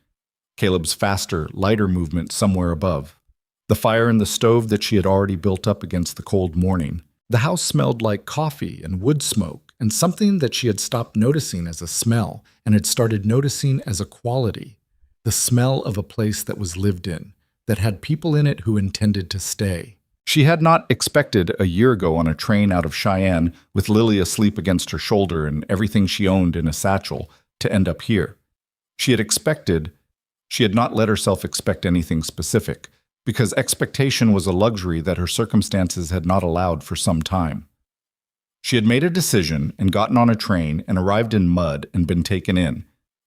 Caleb's faster, lighter movement somewhere above. The fire in the stove that she had already built up against the cold morning. The house smelled like coffee and wood smoke, and something that she had stopped noticing as a smell and had started noticing as a quality. The smell of a place that was lived in, that had people in it who intended to stay. She had not expected a year ago on a train out of Cheyenne, with Lily asleep against her shoulder and everything she owned in a satchel, to end up here. She had not let herself expect anything specific, because expectation was a luxury that her circumstances had not allowed for some time. She had made a decision and gotten on a train and arrived in mud and been taken in,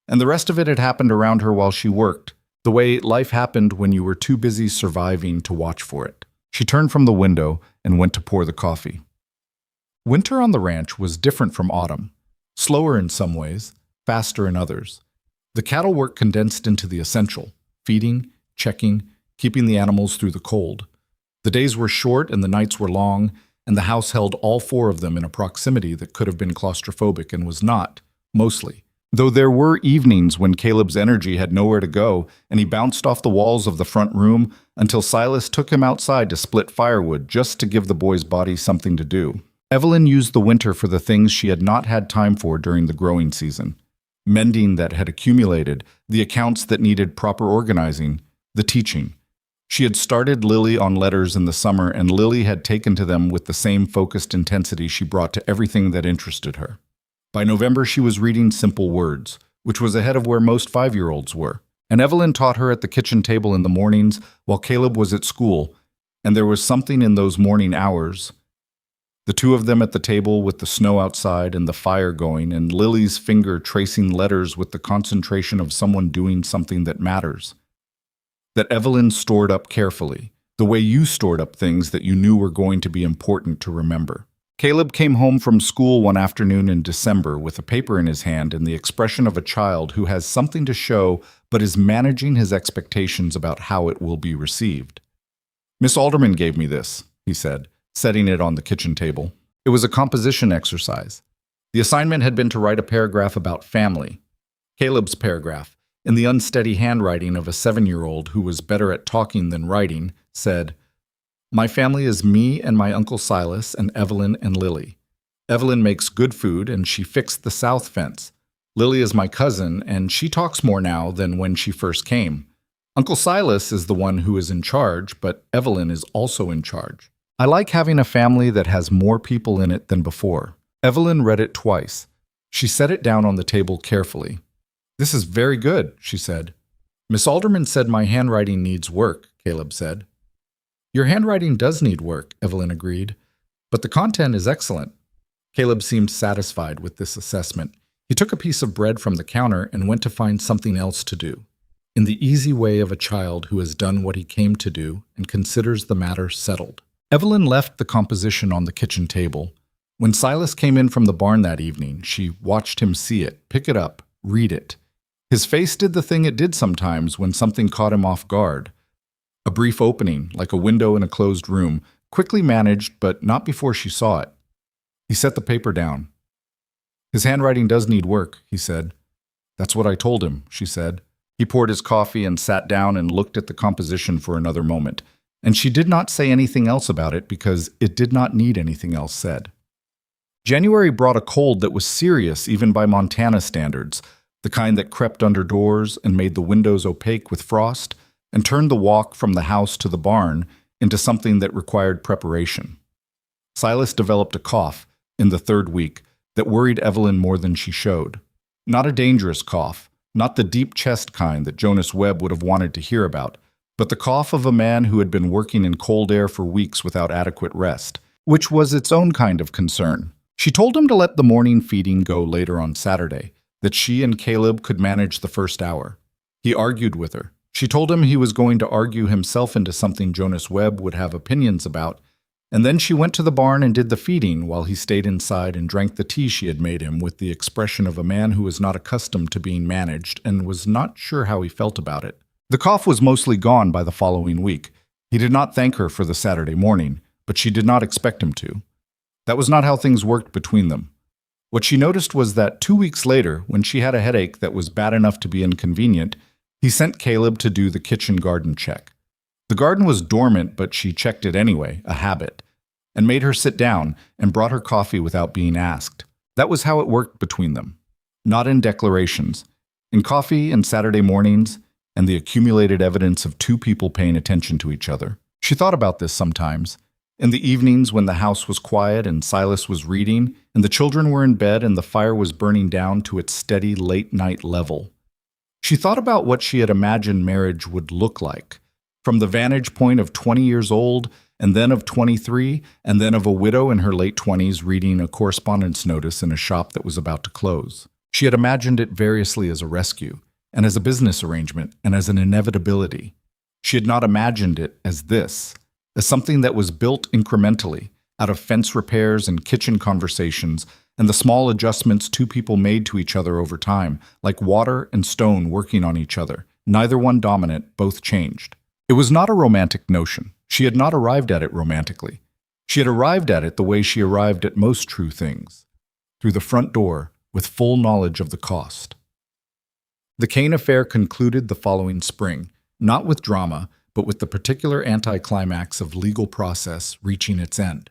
and the rest of it had happened around her while she worked, the way life happened when you were too busy surviving to watch for it. She turned from the window and went to pour the coffee. Winter on the ranch was different from autumn, slower in some ways, faster in others. The cattle work condensed into the essential: feeding, checking, keeping the animals through the cold. The days were short and the nights were long, and the house held all four of them in a proximity that could have been claustrophobic and was not, mostly. Though there were evenings when Caleb's energy had nowhere to go, and he bounced off the walls of the front room until Silas took him outside to split firewood just to give the boy's body something to do. Evelyn used the winter for the things she had not had time for during the growing season: mending that had accumulated, the accounts that needed proper organizing, the teaching. She had started Lily on letters in the summer, and Lily had taken to them with the same focused intensity she brought to everything that interested her. By November, she was reading Simple Words, which was ahead of where most 5-year-olds were, and Evelyn taught her at the kitchen table in the mornings while Caleb was at school, and there was something in those morning hours. The two of them at the table with the snow outside and the fire going, and Lily's finger tracing letters with the concentration of someone doing something that matters. That Evelyn stored up carefully, the way you stored up things that you knew were going to be important to remember. Caleb came home from school one afternoon in December with a paper in his hand and the expression of a child who has something to show but is managing his expectations about how it will be received. "Miss Alderman gave me this," he said, setting it on the kitchen table. It was a composition exercise. The assignment had been to write a paragraph about family. Caleb's paragraph, in the unsteady handwriting of a 7-year-old who was better at talking than writing, said, "My family is me and my Uncle Silas and Evelyn and Lily. Evelyn makes good food and she fixed the south fence. Lily is my cousin and she talks more now than when she first came. Uncle Silas is the one who is in charge, but Evelyn is also in charge. I like having a family that has more people in it than before." Evelyn read it twice. She set it down on the table carefully. "This is very good," she said. "Miss Alderman said my handwriting needs work," Caleb said. "Your handwriting does need work," Evelyn agreed, "but the content is excellent." Caleb seemed satisfied with this assessment. He took a piece of bread from the counter and went to find something else to do, in the easy way of a child who has done what he came to do and considers the matter settled. Evelyn left the composition on the kitchen table. When Silas came in from the barn that evening, she watched him see it, pick it up, read it. His face did the thing it did sometimes when something caught him off guard. A brief opening, like a window in a closed room, quickly managed, but not before she saw it. He set the paper down. "His handwriting does need work," he said. "That's what I told him," she said. He poured his coffee and sat down and looked at the composition for another moment, and she did not say anything else about it because it did not need anything else said. January brought a cold that was serious even by Montana standards, the kind that crept under doors and made the windows opaque with frost, and turned the walk from the house to the barn into something that required preparation. Silas developed a cough in the 3rd week that worried Evelyn more than she showed. Not a dangerous cough, not the deep chest kind that Jonas Webb would have wanted to hear about, but the cough of a man who had been working in cold air for weeks without adequate rest, which was its own kind of concern. She told him to let the morning feeding go later on Saturday, that she and Caleb could manage the first hour. He argued with her. She told him he was going to argue himself into something Jonas Webb would have opinions about, and then she went to the barn and did the feeding while he stayed inside and drank the tea she had made him with the expression of a man who was not accustomed to being managed and was not sure how he felt about it. The cough was mostly gone by the following week. He did not thank her for the Saturday morning, but she did not expect him to. That was not how things worked between them. What she noticed was that 2 weeks later, when she had a headache that was bad enough to be inconvenient, he sent Caleb to do the kitchen garden check. The garden was dormant, but she checked it anyway, a habit, and made her sit down and brought her coffee without being asked. That was how it worked between them. Not in declarations. In coffee and Saturday mornings, and the accumulated evidence of two people paying attention to each other. She thought about this sometimes. In the evenings when the house was quiet and Silas was reading, and the children were in bed and the fire was burning down to its steady late-night level. She thought about what she had imagined marriage would look like, From the vantage point of 20 years old, and then of 23, and then of a widow in her late 20s reading a correspondence notice in a shop that was about to close. She had imagined it variously as a rescue, and as a business arrangement, and as an inevitability. She had not imagined it as this, as something that was built incrementally, out of fence repairs and kitchen conversations, and the small adjustments two people made to each other over time, like water and stone working on each other, neither one dominant, both changed. It was not a romantic notion. She had not arrived at it romantically. She had arrived at it the way she arrived at most true things, through the front door, with full knowledge of the cost. The Cain affair concluded the following spring, not with drama, but with the particular anticlimax of legal process reaching its end.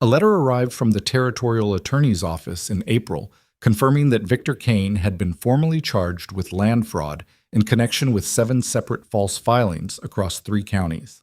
A letter arrived from the territorial attorney's office in April confirming that Victor Cain had been formally charged with land fraud in connection with 7 separate false filings across 3 counties.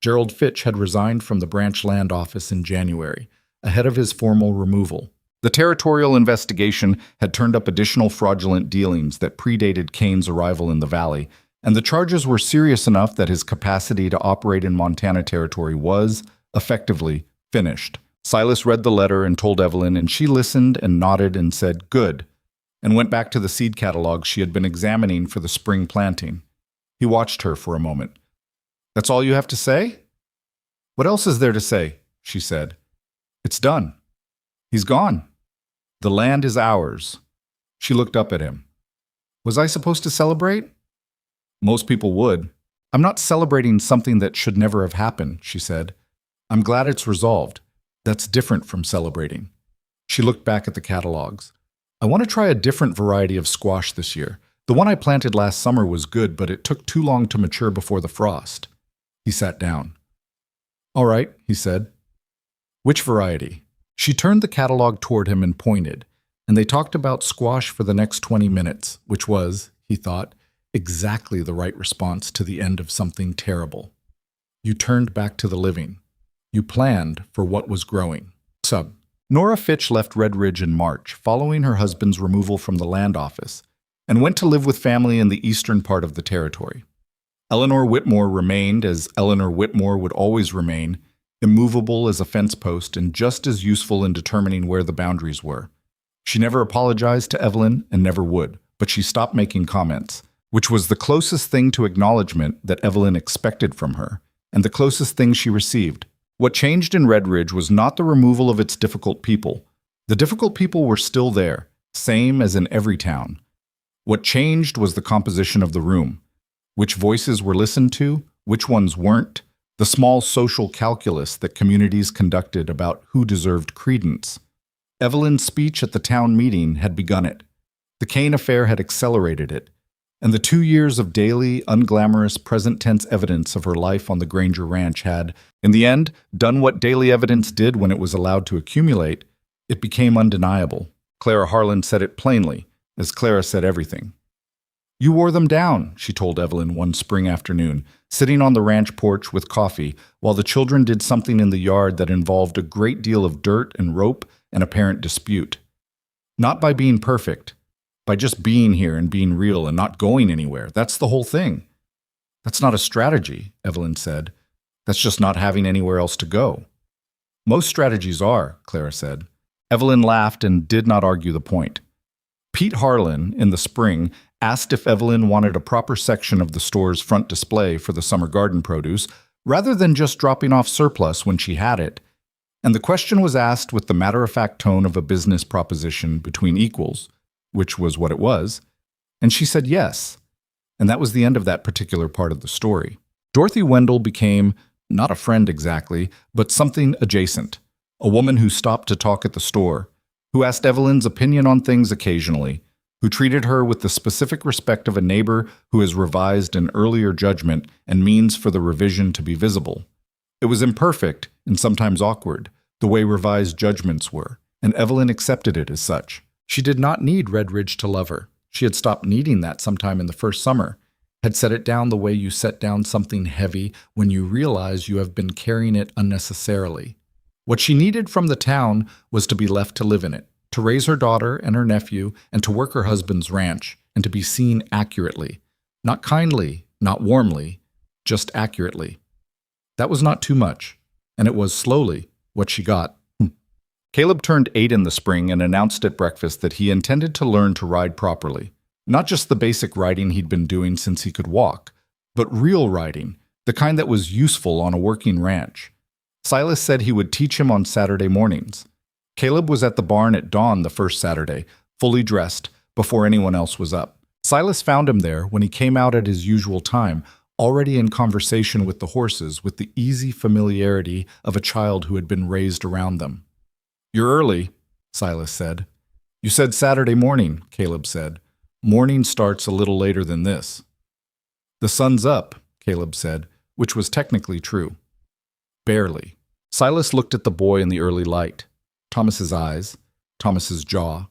Gerald Fitch had resigned from the branch land office in January, ahead of his formal removal. The territorial investigation had turned up additional fraudulent dealings that predated Cain's arrival in the valley, and the charges were serious enough that his capacity to operate in Montana territory was, effectively, finished. Silas read the letter and told Evelyn, and she listened and nodded and said, "Good," and went back to the seed catalog she had been examining for the spring planting. He watched her for a moment. "That's all you have to say?" "What else is there to say?" she said. "It's done. He's gone. The land is ours." She looked up at him. "Was I supposed to celebrate?" "Most people would." "I'm not celebrating something that should never have happened," she said. "I'm glad it's resolved. That's different from celebrating." She looked back at the catalogs. "I want to try a different variety of squash this year. The one I planted last summer was good, but it took too long to mature before the frost." He sat down. "All right," he said. "Which variety?" She turned the catalog toward him and pointed, and they talked about squash for the next 20 minutes, which was, he thought, exactly the right response to the end of something terrible. You turned back to the living. You planned for what was growing. Sub. Nora Fitch left Red Ridge in March, following her husband's removal from the land office, and went to live with family in the eastern part of the territory. Eleanor Whitmore remained, as Eleanor Whitmore would always remain, immovable as a fence post and just as useful in determining where the boundaries were. She never apologized to Evelyn and never would, but she stopped making comments, which was the closest thing to acknowledgement that Evelyn expected from her, and the closest thing she received. What changed in Red Ridge was not the removal of its difficult people. The difficult people were still there, same as in every town. What changed was the composition of the room. Which voices were listened to, which ones weren't, the small social calculus that communities conducted about who deserved credence. Evelyn's speech at the town meeting had begun it. The Cain affair had accelerated it. And the 2 years of daily, unglamorous, present-tense evidence of her life on the Granger Ranch had, in the end, done what daily evidence did when it was allowed to accumulate. It became undeniable. Clara Harlan said it plainly, as Clara said everything. "You wore them down," she told Evelyn one spring afternoon, sitting on the ranch porch with coffee, while the children did something in the yard that involved a great deal of dirt and rope and apparent dispute. "Not by being perfect. By just being here and being real and not going anywhere. That's the whole thing." "That's not a strategy," Evelyn said. "That's just not having anywhere else to go." "Most strategies are," Clara said. Evelyn laughed and did not argue the point. Pete Harlan, in the spring, asked if Evelyn wanted a proper section of the store's front display for the summer garden produce, rather than just dropping off surplus when she had it. And the question was asked with the matter-of-fact tone of a business proposition between equals, which was what it was, and she said yes. And that was the end of that particular part of the story. Dorothy Wendell became, not a friend exactly, but something adjacent, a woman who stopped to talk at the store, who asked Evelyn's opinion on things occasionally, who treated her with the specific respect of a neighbor who has revised an earlier judgment and means for the revision to be visible. It was imperfect and sometimes awkward, the way revised judgments were, and Evelyn accepted it as such. She did not need Red Ridge to love her. She had stopped needing that sometime in the first summer, had set it down the way you set down something heavy when you realize you have been carrying it unnecessarily. What she needed from the town was to be left to live in it, to raise her daughter and her nephew, and to work her husband's ranch, and to be seen accurately. Not kindly, not warmly, just accurately. That was not too much, and it was slowly what she got. Caleb turned 8 in the spring and announced at breakfast that he intended to learn to ride properly. Not just the basic riding he'd been doing since he could walk, but real riding, the kind that was useful on a working ranch. Silas said he would teach him on Saturday mornings. Caleb was at the barn at dawn the first Saturday, fully dressed, before anyone else was up. Silas found him there when he came out at his usual time, already in conversation with the horses with the easy familiarity of a child who had been raised around them. "You're early," Silas said. "You said Saturday morning," Caleb said. "Morning starts a little later than this." "The sun's up," Caleb said, which was technically true. Barely. Silas looked at the boy in the early light. Thomas's eyes, Thomas's jaw,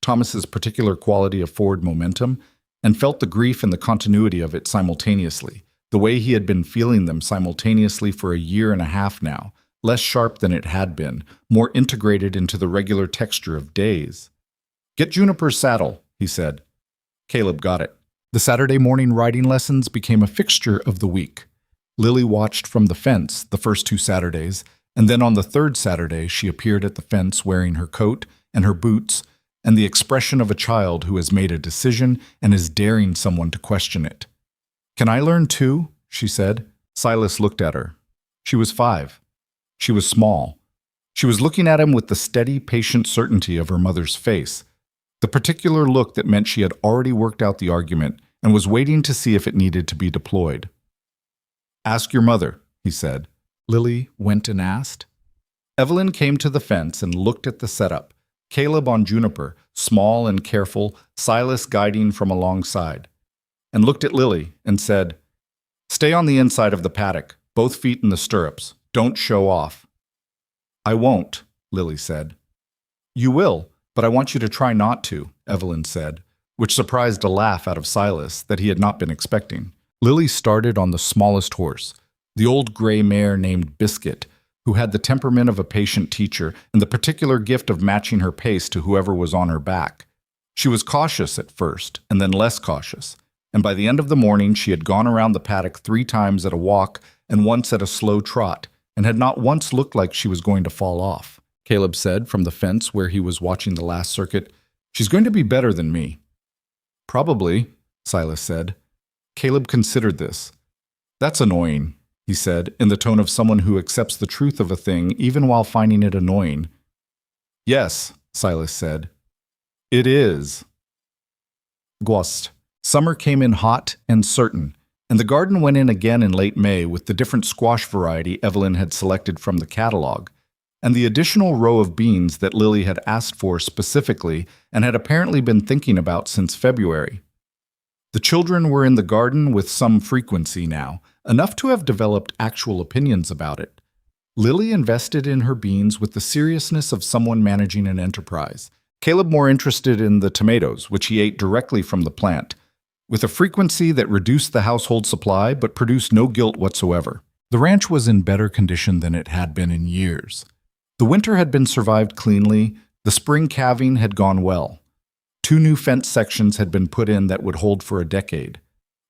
Thomas's particular quality of forward momentum, and felt the grief and the continuity of it simultaneously, the way he had been feeling them simultaneously for a year and a half now, less sharp than it had been, more integrated into the regular texture of days. "Get Juniper's saddle," he said. Caleb got it. The Saturday morning riding lessons became a fixture of the week. Lily watched from the fence the first 2 Saturdays, and then on the 3rd Saturday she appeared at the fence wearing her coat and her boots and the expression of a child who has made a decision and is daring someone to question it. "Can I learn too?" she said. Silas looked at her. She was 5. She was small. She was looking at him with the steady, patient certainty of her mother's face, the particular look that meant she had already worked out the argument and was waiting to see if it needed to be deployed. "Ask your mother," he said. Lily went and asked. Evelyn came to the fence and looked at the setup. Caleb on Juniper, small and careful, Silas guiding from alongside, and looked at Lily and said, "Stay on the inside of the paddock, both feet in the stirrups. Don't show off." "I won't," Lily said. "You will, but I want you to try not to," Evelyn said, which surprised a laugh out of Silas that he had not been expecting. Lily started on the smallest horse, the old gray mare named Biscuit, who had the temperament of a patient teacher and the particular gift of matching her pace to whoever was on her back. She was cautious at first, and then less cautious, and by the end of the morning she had gone around the paddock 3 times at a walk and once at a slow trot, and had not once looked like she was going to fall off. Caleb said from the fence where he was watching the last circuit, "She's going to be better than me." "Probably," Silas said. Caleb considered this. "That's annoying," he said, in the tone of someone who accepts the truth of a thing even while finding it annoying. "Yes," Silas said. "It is." August. Summer came in hot and certain, and the garden went in again in late May with the different squash variety Evelyn had selected from the catalog, and the additional row of beans that Lily had asked for specifically and had apparently been thinking about since February. The children were in the garden with some frequency now, enough to have developed actual opinions about it. Lily invested in her beans with the seriousness of someone managing an enterprise. Caleb more interested in the tomatoes, which he ate directly from the plant, with a frequency that reduced the household supply but produced no guilt whatsoever. The ranch was in better condition than it had been in years. The winter had been survived cleanly, the spring calving had gone well. 2 new fence sections had been put in that would hold for a decade.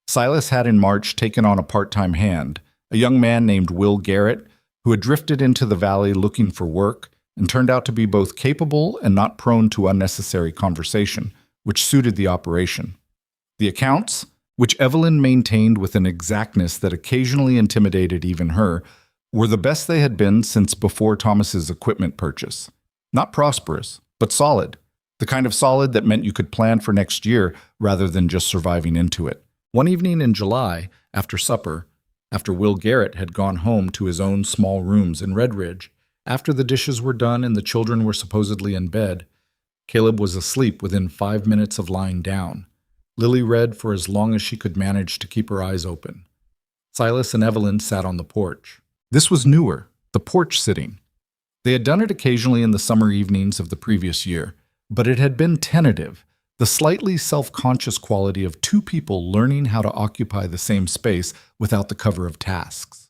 Silas had in March taken on a part-time hand, a young man named Will Garrett, who had drifted into the valley looking for work and turned out to be both capable and not prone to unnecessary conversation, which suited the operation. The accounts, which Evelyn maintained with an exactness that occasionally intimidated even her, were the best they had been since before Thomas's equipment purchase. Not prosperous, but solid, the kind of solid that meant you could plan for next year rather than just surviving into it. One evening in July, after supper, after Will Garrett had gone home to his own small rooms in Red Ridge, after the dishes were done and the children were supposedly in bed, Caleb was asleep within 5 minutes of lying down. Lily read for as long as she could manage to keep her eyes open. Silas and Evelyn sat on the porch. This was newer, the porch sitting. They had done it occasionally in the summer evenings of the previous year, but it had been tentative, the slightly self-conscious quality of 2 people learning how to occupy the same space without the cover of tasks.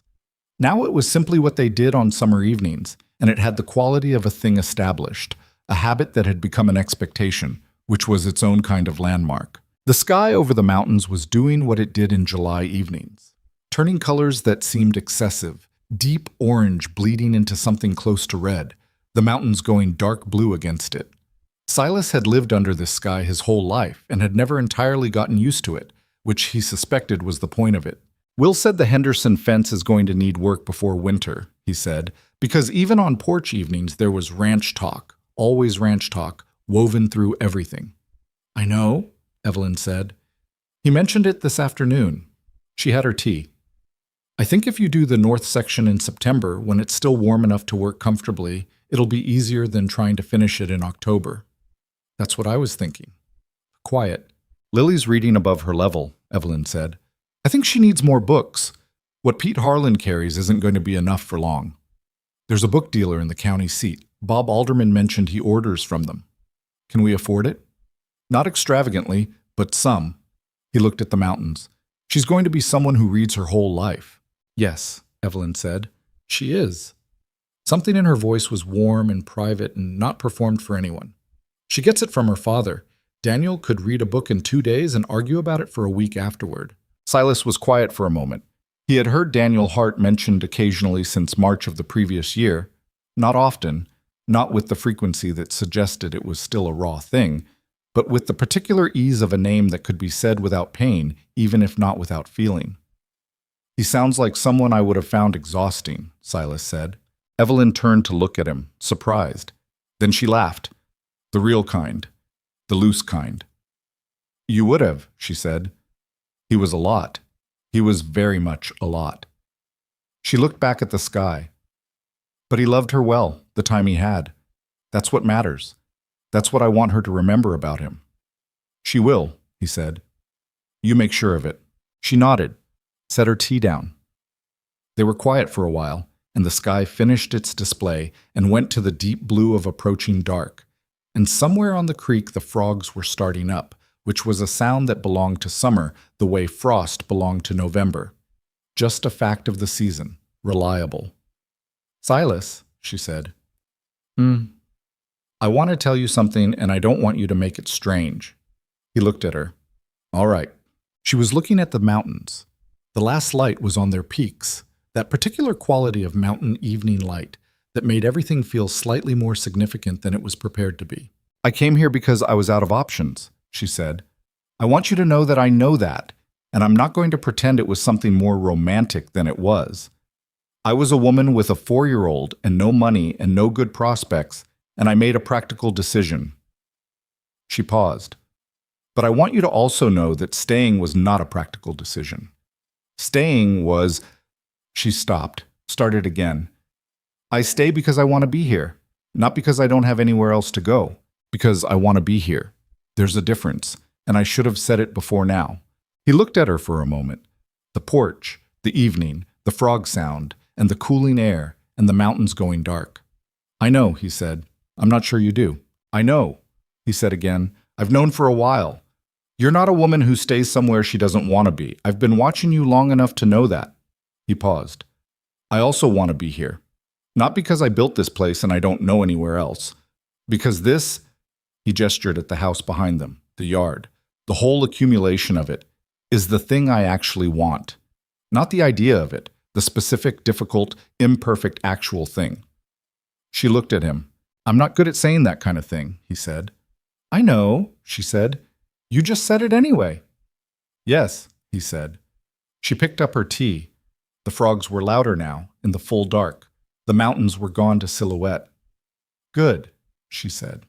Now it was simply what they did on summer evenings, and it had the quality of a thing established, a habit that had become an expectation, which was its own kind of landmark. The sky over the mountains was doing what it did in July evenings. turning colors that seemed excessive, deep orange bleeding into something close to red, the mountains going dark blue against it. Silas had lived under this sky his whole life and had never entirely gotten used to it, which he suspected was the point of it. Will said the Henderson fence is going to need work before winter, he said, because even on porch evenings there was ranch talk, always ranch talk, woven through everything. I know, Evelyn said. He mentioned it this afternoon. She had her tea. I think if you do the north section in September, when it's still warm enough to work comfortably, it'll be easier than trying to finish it in October. That's what I was thinking. Quiet. Lily's reading above her level, Evelyn said. I think she needs more books. What Pete Harlan carries isn't going to be enough for long. There's a book dealer in the county seat. Bob Alderman mentioned he orders from them. Can we afford it? Not extravagantly, but some. He looked at the mountains. She's going to be someone who reads her whole life. Yes, Evelyn said. She is. Something in her voice was warm and private and not performed for anyone. She gets it from her father. Daniel could read a book in 2 days and argue about it for a week afterward. Silas was quiet for a moment. He had heard Daniel Hart mentioned occasionally since March of the previous year. Not often, not with the frequency that suggested it was still a raw thing, but with the particular ease of a name that could be said without pain, even if not without feeling. He sounds like someone I would have found exhausting, Silas said. Evelyn turned to look at him, surprised. Then she laughed. The real kind. The loose kind. You would have, she said. He was a lot. He was very much a lot. She looked back at the sky. But he loved her well, the time he had. That's what matters. That's what I want her to remember about him. She will, he said. You make sure of it. She nodded, set her tea down. They were quiet for a while, and the sky finished its display and went to the deep blue of approaching dark. And somewhere on the creek the frogs were starting up, which was a sound that belonged to summer the way frost belonged to November. Just a fact of the season, reliable. Silas, she said. I want to tell you something, and I don't want you to make it strange. He looked at her. All right. She was looking at the mountains. The last light was on their peaks, that particular quality of mountain evening light that made everything feel slightly more significant than it was prepared to be. I came here because I was out of options, she said. I want you to know that I know that, and I'm not going to pretend it was something more romantic than it was. I was a woman with a 4-year-old and no money and no good prospects, and I made a practical decision. She paused. But I want you to also know that staying was not a practical decision. Staying was... She stopped, started again. I stay because I want to be here, not because I don't have anywhere else to go, because I want to be here. There's a difference, and I should have said it before now. He looked at her for a moment. The porch, the evening, the frog sound, and the cooling air, and the mountains going dark. I know, he said. I'm not sure you do. I know, he said again. I've known for a while. You're not a woman who stays somewhere she doesn't want to be. I've been watching you long enough to know that. He paused. I also want to be here. Not because I built this place and I don't know anywhere else. Because this, he gestured at the house behind them, the yard, the whole accumulation of it, is the thing I actually want. Not the idea of it, the specific, difficult, imperfect, actual thing. She looked at him. I'm not good at saying that kind of thing, he said. I know, she said. You just said it anyway. Yes, he said. She picked up her tea. The frogs were louder now, in the full dark. The mountains were gone to silhouette. Good, she said.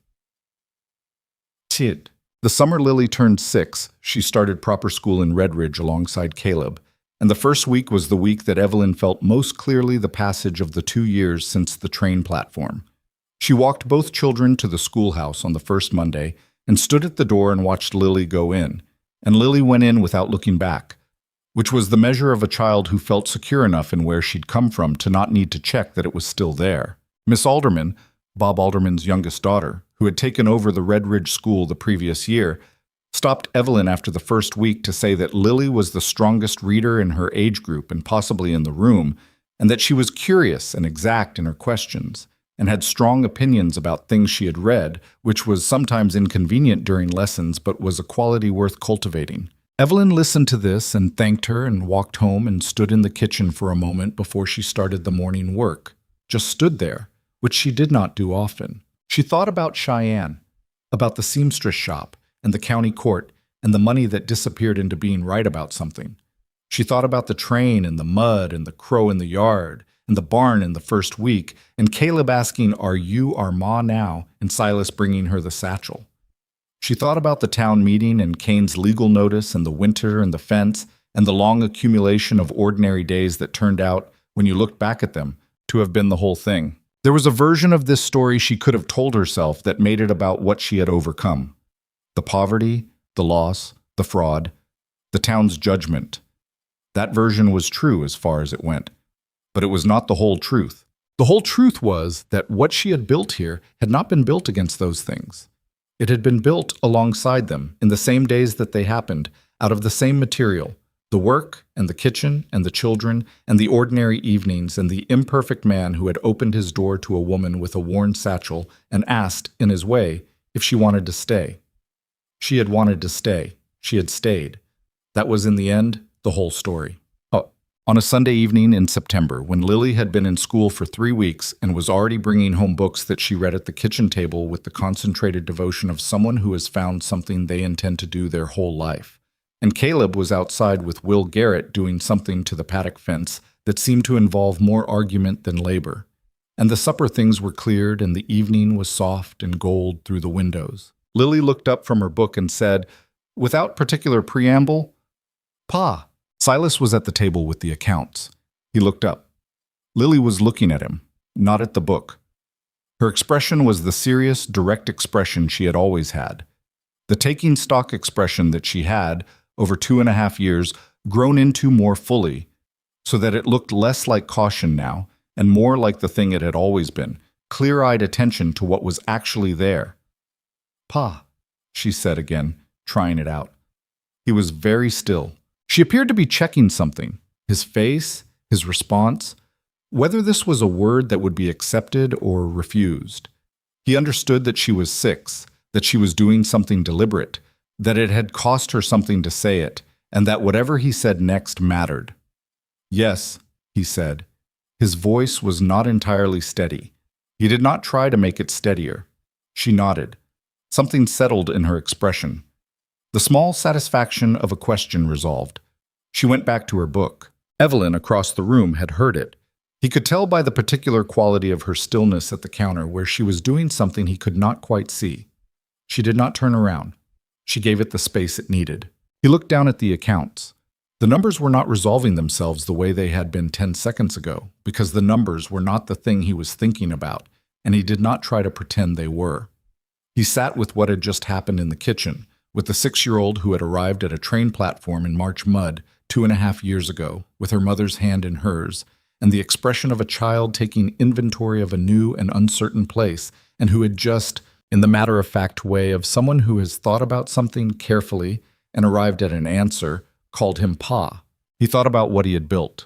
Tid. The summer Lily turned 6, she started proper school in Red Ridge alongside Caleb, and the first week was the week that Evelyn felt most clearly the passage of the 2 years since the train platform. She walked both children to the schoolhouse on the first Monday and stood at the door and watched Lily go in, and Lily went in without looking back, which was the measure of a child who felt secure enough in where she'd come from to not need to check that it was still there. Miss Alderman, Bob Alderman's youngest daughter, who had taken over the Red Ridge School the previous year, stopped Evelyn after the first week to say that Lily was the strongest reader in her age group and possibly in the room, and that she was curious and exact in her questions, and had strong opinions about things she had read, which was sometimes inconvenient during lessons but was a quality worth cultivating. Evelyn listened to this and thanked her and walked home and stood in the kitchen for a moment before she started the morning work. Just stood there, which she did not do often. She thought about Cheyenne, about the seamstress shop and the county court and the money that disappeared into being right about something. She thought about the train and the mud and the crow in the yard and the barn in the first week and Caleb asking, "Are you our ma now?" and Silas bringing her the satchel. She thought about the town meeting and Cain's legal notice and the winter and the fence and the long accumulation of ordinary days that turned out, when you looked back at them, to have been the whole thing. There was a version of this story she could have told herself that made it about what she had overcome. The poverty, the loss, the fraud, the town's judgment. That version was true as far as it went. But it was not the whole truth. The whole truth was that what she had built here had not been built against those things. It had been built alongside them in the same days that they happened, out of the same material, the work and the kitchen and the children and the ordinary evenings and the imperfect man who had opened his door to a woman with a worn satchel and asked, in his way, if she wanted to stay. She had wanted to stay. She had stayed. That was, in the end, the whole story. On a Sunday evening in September, when Lily had been in school for 3 weeks and was already bringing home books that she read at the kitchen table with the concentrated devotion of someone who has found something they intend to do their whole life, and Caleb was outside with Will Garrett doing something to the paddock fence that seemed to involve more argument than labor, and the supper things were cleared and the evening was soft and gold through the windows, Lily looked up from her book and said, without particular preamble, "Pa." Silas was at the table with the accounts. He looked up. Lily was looking at him, not at the book. Her expression was the serious, direct expression she had always had. The taking stock expression that she had, over 2.5 years, grown into more fully, so that it looked less like caution now, and more like the thing it had always been, clear-eyed attention to what was actually there. "Pa," she said again, trying it out. He was very still. She appeared to be checking something, his face, his response, whether this was a word that would be accepted or refused. He understood that she was 6, that she was doing something deliberate, that it had cost her something to say it, and that whatever he said next mattered. "Yes," he said. His voice was not entirely steady. He did not try to make it steadier. She nodded. Something settled in her expression. The small satisfaction of a question resolved. She went back to her book. Evelyn, across the room, had heard it. He could tell by the particular quality of her stillness at the counter where she was doing something he could not quite see. She did not turn around. She gave it the space it needed. He looked down at the accounts. The numbers were not resolving themselves the way they had been 10 seconds ago, because the numbers were not the thing he was thinking about, and he did not try to pretend they were. He sat with what had just happened in the kitchen, with the 6-year-old who had arrived at a train platform in March mud 2.5 years ago, with her mother's hand in hers, and the expression of a child taking inventory of a new and uncertain place, and who had just, in the matter-of-fact way of someone who has thought about something carefully and arrived at an answer, called him Pa. He thought about what he had built,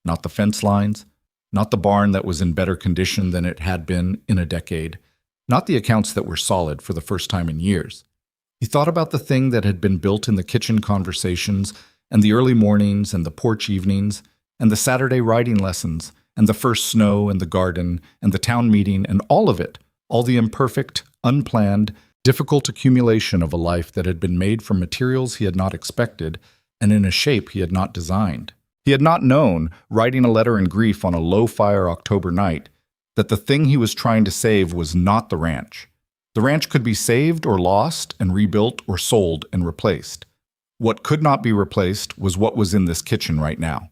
not the fence lines, not the barn that was in better condition than it had been in a decade, not the accounts that were solid for the first time in years. He thought about the thing that had been built in the kitchen conversations and the early mornings and the porch evenings and the Saturday riding lessons and the first snow and the garden and the town meeting and all of it, all the imperfect, unplanned, difficult accumulation of a life that had been made from materials he had not expected and in a shape he had not designed. He had not known, writing a letter in grief on a low-fire October night, that the thing he was trying to save was not the ranch. The ranch could be saved or lost and rebuilt or sold and replaced. What could not be replaced was what was in this kitchen right now.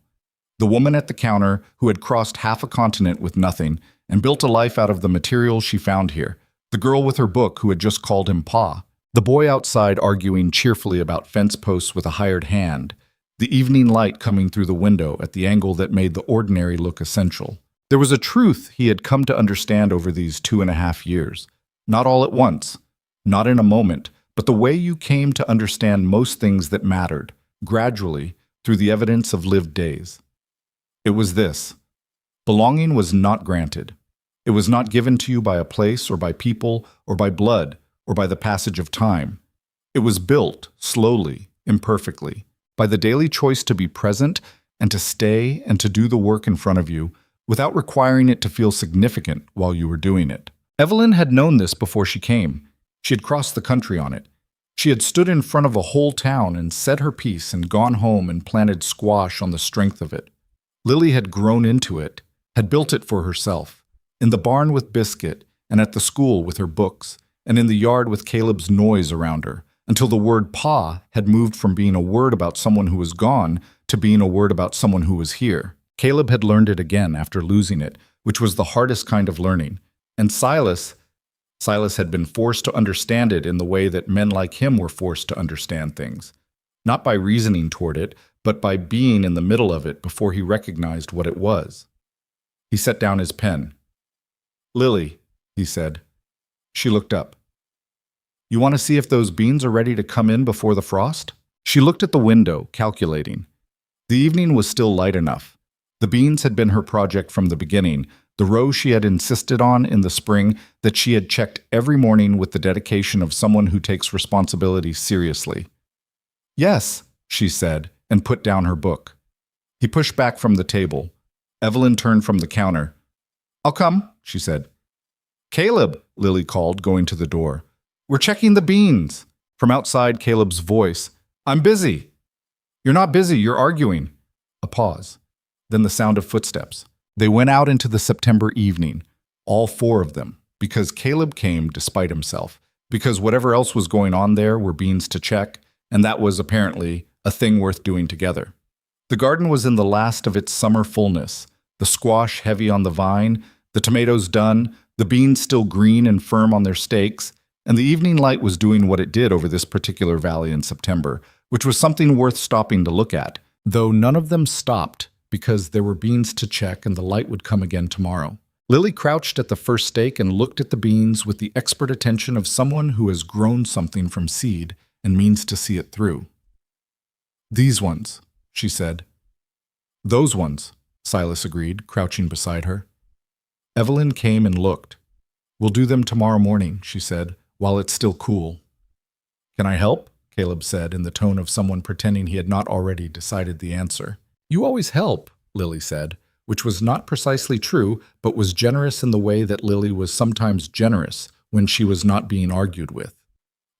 The woman at the counter who had crossed half a continent with nothing and built a life out of the materials she found here. The girl with her book who had just called him Pa. The boy outside arguing cheerfully about fence posts with a hired hand. The evening light coming through the window at the angle that made the ordinary look essential. There was a truth he had come to understand over these 2.5 years. Not all at once, not in a moment, but the way you came to understand most things that mattered, gradually, through the evidence of lived days. It was this. Belonging was not granted. It was not given to you by a place or by people or by blood or by the passage of time. It was built, slowly, imperfectly. by the daily choice to be present and to stay and to do the work in front of you without requiring it to feel significant while you were doing it. Evelyn had known this before she came. She had crossed the country on it. She had stood in front of a whole town and said her piece and gone home and planted squash on the strength of it. Lily had grown into it, had built it for herself, in the barn with Biscuit, and at the school with her books, and in the yard with Caleb's noise around her, until the word "pa" had moved from being a word about someone who was gone to being a word about someone who was here. Caleb had learned it again after losing it, which was the hardest kind of learning. And Silas had been forced to understand it in the way that men like him were forced to understand things, not by reasoning toward it, but by being in the middle of it before he recognized what it was. He set down his pen. "Lily," he said. She looked up. "You want to see if those beans are ready to come in before the frost?" She looked at the window, calculating. The evening was still light enough. The beans had been her project from the beginning, the row she had insisted on in the spring that she had checked every morning with the dedication of someone who takes responsibility seriously. "Yes," she said, and put down her book. He pushed back from the table. Evelyn turned from the counter. "I'll come," she said. "Caleb," Lily called, going to the door. "We're checking the beans." From outside, Caleb's voice. "I'm busy." "You're not busy, you're arguing." A pause. Then the sound of footsteps. They went out into the September evening, all four of them, because Caleb came despite himself, because whatever else was going on there were beans to check, and that was apparently a thing worth doing together. The garden was in the last of its summer fullness, the squash heavy on the vine, the tomatoes done, the beans still green and firm on their stakes, and the evening light was doing what it did over this particular valley in September, which was something worth stopping to look at, though none of them stopped because there were beans to check and the light would come again tomorrow. Lily crouched at the first stake and looked at the beans with the expert attention of someone who has grown something from seed and means to see it through. "These ones," she said. "Those ones," Silas agreed, crouching beside her. Evelyn came and looked. "We'll do them tomorrow morning," she said, "while it's still cool." "Can I help?" Caleb said in the tone of someone pretending he had not already decided the answer. "You always help," Lily said, which was not precisely true, but was generous in the way that Lily was sometimes generous when she was not being argued with.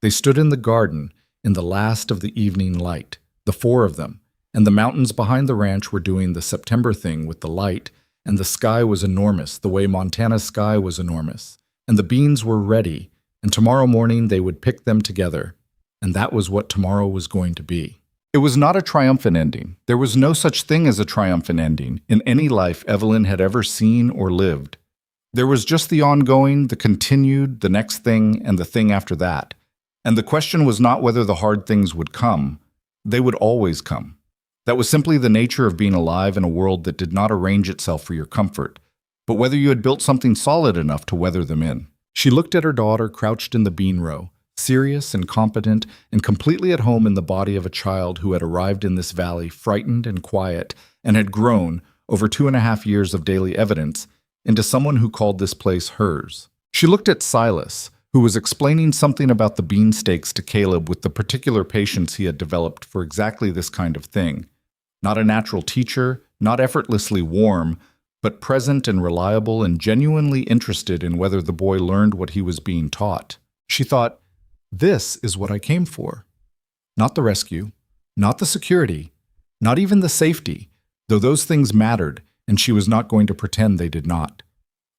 They stood in the garden in the last of the evening light, the four of them, and the mountains behind the ranch were doing the September thing with the light, and the sky was enormous, the way Montana's sky was enormous, and the beans were ready, and tomorrow morning they would pick them together, and that was what tomorrow was going to be. It was not a triumphant ending. There was no such thing as a triumphant ending in any life Evelyn had ever seen or lived. There was just the ongoing, the continued, the next thing, and the thing after that. And the question was not whether the hard things would come. They would always come. That was simply the nature of being alive in a world that did not arrange itself for your comfort, but whether you had built something solid enough to weather them in. She looked at her daughter crouched in the bean row, serious and competent and completely at home in the body of a child who had arrived in this valley frightened and quiet and had grown, over 2.5 years of daily evidence, into someone who called this place hers. She looked at Silas, who was explaining something about the bean stakes to Caleb with the particular patience he had developed for exactly this kind of thing. Not a natural teacher, not effortlessly warm, but present and reliable and genuinely interested in whether the boy learned what he was being taught. She thought, "This is what I came for." Not the rescue, not the security, not even the safety, though those things mattered, and she was not going to pretend they did not.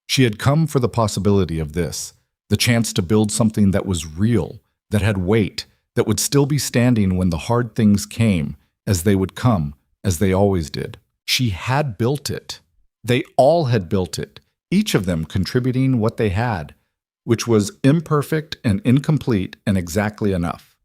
She had come for the possibility of this, the chance to build something that was real, that had weight, that would still be standing when the hard things came, as they would come, as they always did. She had built it. They all had built it, each of them contributing what they had, which was imperfect and incomplete and exactly enough.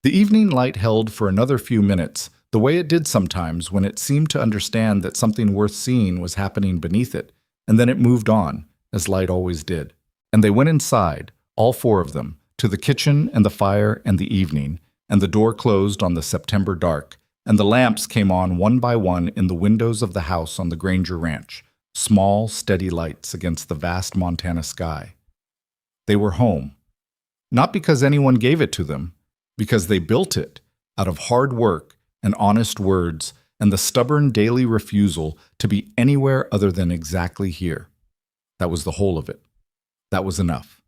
The evening light held for another few minutes, the way it did sometimes when it seemed to understand that something worth seeing was happening beneath it, and then it moved on, as light always did. And they went inside, all four of them, to the kitchen and the fire and the evening, and the door closed on the September dark, and the lamps came on one by one in the windows of the house on the Granger Ranch, small, steady lights against the vast Montana sky. They were home. Not because anyone gave it to them, because they built it out of hard work and honest words, and the stubborn daily refusal to be anywhere other than exactly here. That was the whole of it. That was enough.